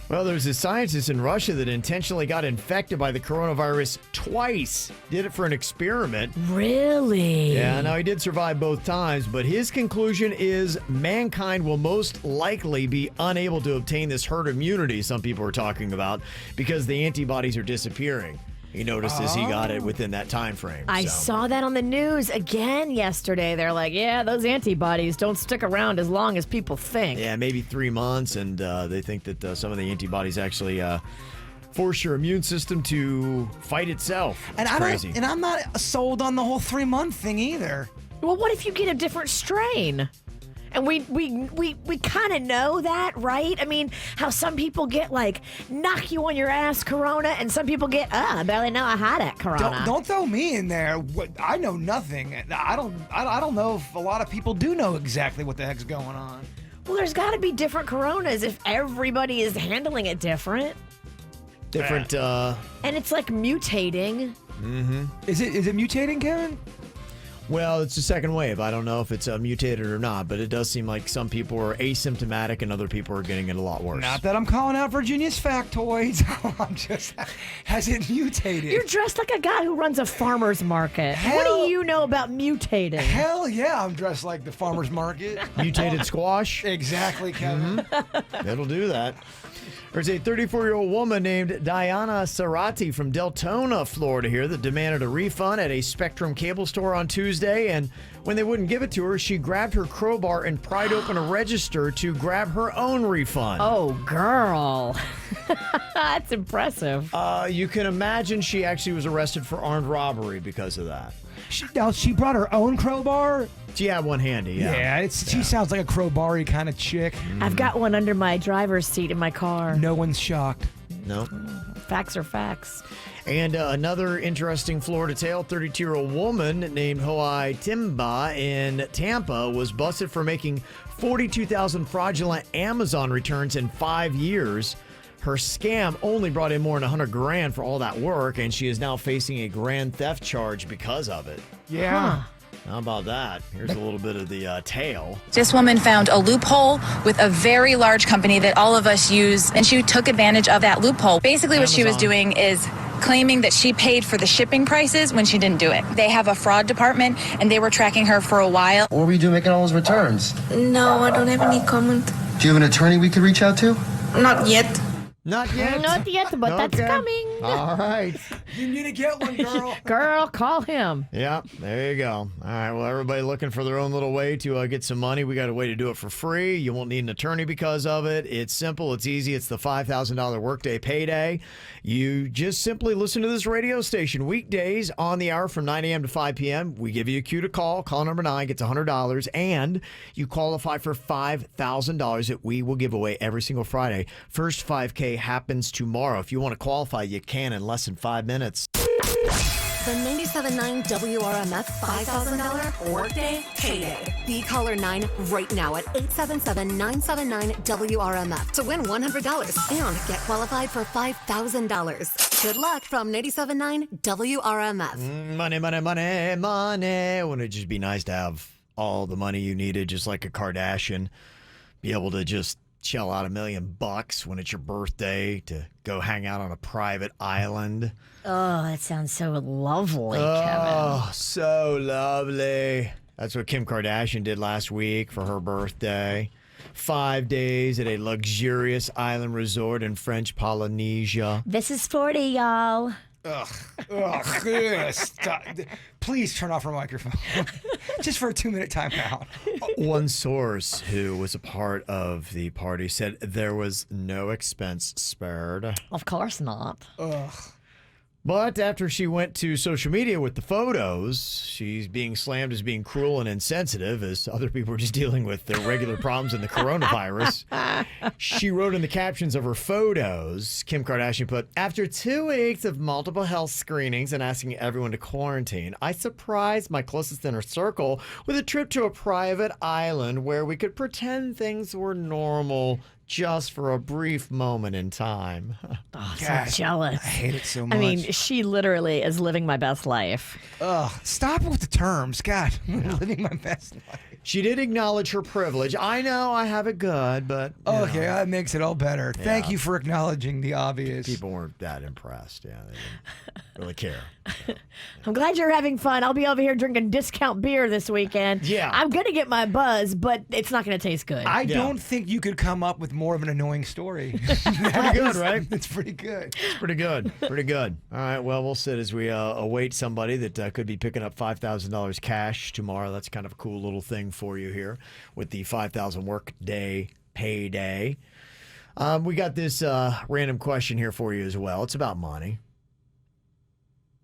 [SPEAKER 2] Well, there's a scientist in Russia that intentionally got infected by the coronavirus twice. Did it for an experiment.
[SPEAKER 3] Really?
[SPEAKER 2] Yeah, now he did survive both times, but his conclusion is mankind will most likely be unable to obtain this herd immunity some people are talking about because the antibodies are disappearing. He noticed as he got it within that time frame.
[SPEAKER 3] I saw that on the news again yesterday. They're like, yeah, those antibodies don't stick around as long as people think.
[SPEAKER 2] Yeah, maybe 3 months, and they think that some of the antibodies actually force your immune system to fight itself.
[SPEAKER 4] And
[SPEAKER 2] crazy.
[SPEAKER 4] I'm not sold on the whole 3-month thing either.
[SPEAKER 3] Well, what if you get a different strain? And we kind of know that, right? I mean, how some people get like knock you on your ass corona, and some people get I barely know I had that corona.
[SPEAKER 4] Don't throw me in there. I know nothing. I don't know if a lot of people do know exactly what the heck's going on.
[SPEAKER 3] Well, there's got to be different coronas if everybody is handling it different.
[SPEAKER 2] Different.
[SPEAKER 3] And it's like mutating.
[SPEAKER 2] Mm-hmm.
[SPEAKER 4] Is it mutating, Kevin?
[SPEAKER 2] Well, it's the second wave. I don't know if it's mutated or not, but it does seem like some people are asymptomatic and other people are getting it a lot worse.
[SPEAKER 4] Not that I'm calling out Virginia's factoids. I'm just, has it mutated?
[SPEAKER 3] You're dressed like a guy who runs a farmer's market. What do you know about mutating?
[SPEAKER 4] Hell yeah, I'm dressed like the farmer's market.
[SPEAKER 2] Mutated squash?
[SPEAKER 4] Exactly, Kevin.
[SPEAKER 2] It'll do that. There's a 34-year-old woman named Diana Cerati from Deltona, Florida here that demanded a refund at a Spectrum cable store on Tuesday. And when they wouldn't give it to her, she grabbed her crowbar and pried open a register to grab her own refund.
[SPEAKER 3] Oh, girl. That's impressive.
[SPEAKER 2] You can imagine she actually was arrested for armed robbery because of that.
[SPEAKER 4] She brought her own crowbar?
[SPEAKER 2] She had one handy, yeah.
[SPEAKER 4] Yeah, she sounds like a crowbar-y kind of chick.
[SPEAKER 3] I've got one under my driver's seat in my car.
[SPEAKER 4] No one's shocked.
[SPEAKER 2] No.
[SPEAKER 3] Facts are facts.
[SPEAKER 2] And another interesting Florida tale, 32-year-old woman named Hoai Timba in Tampa was busted for making 42,000 fraudulent Amazon returns in 5 years. Her scam only brought in more than $100,000 for all that work, and she is now facing a grand theft charge because of it.
[SPEAKER 4] Yeah.
[SPEAKER 3] Huh.
[SPEAKER 2] How about that? Here's a little bit of the tale.
[SPEAKER 11] This woman found a loophole with a very large company that all of us use, and she took advantage of that loophole. Basically, what she was doing is claiming that she paid for the shipping prices when she didn't do it. They have a fraud department, and they were tracking her for a while.
[SPEAKER 12] What were you doing making all those returns?
[SPEAKER 13] No, I don't have any comment.
[SPEAKER 12] Do you have an attorney we could reach out to?
[SPEAKER 13] Not yet.
[SPEAKER 2] Not yet?
[SPEAKER 3] Not yet, but that's coming.
[SPEAKER 2] All right.
[SPEAKER 4] You need to get one, girl.
[SPEAKER 3] Girl, call him.
[SPEAKER 2] Yeah, there you go. All right, well, everybody looking for their own little way to get some money. We got a way to do it for free. You won't need an attorney because of it. It's simple. It's easy. It's the $5,000 workday payday. You just simply listen to this radio station weekdays on the hour from 9 a.m. to 5 p.m. We give you a cue to call. Call number 9 gets $100, and you qualify for $5,000 that we will give away every single Friday. First 5K happens tomorrow. If you want to qualify, you can in less than 5 minutes.
[SPEAKER 5] The 97.9 WRMF $5,000 Workday Payday. Be caller 9 right now at 877-979-WRMF to win $100 and get qualified for $5,000. Good luck from 97.9 WRMF.
[SPEAKER 2] Money, money, money, money. Wouldn't it just be nice to have all the money you needed, just like a Kardashian? Be able to just shell out $1 million when it's your birthday to go hang out on a private island.
[SPEAKER 3] Oh, that sounds so lovely,
[SPEAKER 2] Oh,
[SPEAKER 3] Kevin.
[SPEAKER 2] so lovely. That's what Kim Kardashian did last week for her birthday. 5 days at a luxurious island resort in French Polynesia.
[SPEAKER 3] This is 40, y'all.
[SPEAKER 4] Ugh. Stop. Please turn off her microphone. Just for a 2-minute timeout.
[SPEAKER 2] One source who was a part of the party said there was no expense spared.
[SPEAKER 3] Of course not.
[SPEAKER 4] Ugh.
[SPEAKER 2] But after she went to social media with the photos, she's being slammed as being cruel and insensitive as other people are just dealing with their regular problems in the coronavirus. She wrote in the captions of her photos, Kim Kardashian put, "After 2 weeks of multiple health screenings and asking everyone to quarantine, I surprised my closest inner circle with a trip to a private island where we could pretend things were normal just for a brief moment in time."
[SPEAKER 3] Oh,
[SPEAKER 4] God,
[SPEAKER 3] so jealous.
[SPEAKER 4] I hate it so much.
[SPEAKER 3] I mean, she literally is living my best life.
[SPEAKER 4] Ugh. Stop with the terms. God, I'm living my best life.
[SPEAKER 2] She did acknowledge her privilege. I know I have it good, but
[SPEAKER 4] Okay, that makes it all better. Thank you for acknowledging the obvious.
[SPEAKER 2] People weren't that impressed. Yeah, they didn't really care.
[SPEAKER 3] I'm glad you're having fun. I'll be over here drinking discount beer this weekend.
[SPEAKER 2] Yeah.
[SPEAKER 3] I'm going to get my buzz, but it's not going to taste good.
[SPEAKER 4] I don't think you could come up with more of an annoying story.
[SPEAKER 2] Pretty good, right?
[SPEAKER 4] It's pretty good.
[SPEAKER 2] It's pretty good. Pretty good. All right, well, we'll sit as we await somebody that could be picking up $5,000 cash tomorrow. That's kind of a cool little thing for you here with the 5,000 work day payday. We got this random question here for you as well. It's about money.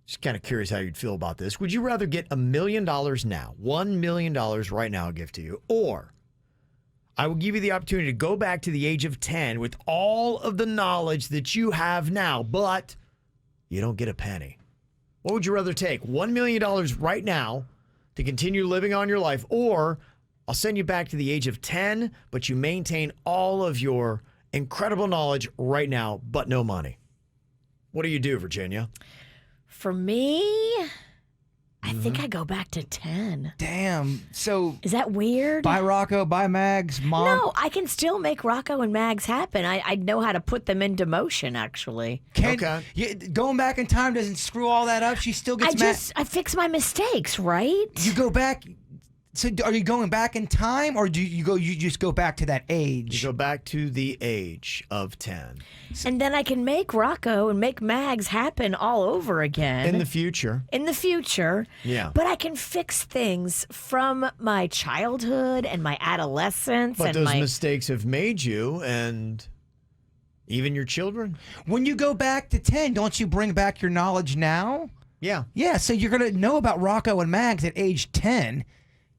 [SPEAKER 2] Just kind of curious how you'd feel about this. Would you rather get $1 million now, $1 million right now, I'll give to you, or I will give you the opportunity to go back to the age of 10 with all of the knowledge that you have now, but you don't get a penny? What would you rather take? $1 million right now to continue living on your life, or I'll send you back to the age of 10, but you maintain all of your incredible knowledge right now, but no money? What do you do, Virginia?
[SPEAKER 3] For me, I think I go back to 10.
[SPEAKER 4] Damn. So
[SPEAKER 3] is that weird?
[SPEAKER 4] Buy Rocco, buy Mags, Mom.
[SPEAKER 3] No, I can still make Rocco and Mags happen. I know how to put them into motion, actually.
[SPEAKER 4] Going back in time doesn't screw all that up. She still gets
[SPEAKER 3] I fix my mistakes, right?
[SPEAKER 4] You go back. So are you going back in time, or do you just go back to that age?
[SPEAKER 2] You go back to the age of 10.
[SPEAKER 3] And then I can make Rocco and make Mags happen all over again.
[SPEAKER 2] In the future.
[SPEAKER 3] In the future.
[SPEAKER 2] Yeah.
[SPEAKER 3] But I can fix things from my childhood and my adolescence.
[SPEAKER 2] But
[SPEAKER 3] and
[SPEAKER 2] those mistakes have made you and even your children.
[SPEAKER 4] When you go back to 10, don't you bring back your knowledge now?
[SPEAKER 2] Yeah.
[SPEAKER 4] Yeah, so you're going to know about Rocco and Mags at age 10.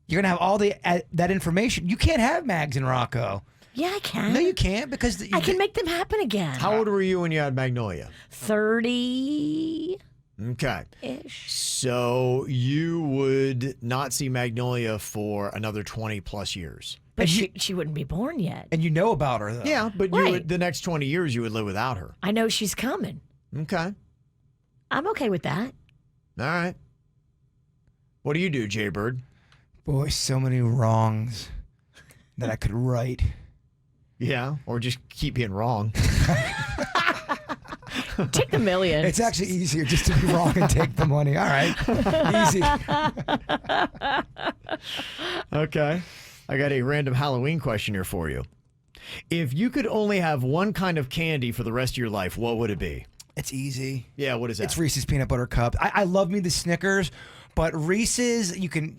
[SPEAKER 4] You're going to have all that information. You can't have Mags and Rocco.
[SPEAKER 3] Yeah, I can.
[SPEAKER 4] No, you can't, because
[SPEAKER 3] I can make them happen again.
[SPEAKER 2] How old were you when you had Magnolia?
[SPEAKER 3] 30.
[SPEAKER 2] Okay.
[SPEAKER 3] Ish.
[SPEAKER 2] So you would not see Magnolia for another 20 plus years.
[SPEAKER 3] But she wouldn't be born yet.
[SPEAKER 4] And you know about her, though.
[SPEAKER 2] Yeah, but you would, the next 20 years you would live without her.
[SPEAKER 3] I know she's coming.
[SPEAKER 2] Okay.
[SPEAKER 3] I'm okay with that.
[SPEAKER 2] All right. What do you do, Jaybird?
[SPEAKER 4] Boy, so many wrongs that I could right.
[SPEAKER 2] Yeah, or just keep being wrong.
[SPEAKER 3] Take the million.
[SPEAKER 4] It's actually easier just to be wrong and take the money. All right. Easy.
[SPEAKER 2] Okay. I got a random Halloween question here for you. If you could only have one kind of candy for the rest of your life, what would it be?
[SPEAKER 4] It's easy.
[SPEAKER 2] Yeah, what is that?
[SPEAKER 4] It's Reese's Peanut Butter Cup. I love me the Snickers, but Reese's, you can...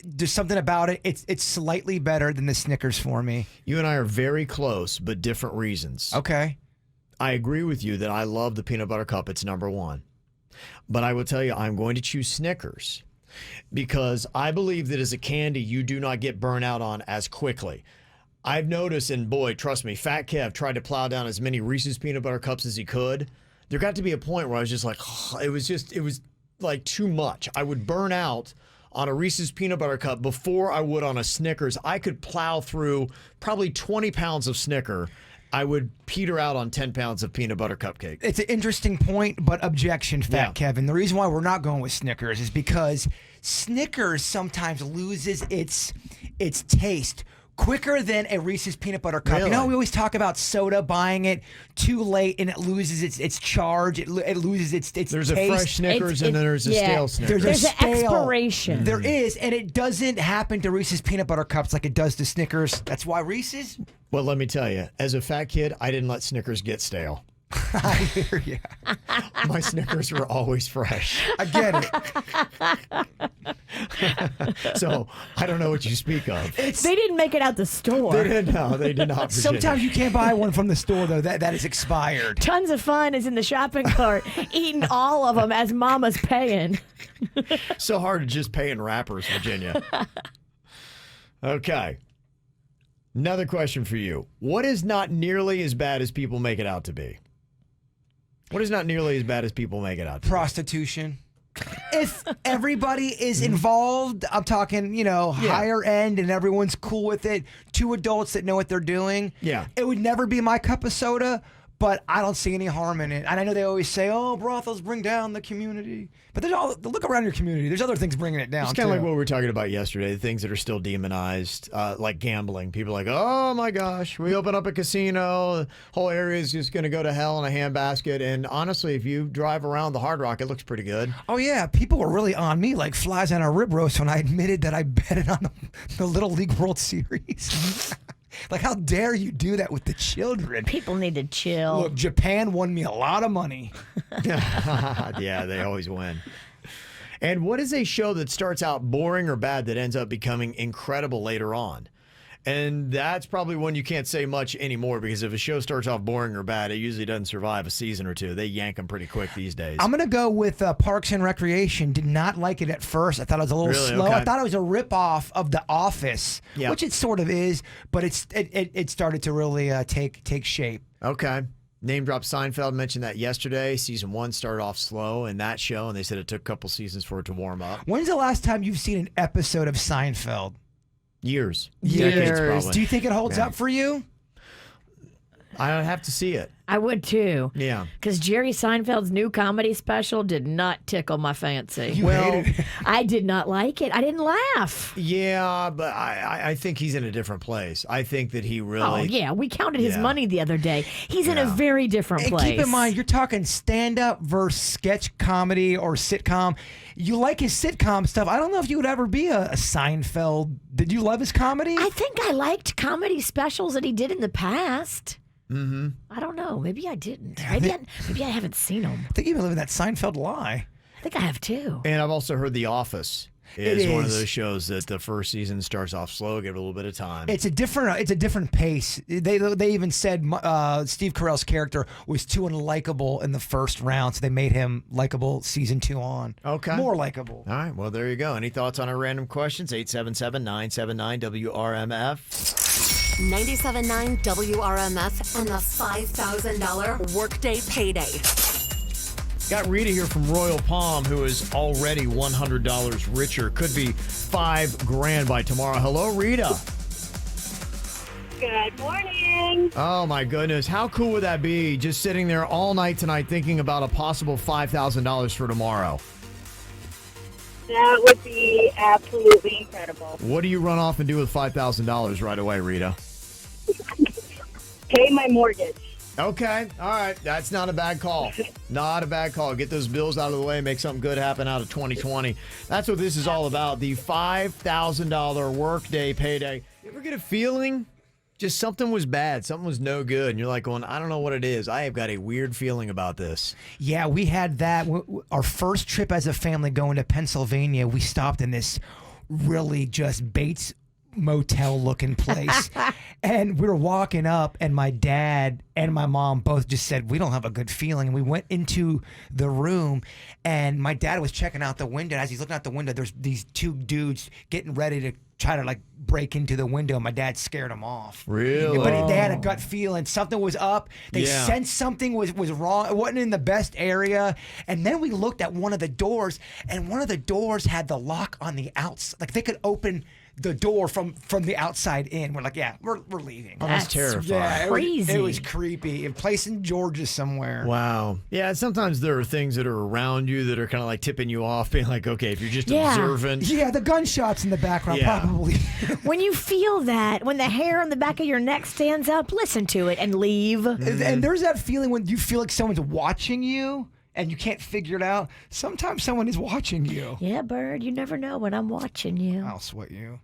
[SPEAKER 4] There's something about it. It's slightly better than the Snickers for me.
[SPEAKER 2] You and I are very close, but different reasons.
[SPEAKER 4] Okay.
[SPEAKER 2] I agree with you that I love the peanut butter cup. It's number one. But I will tell you, I'm going to choose Snickers because I believe that as a candy, you do not get burnt out on as quickly. I've noticed, and boy, trust me, Fat Kev tried to plow down as many Reese's peanut butter cups as he could. There got to be a point where I was just like, it was like too much. I would burn out on a Reese's peanut butter cup before I would on a Snickers. I could plow through probably 20 pounds of Snicker. I would peter out on 10 pounds of peanut butter cupcake.
[SPEAKER 4] It's an interesting point, but objection, Fat Kevin. The reason why we're not going with Snickers is because Snickers sometimes loses its taste quicker than a Reese's peanut butter cup.
[SPEAKER 2] Really?
[SPEAKER 4] You know, we always talk about soda buying it too late and it loses its charge. It loses its
[SPEAKER 2] There's
[SPEAKER 4] taste.
[SPEAKER 2] a fresh Snickers and then there's a stale Snickers.
[SPEAKER 4] There's
[SPEAKER 3] an expiration.
[SPEAKER 4] There is, and it doesn't happen to Reese's peanut butter cups like it does to Snickers. That's why Reese's.
[SPEAKER 2] Well, let me tell you, as a fat kid, I didn't let Snickers get stale.
[SPEAKER 4] I hear you.
[SPEAKER 2] My Snickers were always fresh.
[SPEAKER 4] I get
[SPEAKER 2] it. So I don't know what you speak of.
[SPEAKER 3] They didn't make it out the store.
[SPEAKER 2] They did not. They did not. Virginia.
[SPEAKER 4] Sometimes you can't buy one from the store though. That is expired.
[SPEAKER 3] Tons of fun is in the shopping cart, eating all of them as Mama's paying.
[SPEAKER 2] So hard to just pay in wrappers, Virginia. Okay. Another question for you. What is not nearly as bad as people make it out to be? What is not nearly as bad as people make it out to be?
[SPEAKER 4] Prostitution. If everybody is involved, I'm talking, higher end and everyone's cool with it, two adults that know what they're doing.
[SPEAKER 2] Yeah.
[SPEAKER 4] It would never be my cup of soda, but I don't see any harm in it. And I know they always say, "Oh, brothels bring down the community," but look around your community. There's other things bringing it down.
[SPEAKER 2] It's kind of like what we were talking about yesterday. The things that are still demonized, like gambling. People are like, "Oh my gosh, we open up a casino, the whole area is just going to go to hell in a handbasket." And honestly, if you drive around the Hard Rock, it looks pretty good.
[SPEAKER 4] Oh yeah, people were really on me like flies on a rib roast when I admitted that I betted on the Little League World Series. Like, how dare you do that with the children?
[SPEAKER 3] People need to chill.
[SPEAKER 4] Look, Japan won me a lot of money.
[SPEAKER 2] Yeah, they always win. And what is a show that starts out boring or bad that ends up becoming incredible later on? And that's probably one you can't say much anymore, because if a show starts off boring or bad, it usually doesn't survive a season or two. They yank them pretty quick these days.
[SPEAKER 4] I'm going to go with Parks and Recreation. Did not like it at first. I thought it was a little slow.
[SPEAKER 2] Okay.
[SPEAKER 4] I thought it was a ripoff of The Office,
[SPEAKER 2] Yep.
[SPEAKER 4] which it sort of is, but it started to really take shape.
[SPEAKER 2] Okay. Name drop Seinfeld, mentioned that yesterday. Season 1 started off slow in that show, and they said it took a couple seasons for it to warm up.
[SPEAKER 4] When's the last time you've seen an episode of Seinfeld?
[SPEAKER 2] Years.
[SPEAKER 4] Years.
[SPEAKER 2] Decades, probably.
[SPEAKER 4] Do you think it holds
[SPEAKER 2] Yeah.
[SPEAKER 4] up for you?
[SPEAKER 2] I'd have to see it.
[SPEAKER 3] I would too.
[SPEAKER 2] Yeah.
[SPEAKER 3] Because Jerry Seinfeld's new comedy special did not tickle my fancy.
[SPEAKER 2] Well,
[SPEAKER 3] I did not like it. I didn't laugh.
[SPEAKER 2] Yeah, but I think he's in a different place. I think that he really...
[SPEAKER 3] Oh, yeah. We counted his
[SPEAKER 2] Yeah.
[SPEAKER 3] money the other day. He's in a very different
[SPEAKER 4] And
[SPEAKER 3] place.
[SPEAKER 4] keep in mind, you're talking stand-up versus sketch comedy or sitcom. You like his sitcom stuff. I don't know if you would ever be a Seinfeld. Did you love his comedy?
[SPEAKER 3] I think I liked comedy specials that he did in the past.
[SPEAKER 2] Mm-hmm.
[SPEAKER 3] I don't know. Maybe I didn't. Maybe I haven't seen them.
[SPEAKER 4] I think you've been living that Seinfeld lie.
[SPEAKER 3] I think I have too.
[SPEAKER 2] And I've also heard The Office
[SPEAKER 4] It
[SPEAKER 2] is one of
[SPEAKER 4] is.
[SPEAKER 2] those shows that the first season starts off slow, give it a little bit of time.
[SPEAKER 4] It's a different pace. They even said Steve Carell's character was too unlikable in the first round, so they made him likable season 2 on.
[SPEAKER 2] Okay.
[SPEAKER 4] More likable.
[SPEAKER 2] All right, well, there you go. Any thoughts on our random questions? 877-979-WRMF.
[SPEAKER 5] 97.9 WRMF and the $5,000 Workday Payday.
[SPEAKER 2] Got Rita here from Royal Palm, who is already $100 richer. Could be $5,000 by tomorrow. Hello, Rita.
[SPEAKER 10] Good morning.
[SPEAKER 2] Oh, my goodness. How cool would that be? Just sitting there all night tonight thinking about a possible $5,000 for tomorrow.
[SPEAKER 10] That would be absolutely incredible.
[SPEAKER 2] What do you run off and do with $5,000 right away, Rita?
[SPEAKER 10] Pay my mortgage.
[SPEAKER 2] Okay. All right. That's not a bad call. Not a bad call. Get those bills out of the way. Make something good happen out of 2020. That's what this is all about. The $5,000 workday payday. You ever get a feeling just something was bad, something was no good, and you're like going, I don't know what it is. I have got a weird feeling about this.
[SPEAKER 4] Yeah, we had that. Our first trip as a family going to Pennsylvania, we stopped in this really just Bates motel looking place. And we were walking up, and my dad and my mom both just said, we don't have a good feeling. And we went into the room, and my dad was checking out the window. As he's looking out the window, there's these two dudes getting ready to try to like break into the window. My dad scared them off.
[SPEAKER 2] Really?
[SPEAKER 4] But they had a gut feeling something was up. They
[SPEAKER 2] Yeah.
[SPEAKER 4] sensed something was wrong. It wasn't in the best area. And then we looked at one of the doors, and one of the doors had the lock on the outside. Like they could open the door from the outside in. We're like, yeah, we're leaving.
[SPEAKER 2] Oh, that's terrifying.
[SPEAKER 4] Yeah,
[SPEAKER 3] Crazy.
[SPEAKER 4] It was creepy. A place in Georgia somewhere.
[SPEAKER 2] Wow. Yeah, sometimes there are things that are around you that are kind of like tipping you off, being like, okay, if you're just
[SPEAKER 3] Yeah.
[SPEAKER 2] observant.
[SPEAKER 4] Yeah, the gunshots in the background
[SPEAKER 2] Yeah.
[SPEAKER 4] probably.
[SPEAKER 3] When you feel that, when the hair on the back of your neck stands up, listen to it and leave.
[SPEAKER 4] And there's that feeling when you feel like someone's watching you and you can't figure it out. Sometimes someone is watching you.
[SPEAKER 3] Yeah, Bird, you never know when I'm watching you.
[SPEAKER 4] I'll sweat you.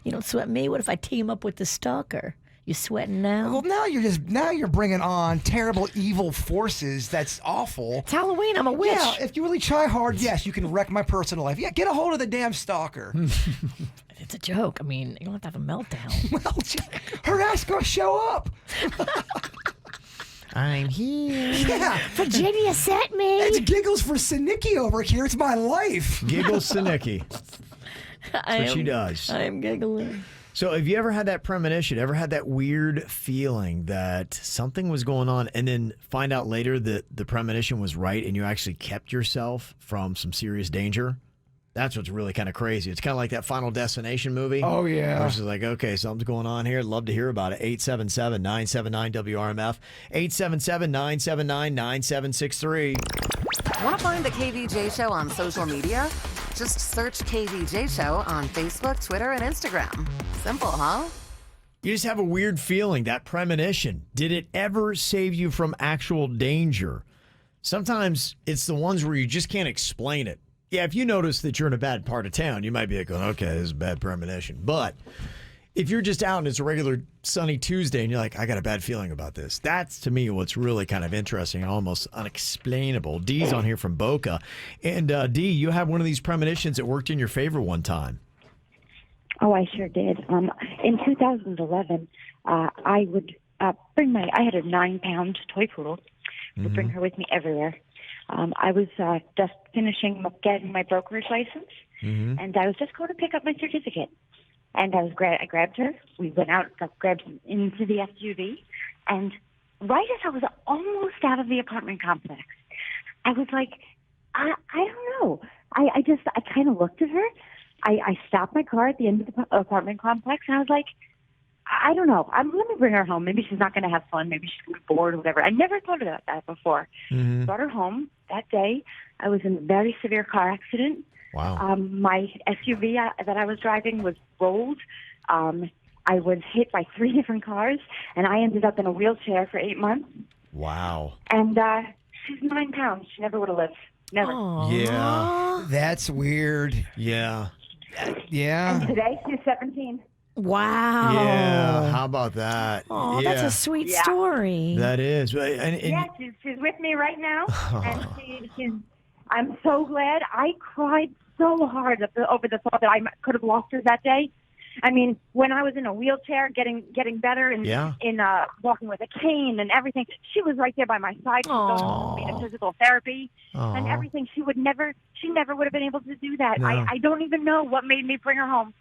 [SPEAKER 3] You don't sweat me. What if I team up with the stalker? You sweating now?
[SPEAKER 4] Well, now you're bringing on terrible, evil forces. That's awful.
[SPEAKER 3] It's Halloween. I'm a witch.
[SPEAKER 4] Yeah, if you really try hard, yes, you can wreck my personal life. Yeah, get a hold of the damn stalker.
[SPEAKER 3] It's a joke. I mean, you don't have to have a meltdown.
[SPEAKER 4] Well, her ass gonna show up.
[SPEAKER 2] I'm here.
[SPEAKER 4] Yeah.
[SPEAKER 3] Virginia sent me.
[SPEAKER 4] It's giggles for Sinicki over here. It's my life.
[SPEAKER 2] Giggles Sinicki. That's what she does.
[SPEAKER 3] I am giggling.
[SPEAKER 2] So have you ever had that premonition, ever had that weird feeling that something was going on and then find out later that the premonition was right and you actually kept yourself from some serious danger? That's what's really kind of crazy. It's kind of like that Final Destination movie.
[SPEAKER 4] Oh, yeah.
[SPEAKER 2] Versus like, okay, something's going on here. I'd love to hear about it. 877-979-WRMF. 877-979-9763.
[SPEAKER 5] Want to find the KVJ Show on social media? Just search KVJ Show on Facebook, Twitter, and Instagram. Simple, huh?
[SPEAKER 2] You just have a weird feeling, that premonition. Did it ever save you from actual danger? Sometimes it's the ones where you just can't explain it. Yeah, if you notice that you're in a bad part of town, you might be like, okay, this is a bad premonition. But if you're just out and it's a regular sunny Tuesday and you're like, I got a bad feeling about this, that's to me what's really kind of interesting and almost unexplainable. Dee's on here from Boca. And Dee, you have one of these premonitions that worked in your favor one time.
[SPEAKER 14] Oh, I sure did. In 2011, I would bring I had a 9-pound toy poodle. Would bring her with me everywhere. I was just finishing getting my broker's license, and I was just going to pick up my certificate. And I grabbed her. We went out, grabbed into the SUV, and right as I was almost out of the apartment complex, I was like, I don't know. I kind of looked at her. I stopped my car at the end of the apartment complex, and I was like, I don't know. Let me bring her home. Maybe she's not going to have fun. Maybe she's going to be bored or whatever. I never thought about that before. Brought her home. That day, I was in a very severe car accident.
[SPEAKER 2] Wow.
[SPEAKER 14] My SUV that I was driving was rolled. I was hit by 3 different cars, and I ended up in a wheelchair for 8 months.
[SPEAKER 2] Wow.
[SPEAKER 14] And she's 9 pounds. She never would have lived. Never.
[SPEAKER 3] Aww.
[SPEAKER 2] Yeah.
[SPEAKER 4] That's weird.
[SPEAKER 2] Yeah.
[SPEAKER 4] Yeah.
[SPEAKER 14] And today, she's 17.
[SPEAKER 3] Wow.
[SPEAKER 2] Yeah. How about that?
[SPEAKER 3] Oh,
[SPEAKER 2] yeah.
[SPEAKER 3] that's a sweet story.
[SPEAKER 2] That is.
[SPEAKER 14] Yeah, she's with me right now, and I'm so glad. I cried so hard over the thought that I could have lost her that day. I mean, when I was in a wheelchair, getting better, and in walking with a cane and everything, she was right there by my side. She was going to me to physical therapy and everything. She never would have been able to do that.
[SPEAKER 2] No.
[SPEAKER 14] I don't even know what made me bring her home.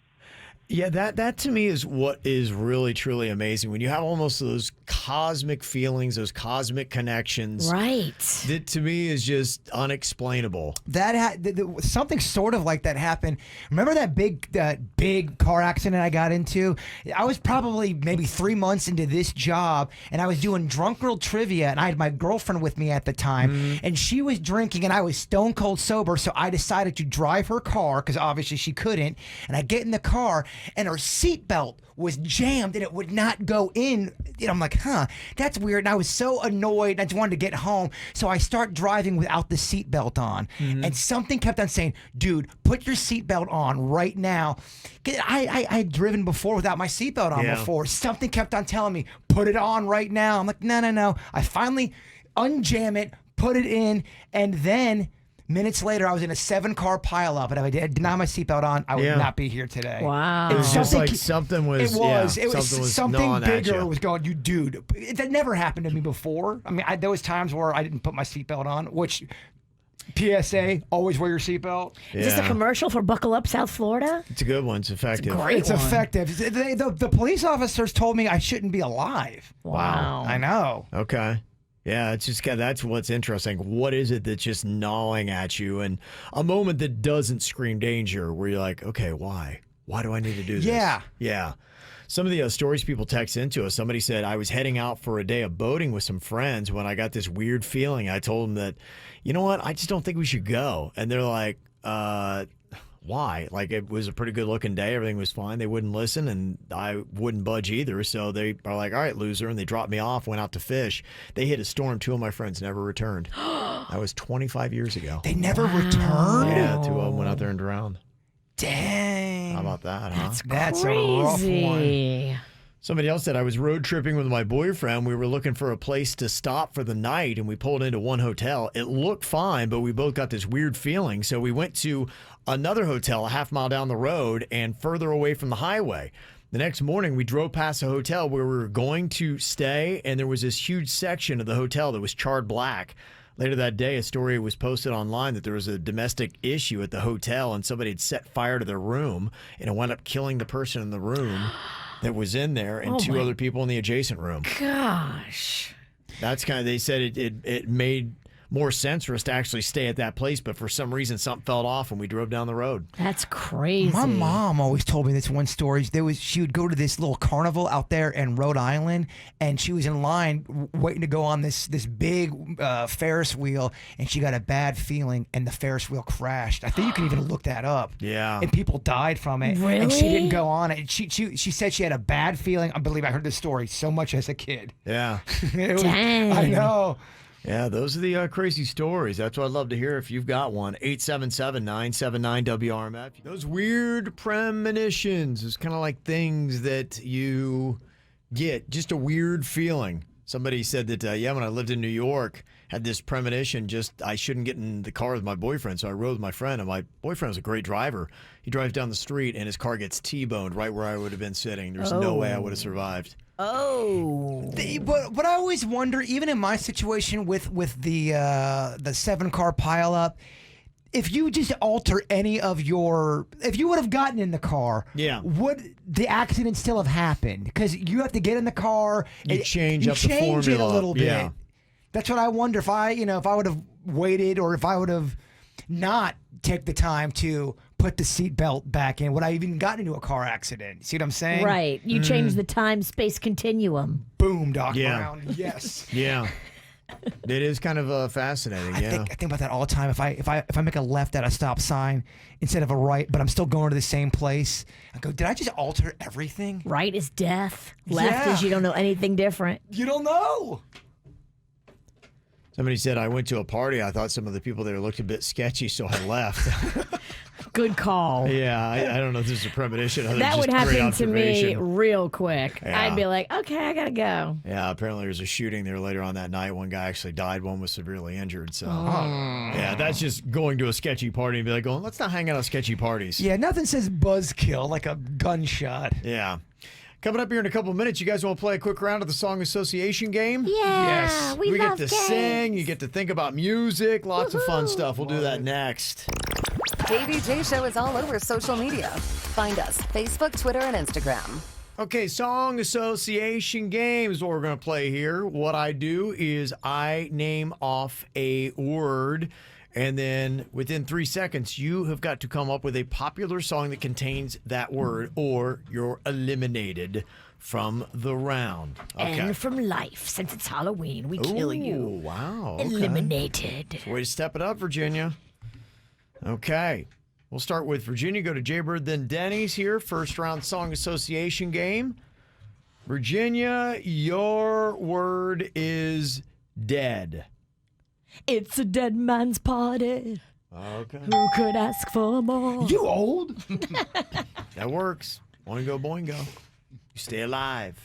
[SPEAKER 2] Yeah, that to me is what is really, truly amazing. When you have almost those cosmic feelings, those cosmic connections.
[SPEAKER 3] Right.
[SPEAKER 2] That to me is just unexplainable.
[SPEAKER 4] Something sort of like that happened. Remember that big car accident I got into? I was probably maybe 3 months into this job, and I was doing drunk girl trivia, and I had my girlfriend with me at the time, and she was drinking, and I was stone cold sober, so I decided to drive her car, because obviously she couldn't, and I get in the car, and her seatbelt was jammed and it would not go in. And I'm like, that's weird. And I was so annoyed. I just wanted to get home. So I start driving without the seatbelt on. And something kept on saying, dude, put your seatbelt on right now. I had driven before without my seatbelt on before. Something kept on telling me, put it on right now. I'm like, no. I finally unjam it, put it in, and then minutes later, I was in a 7-car pileup, and if I did not have my seatbelt on, I would not be here today.
[SPEAKER 3] Wow.
[SPEAKER 2] It was just like something was.
[SPEAKER 4] It was something bigger was going. You dude, that never happened to me before. I mean, there was times where I didn't put my seatbelt on, which. PSA: always wear your seatbelt.
[SPEAKER 3] Is this a commercial for Buckle Up South Florida?
[SPEAKER 2] It's a good one. It's effective.
[SPEAKER 3] It's a great one.
[SPEAKER 4] Effective. The police officers told me I shouldn't be alive.
[SPEAKER 3] Wow.
[SPEAKER 4] I know.
[SPEAKER 2] Okay. Yeah, it's just that's what's interesting. What is it that's just gnawing at you? And a moment that doesn't scream danger, where you're like, okay, why? Why do I need to do this? Yeah. Some of the stories people text into us, somebody said, I was heading out for a day of boating with some friends when I got this weird feeling. I told them that, you know what, I just don't think we should go. And they're like, why? Like, it was a pretty good looking day. Everything was fine. They wouldn't listen, and I wouldn't budge either. So they are like, all right, loser. And they dropped me off, went out to fish. They hit a storm. 2 of my friends never returned. That was 25 years ago.
[SPEAKER 4] They never returned?
[SPEAKER 2] Yeah, 2 of them went out there and drowned.
[SPEAKER 4] Dang.
[SPEAKER 2] How about that, huh?
[SPEAKER 4] That's a rough one.
[SPEAKER 2] Somebody else said, I was road tripping with my boyfriend. We were looking for a place to stop for the night, and we pulled into one hotel. It looked fine, but we both got this weird feeling. So we went to another hotel a half mile down the road and further away from the highway. The next morning, we drove past a hotel where we were going to stay, and there was this huge section of the hotel that was charred black. Later that day, a story was posted online that there was a domestic issue at the hotel, and somebody had set fire to their room, and it wound up killing the person in the room that was in there and 2 other people in the adjacent room.
[SPEAKER 3] Gosh.
[SPEAKER 2] That's kind of, they said it made more sense for us to actually stay at that place, but for some reason something fell off and we drove down the road.
[SPEAKER 3] That's crazy.
[SPEAKER 4] My mom always told me this one story. She would go to this little carnival out there in Rhode Island, and she was in line waiting to go on this big Ferris wheel, and she got a bad feeling, and the Ferris wheel crashed. I think you can even look that up.
[SPEAKER 2] Yeah.
[SPEAKER 4] And people died from it.
[SPEAKER 3] Really?
[SPEAKER 4] And she didn't go on it. She said she had a bad feeling. I believe I heard this story so much as a kid.
[SPEAKER 2] Yeah.
[SPEAKER 3] Dang.
[SPEAKER 4] I know.
[SPEAKER 2] Yeah, those are the crazy stories. That's what I'd love to hear if you've got one. 877-979-WRMF. Those weird premonitions is kind of like things that you get, just a weird feeling. Somebody said that, when I lived in New York, had this premonition, just I shouldn't get in the car with my boyfriend. So I rode with my friend, and my boyfriend was a great driver. He drives down the street, and his car gets T-boned right where I would have been sitting. There's no way I would have survived.
[SPEAKER 3] Oh.
[SPEAKER 4] But I always wonder, even in my situation with the 7-car pileup, if you just alter any of if you would have gotten in the car, would the accident still have happened? Because you have to get in the car,
[SPEAKER 2] you change up the formula
[SPEAKER 4] it a little bit. That's what I wonder, if I would have waited, or if I would have not take the time to put the seatbelt back in, would I even gotten into a car accident? See what I'm saying?
[SPEAKER 3] Right. You change the time-space continuum.
[SPEAKER 4] Boom, Doc Brown. Yes.
[SPEAKER 2] Yeah. It is kind of fascinating.
[SPEAKER 4] I think about that all the time. If I make a left at a stop sign instead of a right, but I'm still going to the same place, I go, did I just alter everything?
[SPEAKER 3] Right is death. Left is you don't know anything different.
[SPEAKER 4] You don't know.
[SPEAKER 2] Somebody said, I went to a party. I thought some of the people there looked a bit sketchy, so I left.
[SPEAKER 3] Good call.
[SPEAKER 2] Yeah, I don't know if this is a premonition.
[SPEAKER 3] That would happen to me real quick.
[SPEAKER 2] Yeah.
[SPEAKER 3] I'd be like, okay, I got to go.
[SPEAKER 2] Yeah, apparently there was a shooting there later on that night. One guy actually died. One was severely injured. So, yeah, that's just going to a sketchy party and be like, let's not hang out at sketchy parties.
[SPEAKER 4] Yeah, nothing says buzzkill like a gunshot.
[SPEAKER 2] Yeah. Coming up here in a couple of minutes, you guys want to play a quick round of the Song Association game?
[SPEAKER 3] Yeah,
[SPEAKER 2] Yes.
[SPEAKER 3] we
[SPEAKER 2] get
[SPEAKER 3] love
[SPEAKER 2] to
[SPEAKER 3] games.
[SPEAKER 2] sing. You get to think about music. Lots of fun stuff. We'll do that next.
[SPEAKER 5] KVJ Show is all over social media. Find us Facebook, Twitter, and Instagram.
[SPEAKER 2] Okay, Song Association game is what we're going to play here. What I do is I name off a word, and then within 3 seconds, you have got to come up with a popular song that contains that word, or you're eliminated from the round. Okay.
[SPEAKER 3] And from life, since it's Halloween, we kill you.
[SPEAKER 2] Wow. Okay.
[SPEAKER 3] Eliminated.
[SPEAKER 2] Way to step it up, Virginia. Okay. We'll start with Virginia, go to Jaybird, then Denny's here. First round Song Association game. Virginia, your word is dead.
[SPEAKER 3] It's a dead man's party.
[SPEAKER 2] Okay.
[SPEAKER 3] Who could ask for more?
[SPEAKER 4] You old?
[SPEAKER 2] That works. Boingo, boingo. You stay alive.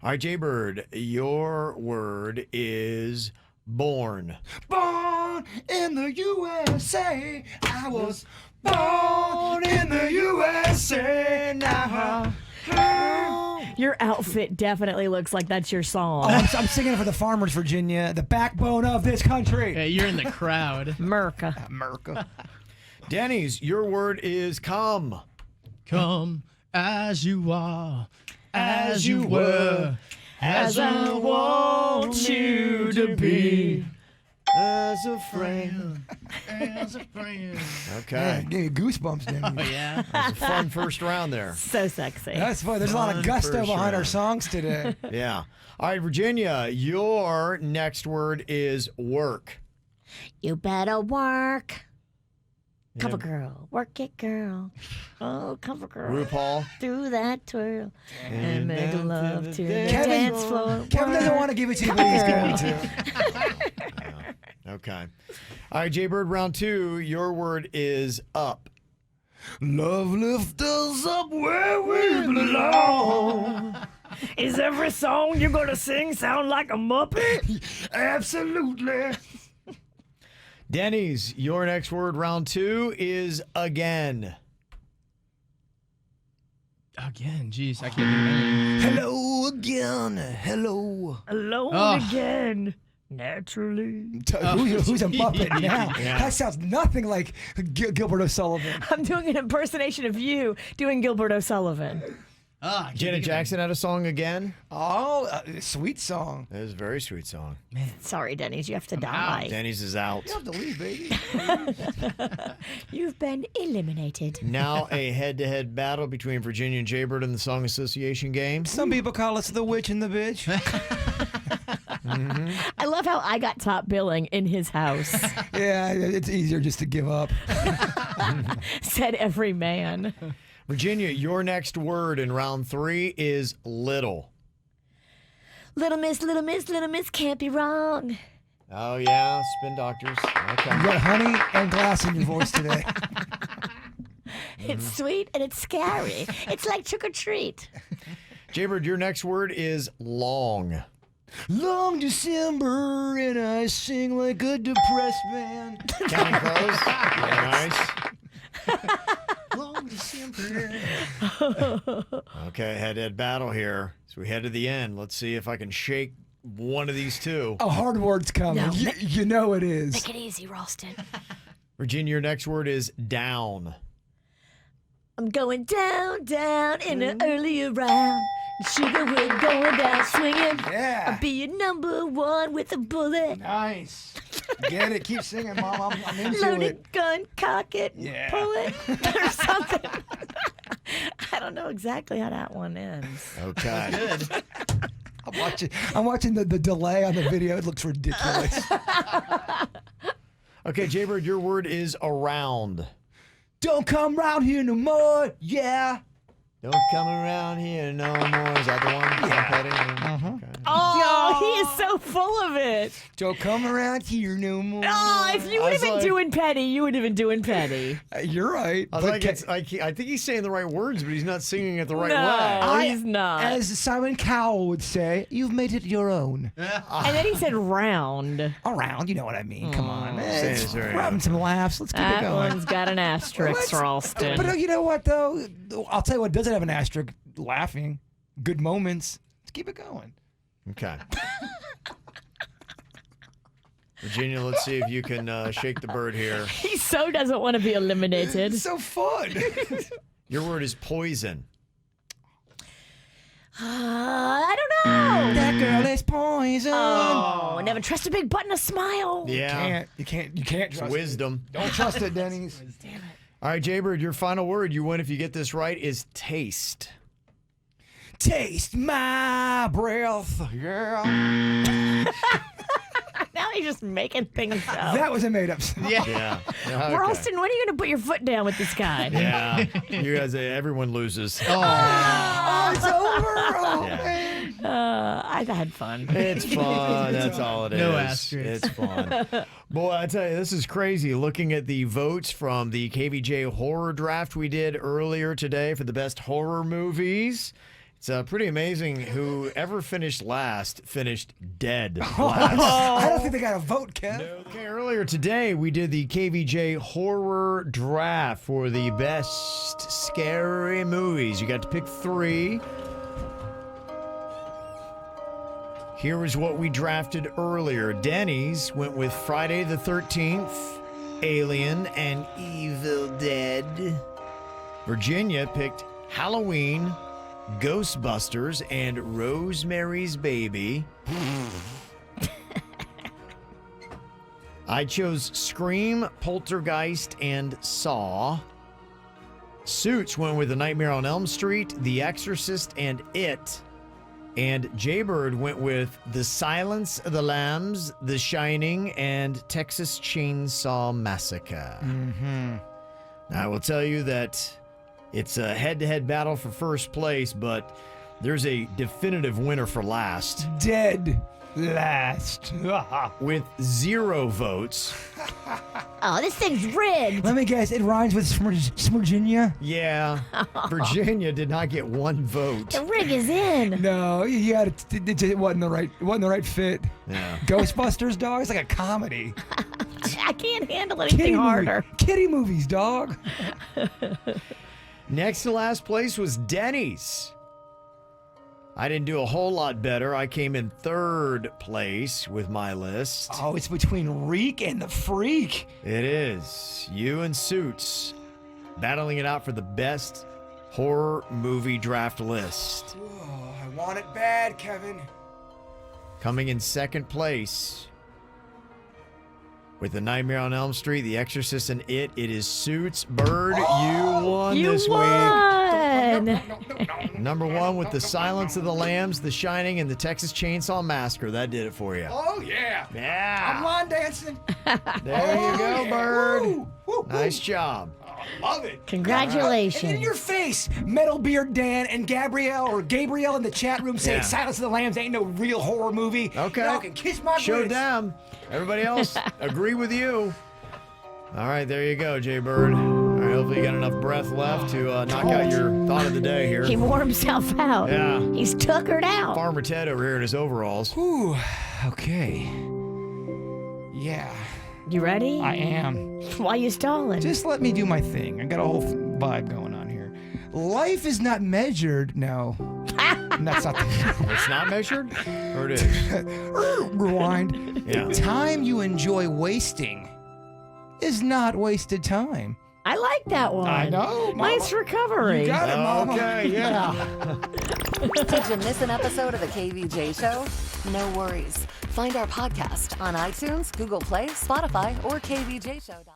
[SPEAKER 2] All right, Jaybird, your word is born.
[SPEAKER 4] Born in the USA. I was born in the USA. Now.
[SPEAKER 3] Your outfit definitely looks like that's your song.
[SPEAKER 4] Oh, I'm singing it for the farmers, Virginia, the backbone of this country.
[SPEAKER 8] Yeah, you're in the crowd.
[SPEAKER 3] Merca.
[SPEAKER 2] Denny's, your word is come.
[SPEAKER 8] Come as you are, as you were,
[SPEAKER 3] as I want you to be.
[SPEAKER 2] As a friend.
[SPEAKER 8] As a friend.
[SPEAKER 2] Okay.
[SPEAKER 4] Yeah, gave me goosebumps, Denny.
[SPEAKER 8] Oh, yeah.
[SPEAKER 2] That was a fun first round there.
[SPEAKER 3] So sexy.
[SPEAKER 4] That's fun. There's a lot of
[SPEAKER 2] Fun
[SPEAKER 4] gusto
[SPEAKER 2] first
[SPEAKER 4] behind our
[SPEAKER 2] round.
[SPEAKER 4] songs today.
[SPEAKER 2] Yeah. All right, Virginia, your next word is work.
[SPEAKER 3] You better work.
[SPEAKER 2] Yeah.
[SPEAKER 3] Cover girl. Work it, girl. Oh, cover girl.
[SPEAKER 2] RuPaul.
[SPEAKER 3] Do that twirl. And make love to the
[SPEAKER 4] Kevin-
[SPEAKER 3] dance floor.
[SPEAKER 4] Kevin doesn't want to give it to you, but he's going to.
[SPEAKER 2] Okay. All right, Jaybird, round 2. Your word is up.
[SPEAKER 4] Love lift us up where we belong.
[SPEAKER 3] Is every song you're gonna sing sound like a Muppet?
[SPEAKER 4] Absolutely.
[SPEAKER 2] Denny's, your next word, round 2, is again.
[SPEAKER 8] Again, jeez, I can't remember.
[SPEAKER 4] Hello again. Hello.
[SPEAKER 3] Alone
[SPEAKER 8] Oh.
[SPEAKER 3] again. Naturally.
[SPEAKER 4] Who's a Muppet now?
[SPEAKER 2] Yeah.
[SPEAKER 4] That sounds nothing like Gilbert O'Sullivan.
[SPEAKER 3] I'm doing an impersonation of you doing Gilbert O'Sullivan.
[SPEAKER 2] Janet Jackson had a song again.
[SPEAKER 4] Oh, sweet song.
[SPEAKER 2] It was a very sweet song.
[SPEAKER 3] Sorry, Denny's, you have to die.
[SPEAKER 2] Denny's is out.
[SPEAKER 4] You have to leave, baby.
[SPEAKER 3] You've been eliminated.
[SPEAKER 2] Now a head-to-head battle between Virginia and Jaybird in the Song Association game.
[SPEAKER 4] Some people call us the witch and the bitch.
[SPEAKER 3] I love how I got top billing in his house.
[SPEAKER 4] Yeah, it's easier just to give up.
[SPEAKER 3] Said every man.
[SPEAKER 2] Virginia, your next word in round 3 is little.
[SPEAKER 3] Little miss, little miss, little miss can't be wrong.
[SPEAKER 2] Oh, yeah, spin doctors. Okay.
[SPEAKER 4] You got honey and glass in your voice today.
[SPEAKER 3] It's sweet and it's scary. It's like trick or treat.
[SPEAKER 2] Jaybird, your next word is long.
[SPEAKER 4] Long December, and I sing like a depressed man.
[SPEAKER 2] Counting crows. Nice.
[SPEAKER 4] Long December.
[SPEAKER 2] Okay, head-to-head battle here. So we head to the end. Let's see if I can shake one of these two.
[SPEAKER 4] A hard word's coming.
[SPEAKER 3] No,
[SPEAKER 4] You know it is.
[SPEAKER 3] Make it easy, Ralston.
[SPEAKER 2] Virginia, your next word is down.
[SPEAKER 3] I'm going down, down in an earlier round. Sugar, we're going down swinging.
[SPEAKER 4] Yeah.
[SPEAKER 3] I'll be your number one with a bullet.
[SPEAKER 4] Nice. Get it. Keep singing, Mom. I'm into
[SPEAKER 3] Loaded
[SPEAKER 4] it.
[SPEAKER 3] gun, cock it,
[SPEAKER 4] Yeah.
[SPEAKER 3] pull it, or something. I don't know exactly how that one ends.
[SPEAKER 2] Okay.
[SPEAKER 4] I'm watching the delay on the video. It looks ridiculous.
[SPEAKER 2] Okay, Jaybird, your word is around.
[SPEAKER 4] Don't come round here no more. Yeah.
[SPEAKER 2] Don't come around here no more. Is that the one? Yeah. Okay.
[SPEAKER 3] Oh, he is so full of it.
[SPEAKER 4] Don't come around here no more.
[SPEAKER 3] Oh, if you would have been doing petty, you would have been doing petty.
[SPEAKER 4] You're right.
[SPEAKER 2] I was like, I think he's saying the right words, but he's not singing it the right
[SPEAKER 3] No,
[SPEAKER 2] way.
[SPEAKER 3] he's not.
[SPEAKER 4] As Simon Cowell would say, you've made it your own.
[SPEAKER 3] And then he said round.
[SPEAKER 4] Around, you know what I mean. Come on.
[SPEAKER 2] Sorry.
[SPEAKER 4] We're having some laughs. Let's keep it
[SPEAKER 3] That
[SPEAKER 4] going.
[SPEAKER 3] one's got an asterisk, Ralston.
[SPEAKER 4] But you know what, though? I'll tell you what doesn't have an asterisk. Laughing. Good moments. Let's keep it going.
[SPEAKER 2] Okay. Virginia, let's see if you can shake the bird here.
[SPEAKER 3] He so doesn't want to be eliminated.
[SPEAKER 4] It's so fun.
[SPEAKER 2] Your word is poison.
[SPEAKER 3] I don't know.
[SPEAKER 4] That girl is poison.
[SPEAKER 3] Oh, never trust a big butt and a smile.
[SPEAKER 2] Yeah.
[SPEAKER 4] You can't
[SPEAKER 2] It's
[SPEAKER 4] trust
[SPEAKER 2] wisdom.
[SPEAKER 4] it. Don't trust it, Denny's.
[SPEAKER 3] Damn it.
[SPEAKER 2] All right, Jaybird, your final word, you win if you get this right, is taste.
[SPEAKER 4] Taste my breath. Yeah.
[SPEAKER 3] Now he's just making things up.
[SPEAKER 4] That was a made-up song.
[SPEAKER 2] Yeah. Okay.
[SPEAKER 3] Ralston, when are you going to put your foot down with this guy?
[SPEAKER 2] Yeah. You guys, everyone loses.
[SPEAKER 4] Oh, it's over. Oh,
[SPEAKER 2] Yeah.
[SPEAKER 4] man.
[SPEAKER 3] I had fun.
[SPEAKER 2] It's fun. That's all it is.
[SPEAKER 8] No asterisks.
[SPEAKER 2] It's fun. Boy, I tell you, this is crazy. Looking at the votes from the KVJ horror draft we did earlier today for the best horror movies. It's pretty amazing. Whoever finished last finished dead last.
[SPEAKER 4] I don't think they got a vote, Kev.
[SPEAKER 2] Okay, earlier today we did the KVJ horror draft for the best scary movies. You got to pick 3. Here was what we drafted earlier. Denny's went with Friday the 13th, Alien, and Evil Dead. Virginia picked Halloween, Ghostbusters, and Rosemary's Baby. I chose Scream, Poltergeist, and Saw. Suits went with The Nightmare on Elm Street, The Exorcist, and It. And Jaybird went with The Silence of the Lambs, The Shining, and Texas Chainsaw Massacre.
[SPEAKER 4] Mm-hmm.
[SPEAKER 2] I will tell you that it's a head-to-head battle for first place, but there's a definitive winner for last.
[SPEAKER 4] Dead last.
[SPEAKER 2] With 0 votes.
[SPEAKER 3] Oh, this thing's rigged.
[SPEAKER 4] Let me guess. It rhymes with Smurginia.
[SPEAKER 2] Yeah. Virginia did not get 1 vote.
[SPEAKER 3] The rig is in.
[SPEAKER 4] No, you had it wasn't the right fit.
[SPEAKER 2] Yeah.
[SPEAKER 4] Ghostbusters, dog. It's like a comedy.
[SPEAKER 3] I can't handle anything harder.
[SPEAKER 4] Kitty movies, dog.
[SPEAKER 2] Next to last place was Denny's. I didn't do a whole lot better. I came in 3rd place with my list.
[SPEAKER 4] Oh, it's between Reek and the Freak.
[SPEAKER 2] It is. You and Suits battling it out for the best horror movie draft list.
[SPEAKER 4] Oh, I want it bad, Kevin.
[SPEAKER 2] Coming in second place with The Nightmare on Elm Street, The Exorcist, and It is Suits. Bird, you won this week. Number one with The Silence of the Lambs, The Shining, and The Texas Chainsaw Massacre. That did it for you.
[SPEAKER 4] Oh, yeah.
[SPEAKER 2] Yeah.
[SPEAKER 4] I'm line dancing.
[SPEAKER 2] There you go,
[SPEAKER 4] yeah.
[SPEAKER 2] Bird.
[SPEAKER 4] Woo, woo,
[SPEAKER 2] Nice job.
[SPEAKER 4] Love it.
[SPEAKER 3] Congratulations.
[SPEAKER 4] And in your face, Metal Beard Dan and Gabrielle in the chat room saying
[SPEAKER 2] Yeah.
[SPEAKER 4] Silence of the Lambs ain't no real horror movie.
[SPEAKER 2] Okay.
[SPEAKER 4] Y'all can kiss my
[SPEAKER 2] Show
[SPEAKER 4] grits.
[SPEAKER 2] them. Everybody else agree with you. All right, there you go, Jay Bird. All right, hopefully you got enough breath left to knock out your thought of the day here.
[SPEAKER 3] He wore himself out.
[SPEAKER 2] Yeah.
[SPEAKER 3] He's tuckered out.
[SPEAKER 2] Farmer Ted over here in his overalls.
[SPEAKER 4] Whew. Okay. Yeah.
[SPEAKER 3] You ready?
[SPEAKER 4] I am.
[SPEAKER 3] Why you stalling?
[SPEAKER 4] Just let me do my thing. I got a whole vibe going on here. Life is not measured. No. That's not
[SPEAKER 2] It's not measured? Or it is?
[SPEAKER 4] Rewind.
[SPEAKER 2] Yeah.
[SPEAKER 4] Time you enjoy wasting is not wasted time.
[SPEAKER 3] I like that one.
[SPEAKER 4] I know, Mama.
[SPEAKER 3] Nice recovery.
[SPEAKER 4] You got it, Mama.
[SPEAKER 2] Okay, yeah.
[SPEAKER 5] Did you miss an episode of the KVJ Show? No worries. Find our podcast on iTunes, Google Play, Spotify, or kvjshow.com.